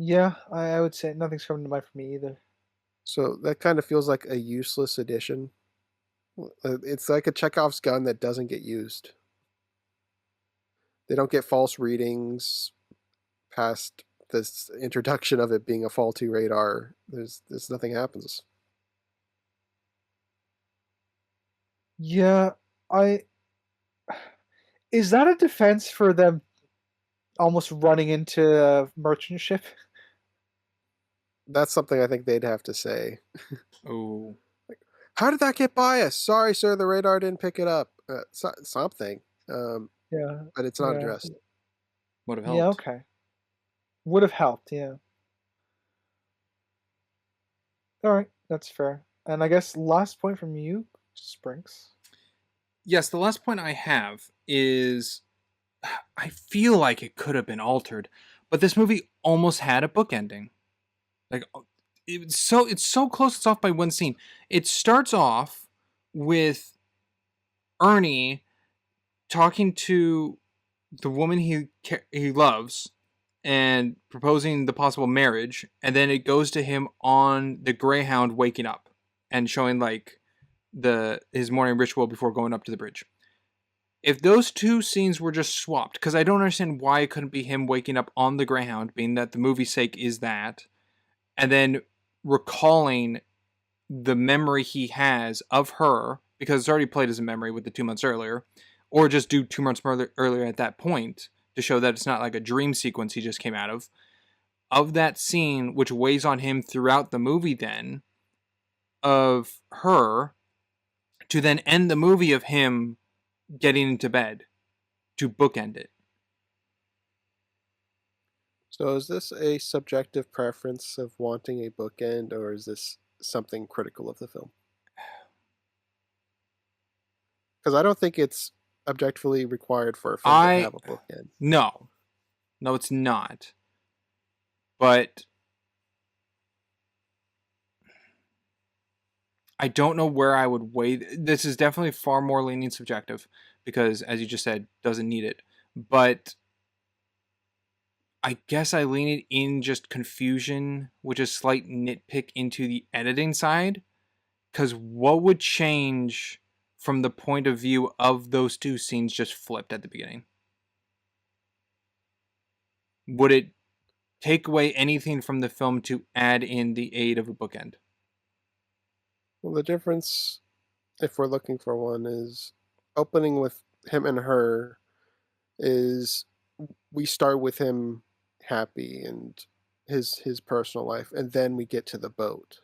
Yeah, I would say nothing's coming to mind for me either. So that kind of feels like a useless addition. It's like a Chekhov's gun that doesn't get used. They don't get false readings past this introduction of it being a faulty radar. There's nothing happens. Yeah, is that a defense for them almost running into a merchant ship? That's something I think they'd have to say. Oh. How did that get by us? Sorry, sir, the radar didn't pick it up. Something. Yeah. But it's not Yeah. addressed. Would have helped. Yeah, okay. Would have helped, yeah. Alright, that's fair. And I guess last point from you, Sprinks. Yes, the last point I have is I feel like it could have been altered, but this movie almost had a book ending. Like it's so close, it's off by one scene. It starts off with Ernie talking to the woman he loves and proposing the possible marriage, and then it goes to him on the Greyhound waking up. and showing like his morning ritual before going up to the bridge. If those two scenes were just swapped, because I don't understand why it couldn't be him waking up on the Greyhound, being that the movie's sake is that, and then recalling the memory he has of her, because it's already played as a memory with the 2 months earlier, or just do 2 months earlier at that point to show that it's not like a dream sequence he just came out of that scene, which weighs on him throughout the movie then, of her, to then end the movie of him getting into bed, to bookend it. So is this a subjective preference of wanting a bookend, or is this something critical of the film? Because I don't think it's objectively required for a film to have a bookend. No, it's not. But I don't know where I would weigh. This is definitely far more leaning subjective because, as you just said, doesn't need it. But I guess I lean it in just confusion, which is slight nitpick into the editing side. Because what would change from the point of view of those two scenes just flipped at the beginning? Would it take away anything from the film to add in the aid of a bookend? Well, the difference, if we're looking for one, is opening with him and her is we start with him happy and his personal life, and then we get to the boat.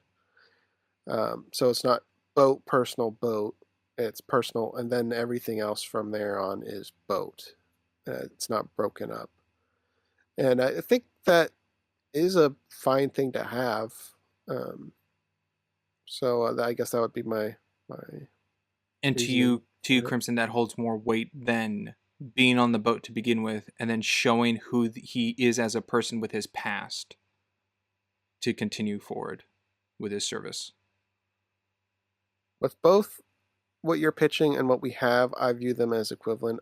So it's not boat, personal, boat. It's personal, and then everything else from there on is boat. It's not broken up. And I think that is a fine thing to have. So I guess that would be my And to you, Crimson, that holds more weight than being on the boat to begin with, and then showing who he is as a person with his past to continue forward with his service. With both what you're pitching and what we have, I view them as equivalent.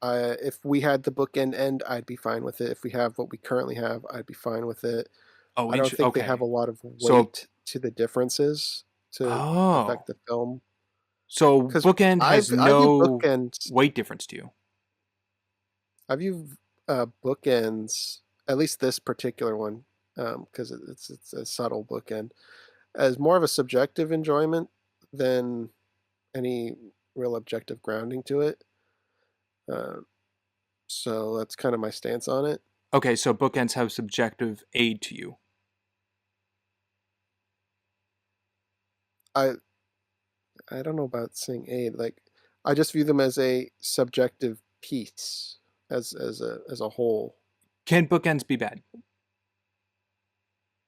If we had the bookend end, I'd be fine with it. If we have what we currently have, I'd be fine with it. I don't think they have a lot of weight to the differences to affect the film. So bookend has no weight difference to you. I view bookends, at least this particular one, because it's a subtle bookend, as more of a subjective enjoyment than any real objective grounding to it. So that's kind of my stance on it. Okay, so bookends have subjective aid to you. I don't know about saying aid. Like, I just view them as a subjective piece, as a whole. Can bookends be bad?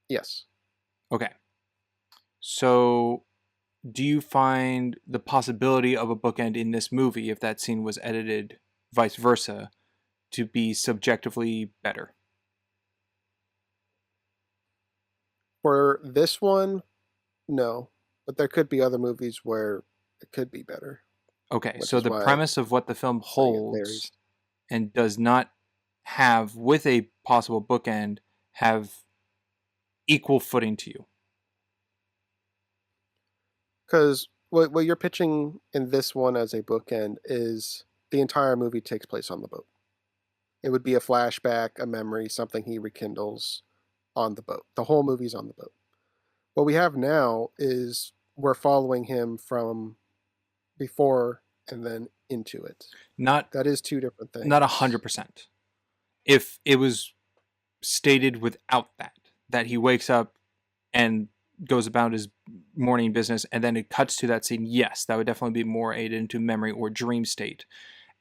Yes. Okay. So, do you find the possibility of a bookend in this movie, if that scene was edited vice versa, to be subjectively better? For this one, no. But there could be other movies where it could be better. Okay, so the premise of what the film holds and does not have with a possible bookend have equal footing to you. Because what you're pitching in this one as a bookend is the entire movie takes place on the boat. It would be a flashback, a memory, something he rekindles on the boat. The whole movie's on the boat. What we have now is we're following him from before and then into it. That is two different things. Not 100%. If it was stated without that he wakes up and goes about his morning business and then it cuts to that scene, yes, that would definitely be more aided into memory or dream state.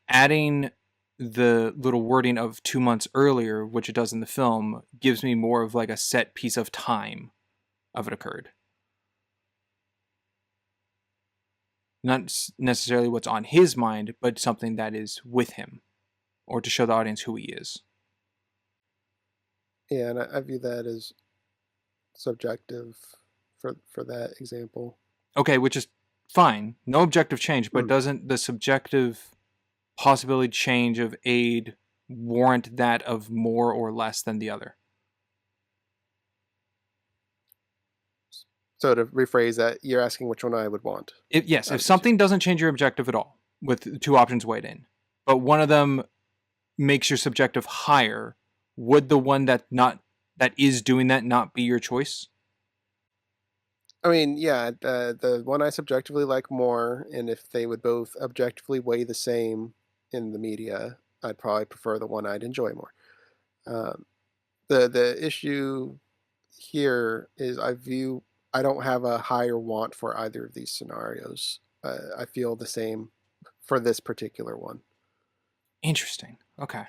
Adding the little wording of 2 months earlier, which it does in the film, gives me more of like a set piece of time of it occurred. Not necessarily what's on his mind, but something that is with him, or to show the audience who he is. Yeah, and I view that as subjective for that example. Okay, which is fine. No objective change, but doesn't the subjective possibility change of aid warrant that of more or less than the other? So to rephrase that, you're asking which one I would want. If something doesn't change your objective at all, with two options weighed in, but one of them makes your subjective higher, would the one that is doing that not be your choice? I mean, yeah, the one I subjectively like more, and if they would both objectively weigh the same in the media, I'd probably prefer the one I'd enjoy more. Um, the issue here is I don't have a higher want for either of these scenarios. I feel the same for this particular one. Interesting. Okay.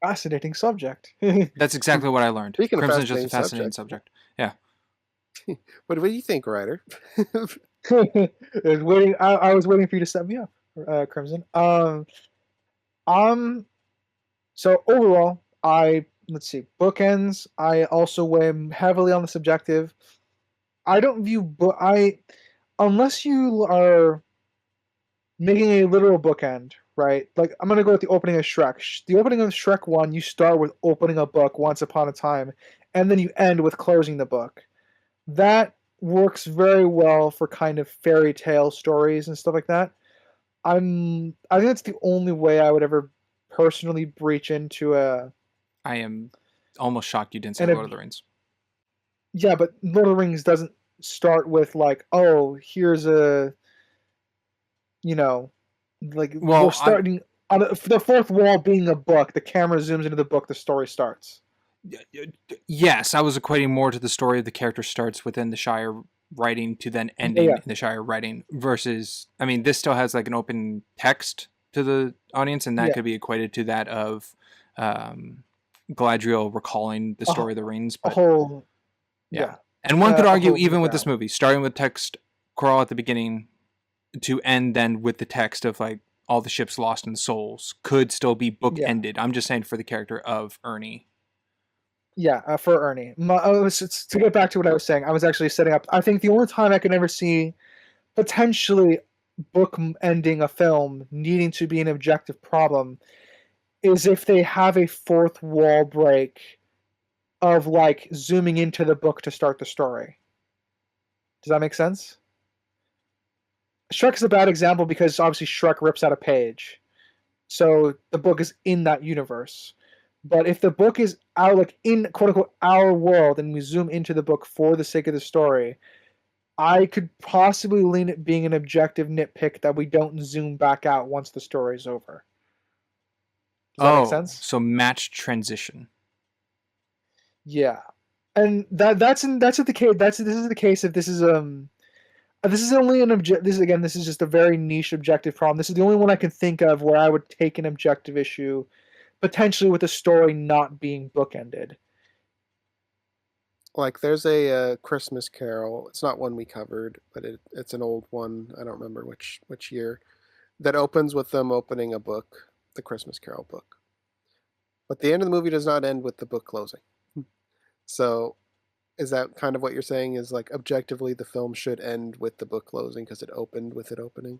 Fascinating subject. That's exactly what I learned. Speaking of Crimson's just a fascinating fascinating subject. Yeah. What do you think, Ryder? I was waiting for you to set me up, Crimson. So overall, let's see, bookends. I also weigh heavily on the subjective. I don't view unless you are making a literal bookend, right? Like, I'm gonna go with the opening of Shrek. The opening of Shrek 1, you start with opening a book once upon a time, and then you end with closing the book. That works very well for kind of fairy tale stories and stuff like that. I think that's the only way I would ever personally breach into a. I am almost shocked you didn't say Lord of the Rings. Yeah, but Lord of the Rings doesn't start with like, oh, here's a, like, we're starting on the fourth wall being a book. The camera zooms into the book. The story starts. Yes, I was equating more to the story of the character starts within the Shire writing to then ending in the Shire writing versus, I mean, this still has like an open text to the audience, and that could be equated to that of Galadriel recalling the story of the rings. But, and one could argue even with this movie, starting with text crawl at the beginning to end then with the text of like all the ships lost in souls could still be book-ended. I'm just saying for the character of Ernie. Yeah, for Ernie. To get back to what I was saying, I was actually setting up. I think the only time I could ever see potentially book ending a film needing to be an objective problem is if they have a fourth wall break of like zooming into the book to start the story. Does that make sense? Shrek is a bad example because obviously Shrek rips out a page. So the book is in that universe. But if the book is out, like in quote unquote our world, and we zoom into the book for the sake of the story, I could possibly lean it being an objective nitpick that we don't zoom back out once the story's over. Does that make sense? So match transition. Yeah, and this is the case if this is only an this is just a very niche objective problem. This is the only one I can think of where I would take an objective issue, potentially with the story not being bookended. Like, there's a Christmas Carol. It's not one we covered, but it's an old one. I don't remember which year. That opens with them opening a book, the Christmas Carol book. But the end of the movie does not end with the book closing. So, is that kind of what you're saying? Is like objectively the film should end with the book closing because it opened with it opening?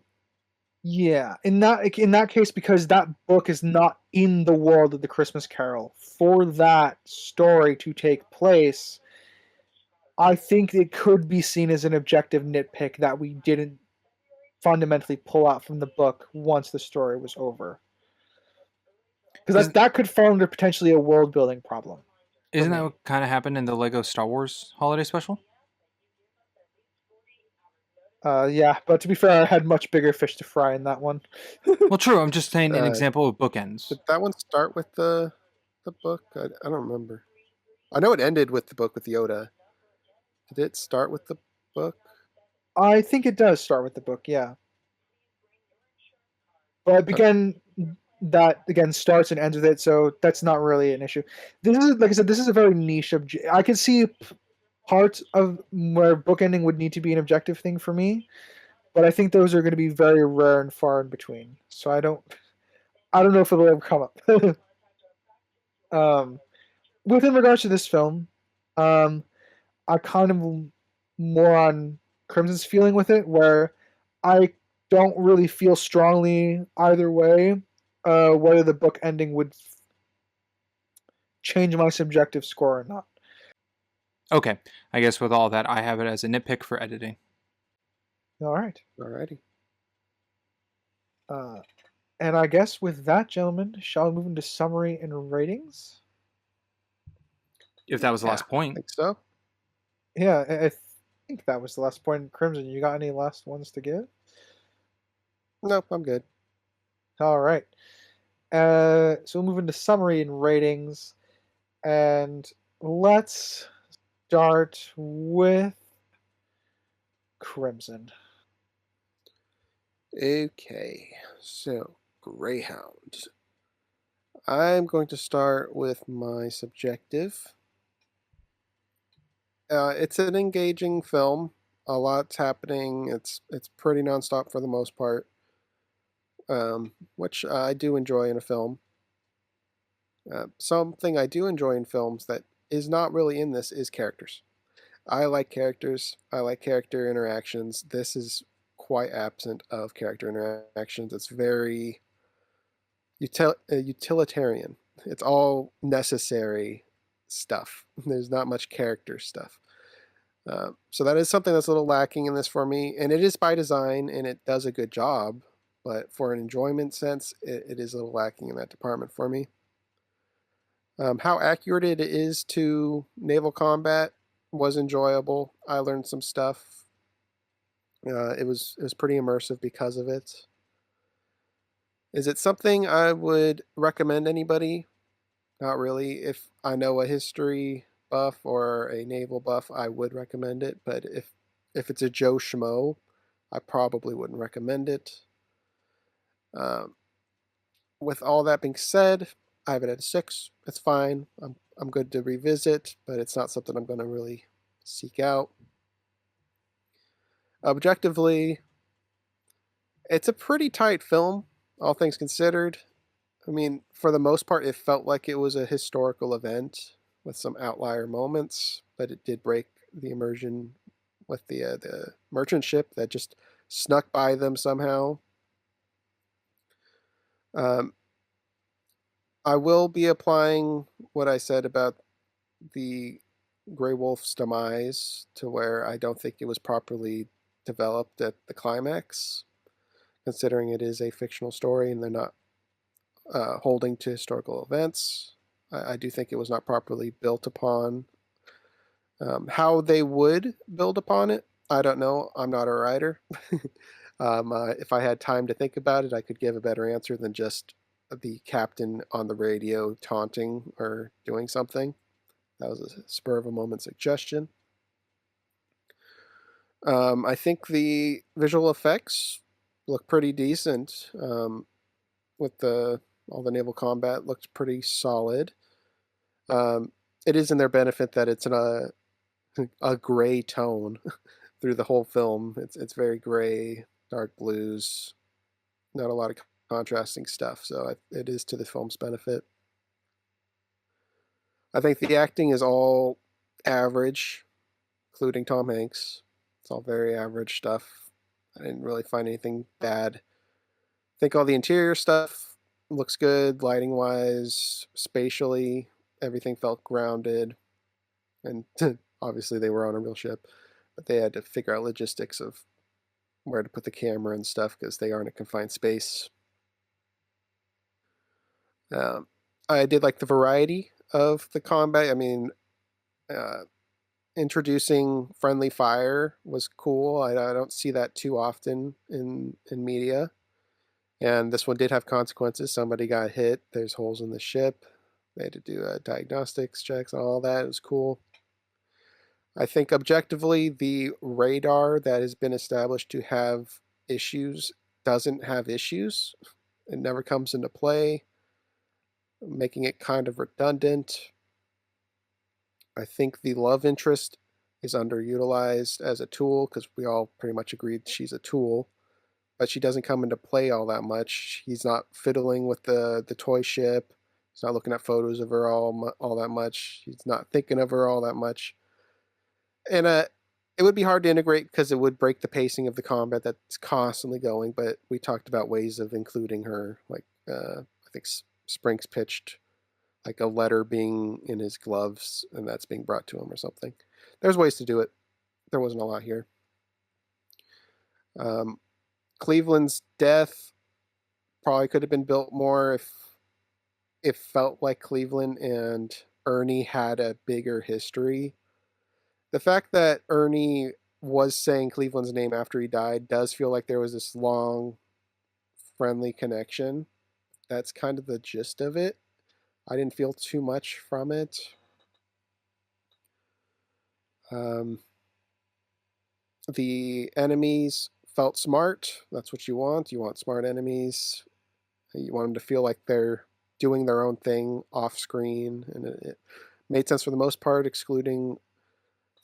Yeah, in that case, because that book is not in the world of the Christmas Carol, for that story to take place, I think it could be seen as an objective nitpick that we didn't fundamentally pull out from the book once the story was over. Because that could fall under potentially a world building problem. Isn't that what kind of happened in the Lego Star Wars holiday special? Yeah, but to be fair, I had much bigger fish to fry in that one. Well, true. I'm just saying an example of bookends. Did that one start with the book? I don't remember. I know it ended with the book with Yoda. Did it start with the book? I think it does start with the book, yeah. But that again starts and ends with it, so that's not really an issue. This is, like I said, this is a very niche I can see parts of where bookending would need to be an objective thing for me, but I think those are going to be very rare and far in between. So I don't know if it'll ever come up. Within regards to this film, I kind of more on Crimson's feeling with it, where I don't really feel strongly either way whether the book ending would change my subjective score or not. Okay, I guess with all that, I have it as a nitpick for editing. All right. Alrighty. And I guess with that, gentlemen, shall we move into summary and ratings? If that was the Yeah, last I point. think so. Yeah, I think that was the last point. Crimson, you got any last ones to give? Nope, I'm good. All right. So we'll move into summary and ratings. And let's start with Crimson. Okay, so Greyhound. I'm going to start with my subjective. It's an engaging film. A lot's happening. It's pretty nonstop for the most part, which I do enjoy in a film. Something I do enjoy in films that is not really in this is characters. I like characters. I like character interactions. This is quite absent of character interactions. It's very utilitarian. It's all necessary stuff. There's not much character stuff. So that is something that's a little lacking in this for me, and it is by design, and it does a good job. But for an enjoyment sense, it is a little lacking in that department for me. How accurate it is to naval combat was enjoyable. I learned some stuff. It was pretty immersive because of it. Is it something I would recommend anybody? Not really. If I know a history buff or a naval buff, I would recommend it. But if it's a Joe Schmo, I probably wouldn't recommend it. Um, with all that being said, I have it at a 6. It's fine. I'm good to revisit, but it's not something I'm going to really seek out. Objectively, it's a pretty tight film, all things considered. I mean, for the most part, it felt like it was a historical event with some outlier moments, but it did break the immersion with the merchant ship that just snuck by them somehow. Um, I will be applying what I said about the Grey Wolf's demise to where I don't think it was properly developed at the climax, considering it is a fictional story and they're not holding to historical events. I do think it was not properly built upon. How they would build upon it, I don't know. I'm not a writer. If I had time to think about it, I could give a better answer than just the captain on the radio taunting or doing something. That was a spur of a moment suggestion. I think the visual effects look pretty decent. With all the naval combat looked pretty solid. It is in their benefit that it's in a gray tone through the whole film. It's very gray, dark blues, not a lot of contrasting stuff. So it is to the film's benefit. I think the acting is all average, including Tom Hanks. It's all very average stuff. I didn't really find anything bad. I think all the interior stuff looks good, lighting wise, spatially. Everything felt grounded. And obviously, they were on a real ship, but they had to figure out logistics of where to put the camera and stuff because they are in a confined space. I did like the variety of the combat. I mean, uh, introducing friendly fire was cool. I don't see that too often in media. And this one did have consequences. Somebody got hit. There's holes in the ship. They had to do diagnostics checks and all that. It was cool. I think objectively, the radar that has been established to have issues doesn't have issues. It never comes into play, making it kind of redundant. I think the love interest is underutilized as a tool because we all pretty much agreed she's a tool, but she doesn't come into play all that much. He's not fiddling with the toy ship. He's not looking at photos of her all that much. He's not thinking of her all that much. And it would be hard to integrate because it would break the pacing of the combat that's constantly going. But we talked about ways of including her, like I think Sprinks pitched like a letter being in his gloves and that's being brought to him or something. there's ways to do it. There wasn't a lot here. Cleveland's death probably could have been built more if it felt like Cleveland and Ernie had a bigger history. The fact that Ernie was saying Cleveland's name after he died does feel like there was this long, friendly connection. That's kind of the gist of it. I didn't feel too much from it. The enemies felt smart. That's what you want. You want smart enemies. You want them to feel like they're doing their own thing off screen, and it made sense for the most part, excluding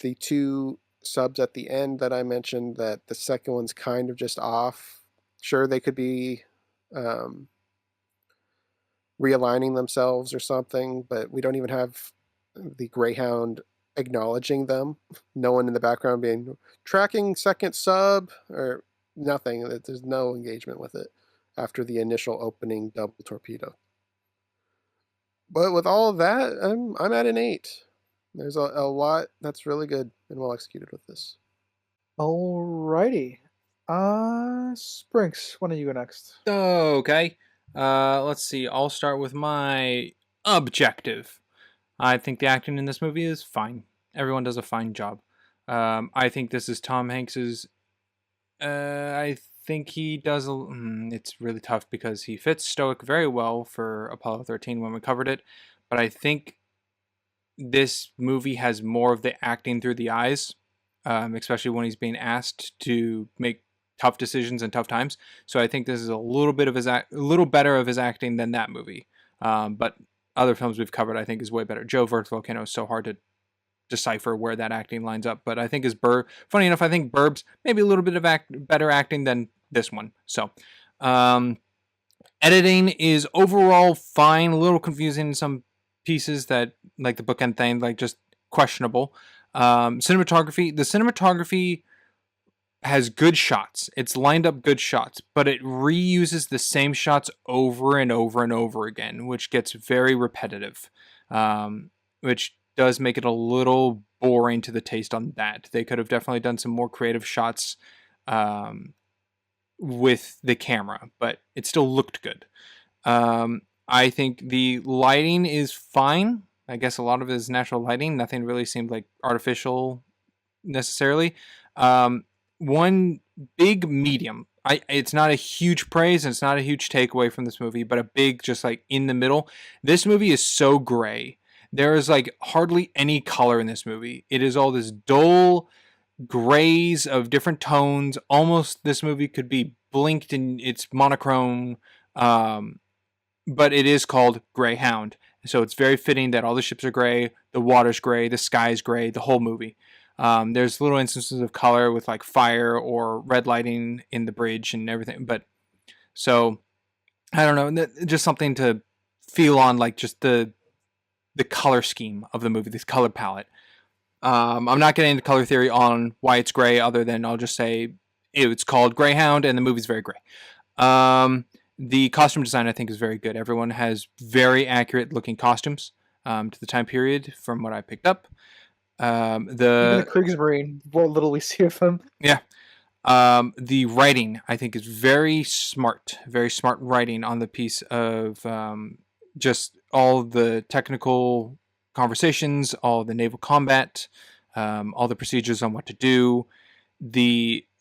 the two subs at the end that I mentioned. That the second one's kind of just off. Sure, they could be realigning themselves or something, but we don't even have the Greyhound acknowledging them. No one in the background being tracking second sub or nothing. There's no engagement with it after the initial opening double torpedo. But with all of that, I'm at an 8. There's a lot that's really good and well executed with this. Alrighty. Sprinks, why don't you go next? Okay. Let's see. I'll start with my objective. I think the acting in this movie is fine. Everyone does a fine job. I think this is Tom Hanks's. I think he does. It's really tough because he fits stoic very well for Apollo 13 when we covered it. But I think this movie has more of the acting through the eyes, especially when he's being asked to make tough decisions and tough times. So I think this is a little bit of a little better of his acting than that movie. But other films we've covered, I think, is way better. Joe vs. Volcano is so hard to decipher where that acting lines up. But I think funny enough, I think Burbs maybe a little bit of better acting than this one. So editing is overall fine, a little confusing in some pieces that, like the bookend thing, like just questionable. Cinematography, the cinematography has good shots. It's lined up good shots, but it reuses the same shots over and over and over again, which gets very repetitive, which does make it a little boring to the taste on that. They could have definitely done some more creative shots with the camera, but it still looked good. I think the lighting is fine. I guess a lot of it is natural lighting. Nothing really seemed like artificial necessarily. One big medium. It's not a huge praise and it's not a huge takeaway from this movie, but a big just like in the middle. This movie is so gray. There is like hardly any color in this movie. It is all this dull grays of different tones. Almost this movie could be blinked in its monochrome, but it is called Greyhound. So it's very fitting that all the ships are gray, the water's gray, the sky's gray, the whole movie. There's little instances of color with like fire or red lighting in the bridge and everything. But so I don't know, just something to feel on, like just the color scheme of the movie, this color palette. I'm not getting into color theory on why it's gray, other than I'll just say it's called Greyhound and the movie's very gray. The costume design, I think, is very good. Everyone has very accurate looking costumes to the time period from what I picked up. Even the Kriegsmarine, what little we see of him. Yeah. The writing, I think, is very smart writing on the piece of just all the technical conversations, all the naval combat, all the procedures on what to do,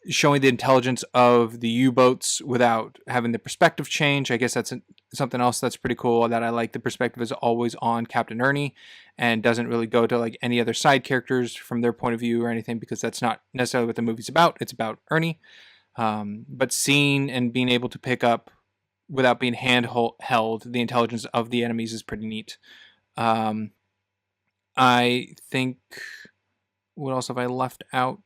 showing the intelligence of the U-boats without having the perspective change. I guess that's something else that's pretty cool that I like. The perspective is always on Captain Ernie and doesn't really go to like any other side characters from their point of view or anything, because that's not necessarily what the movie's about. It's about Ernie. But seeing and being able to pick up without being handheld the intelligence of the enemies is pretty neat. I think, what else have I left out?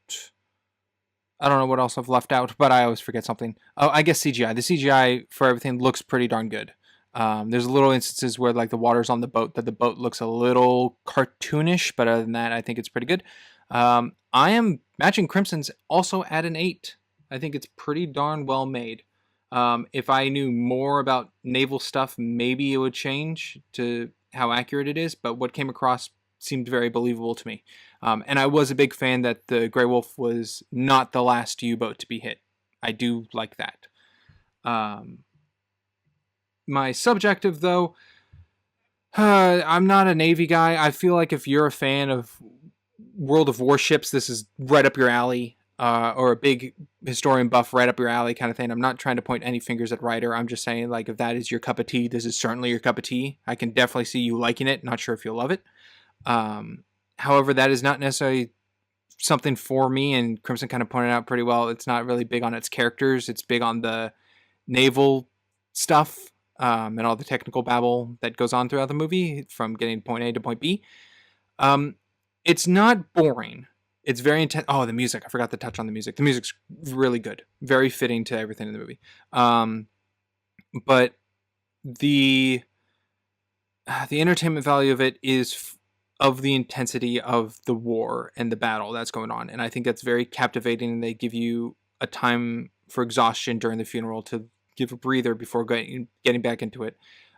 I don't know what else I've left out, but I always forget something. Oh, I guess CGI. The CGI for everything looks pretty darn good. There's little instances where like the water's on the boat, that the boat looks a little cartoonish, but other than that, I think it's pretty good. I am matching Crimson's also at an 8. I think it's pretty darn well made. If I knew more about naval stuff, maybe it would change to how accurate it is, but what came across seemed very believable to me. And I was a big fan that the Grey Wolf was not the last U-boat to be hit. I do like that. My subjective, though, I'm not a Navy guy. I feel like if you're a fan of World of Warships, this is right up your alley, or a big historian buff right up your alley kind of thing. I'm not trying to point any fingers at Ryder. I'm just saying, like, if that is your cup of tea, this is certainly your cup of tea. I can definitely see you liking it. Not sure if you'll love it. However, that is not necessarily something for me, and Crimson kind of pointed out pretty well. It's not really big on its characters. It's big on the naval stuff, and all the technical babble that goes on throughout the movie from getting point A to point B. It's not boring. It's very intense. Oh, the music. I forgot to touch on the music. The music's really good. Very fitting to everything in the movie. But the entertainment value of it is of the intensity of the war and the battle that's going on. And I think that's very captivating. And they give you a time for exhaustion during the funeral to give a breather before getting back into it.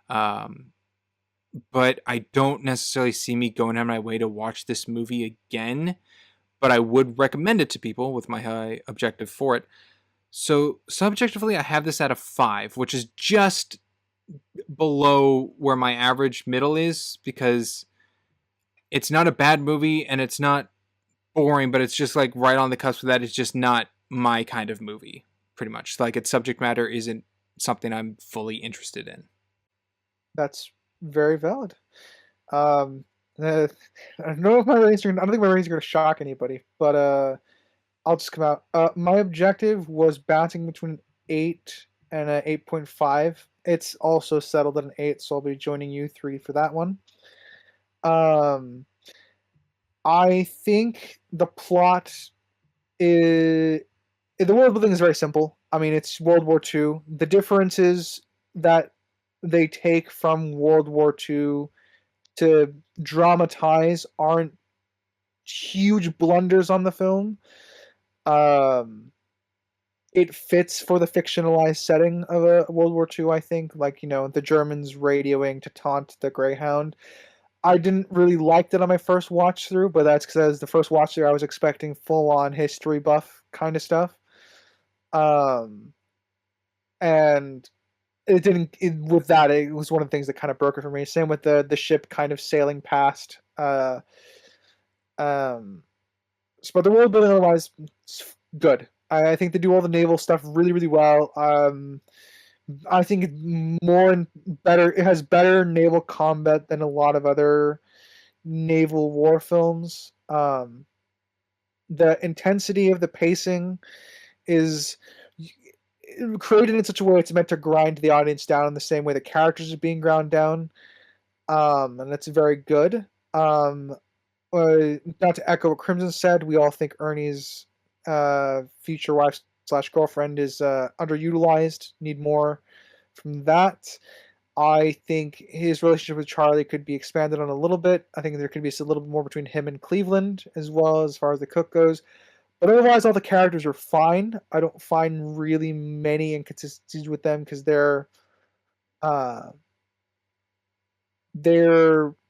But I don't necessarily see me going on my way to watch this movie again, but I would recommend it to people with my high objective for it. So subjectively, I have this at a 5, which is just below where my average middle is, because it's not a bad movie and it's not boring, but it's just like right on the cusp of that. It's just not my kind of movie, pretty much. Like, its subject matter isn't something I'm fully interested in. That's very valid. I don't know if my ratings I don't think my ratings are going to shock anybody, but I'll just come out. My objective was bouncing between 8 and an 8.5. It's also settled at an 8, so I'll be joining you 3 for that one. I think the plot is... The world building is very simple. I mean, it's World War II. The differences that they take from World War II to dramatize aren't huge blunders on the film. It fits for the fictionalized setting of a World War II, I think. Like, the Germans radioing to taunt the Greyhound. I didn't really like that on my first watch through, but that's because the first watch through I was expecting full-on history buff kind of stuff. And it didn't. With that, it was one of the things that kind of broke it for me. Same with the ship kind of sailing past. But the world building otherwise is good. I think they do all the naval stuff really, really well. I think it has better naval combat than a lot of other naval war films. The intensity of the pacing is created in such a way it's meant to grind the audience down in the same way the characters are being ground down. And that's very good. Not to echo what Crimson said, we all think Ernie's future wife / girlfriend is underutilized. Need more from that. I think his relationship with Charlie could be expanded on a little bit. I think there could be a little bit more between him and Cleveland as well, as far as the cook goes. But otherwise, all the characters are fine. I don't find really many inconsistencies with them because they're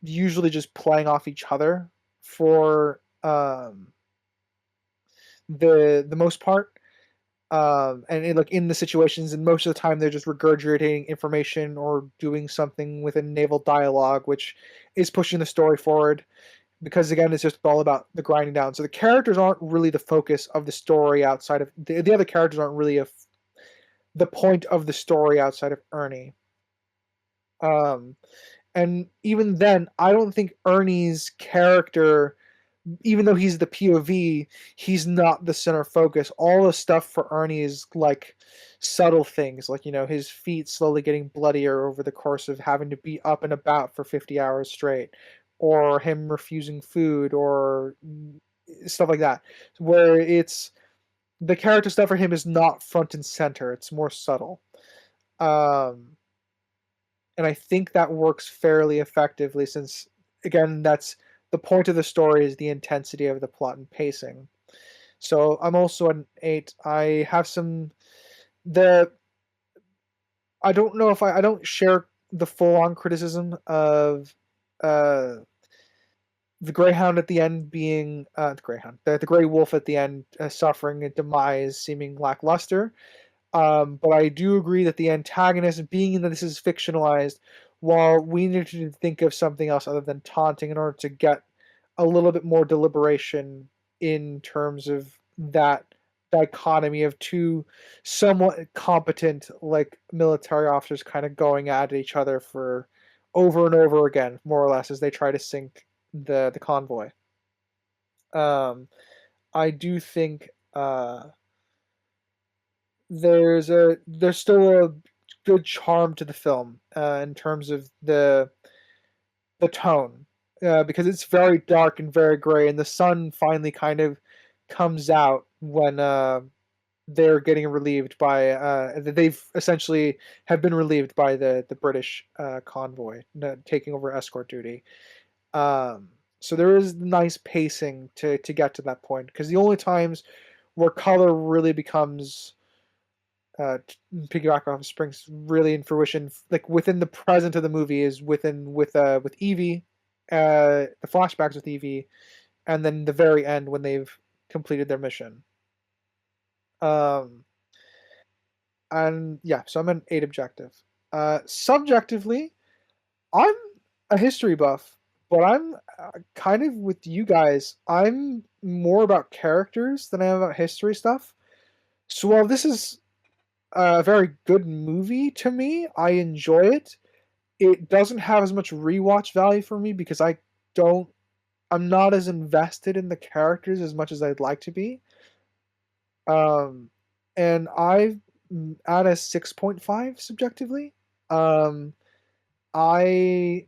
usually just playing off each other for the most part. In the situations, and most of the time they're just regurgitating information or doing something with a naval dialogue, which is pushing the story forward. Because again, it's just all about the grinding down. So the characters aren't really the focus of the story outside of the other characters aren't really the point of the story outside of Ernie. And even then, I don't think Ernie's character, even though he's the POV, he's not the center focus. All the stuff for Ernie is like subtle things, like, his feet slowly getting bloodier over the course of having to be up and about for 50 hours straight, or him refusing food, or stuff like that. Where it's the character stuff for him is not front and center; it's more subtle. And I think that works fairly effectively, since again, that's the point of the story is the intensity of the plot and pacing. So I'm also an 8. I have I don't know if I don't share the full-on criticism of the Greyhound at the end being the Grey Wolf at the end suffering a demise seeming lackluster. But I do agree that the antagonist, being that this is fictionalized, while we need to think of something else other than taunting in order to get a little bit more deliberation in terms of that dichotomy of two somewhat competent like military officers kind of going at each other for over and over again, more or less, as they try to sink the convoy. I do think there's still a good charm to the film in terms of the tone, because it's very dark and very gray, and the sun finally kind of comes out when they're getting relieved by they've essentially have been relieved by the British convoy taking over escort duty. So there is nice pacing to get to that point, because the only times where color really becomes piggyback off Springs really in fruition, like within the present of the movie, is with Evie, the flashbacks with Evie, and then the very end when they've completed their mission. And yeah, so I'm an 8 objective. Subjectively, I'm a history buff, but I'm kind of with you guys. I'm more about characters than I am about history stuff. So while this is a very good movie to me, I enjoy it. It doesn't have as much rewatch value for me because I'm not as invested in the characters as much as I'd like to be. And I'm at a 6.5 subjectively. I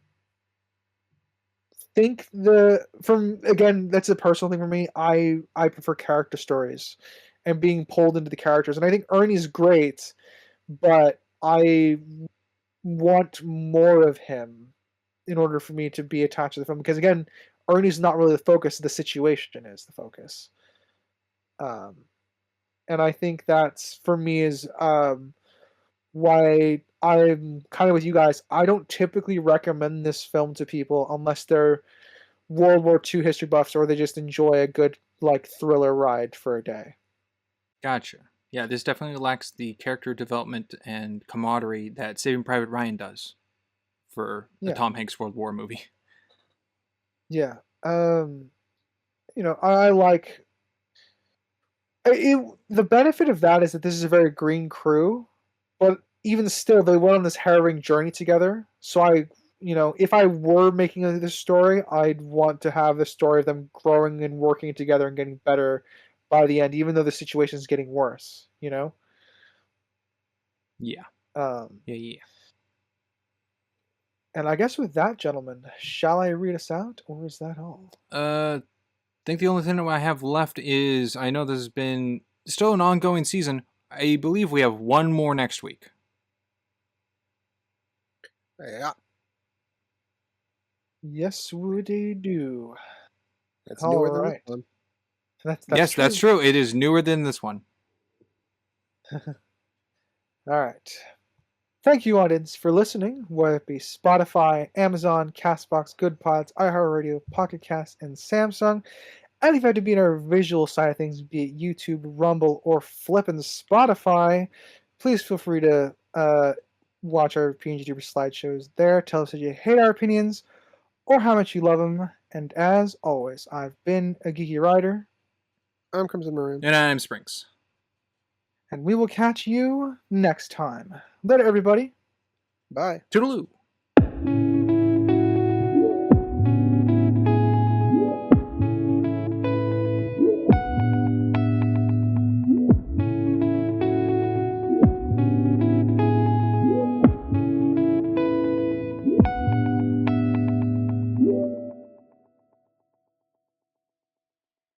think that's a personal thing for me. I prefer character stories and being pulled into the characters. And I think Ernie's great, but I want more of him in order for me to be attached to the film. Because again, Ernie's not really the focus, the situation is the focus. And I think that's, for me, is why I'm kind of with you guys. I don't typically recommend this film to people unless they're World War II history buffs or they just enjoy a good like thriller ride for a day. Gotcha. Yeah, this definitely lacks the character development and camaraderie that Saving Private Ryan does for a Tom Hanks World War movie. Yeah. I like it. The benefit of that is that this is a very green crew, but even still, they went on this harrowing journey together. So if I were making this story, I'd want to have the story of them growing and working together and getting better by the end, even though the situation is getting worse, Yeah. Yeah. And I guess with that, gentlemen, shall I read us out, or is that all? I think the only thing that I have left is, I know this has been still an ongoing season. I believe we have one more next week. Yeah. Yes, we do. That's newer than this one. That's That's true. It is newer than this one. All right. Thank you, audience, for listening, whether it be Spotify, Amazon, CastBox, Good Pods, iHeartRadio, Pocket Cast, and Samsung. And if you had to be in our visual side of things, be it YouTube, Rumble, or flippin' Spotify, please feel free to watch our PNGTuber slideshows there. Tell us if you hate our opinions or how much you love them. And as always, I've been a Geeky Rider. I'm Crimson Maroon. And I'm Springs. And we will catch you next time. Later, everybody. Bye. Toodaloo.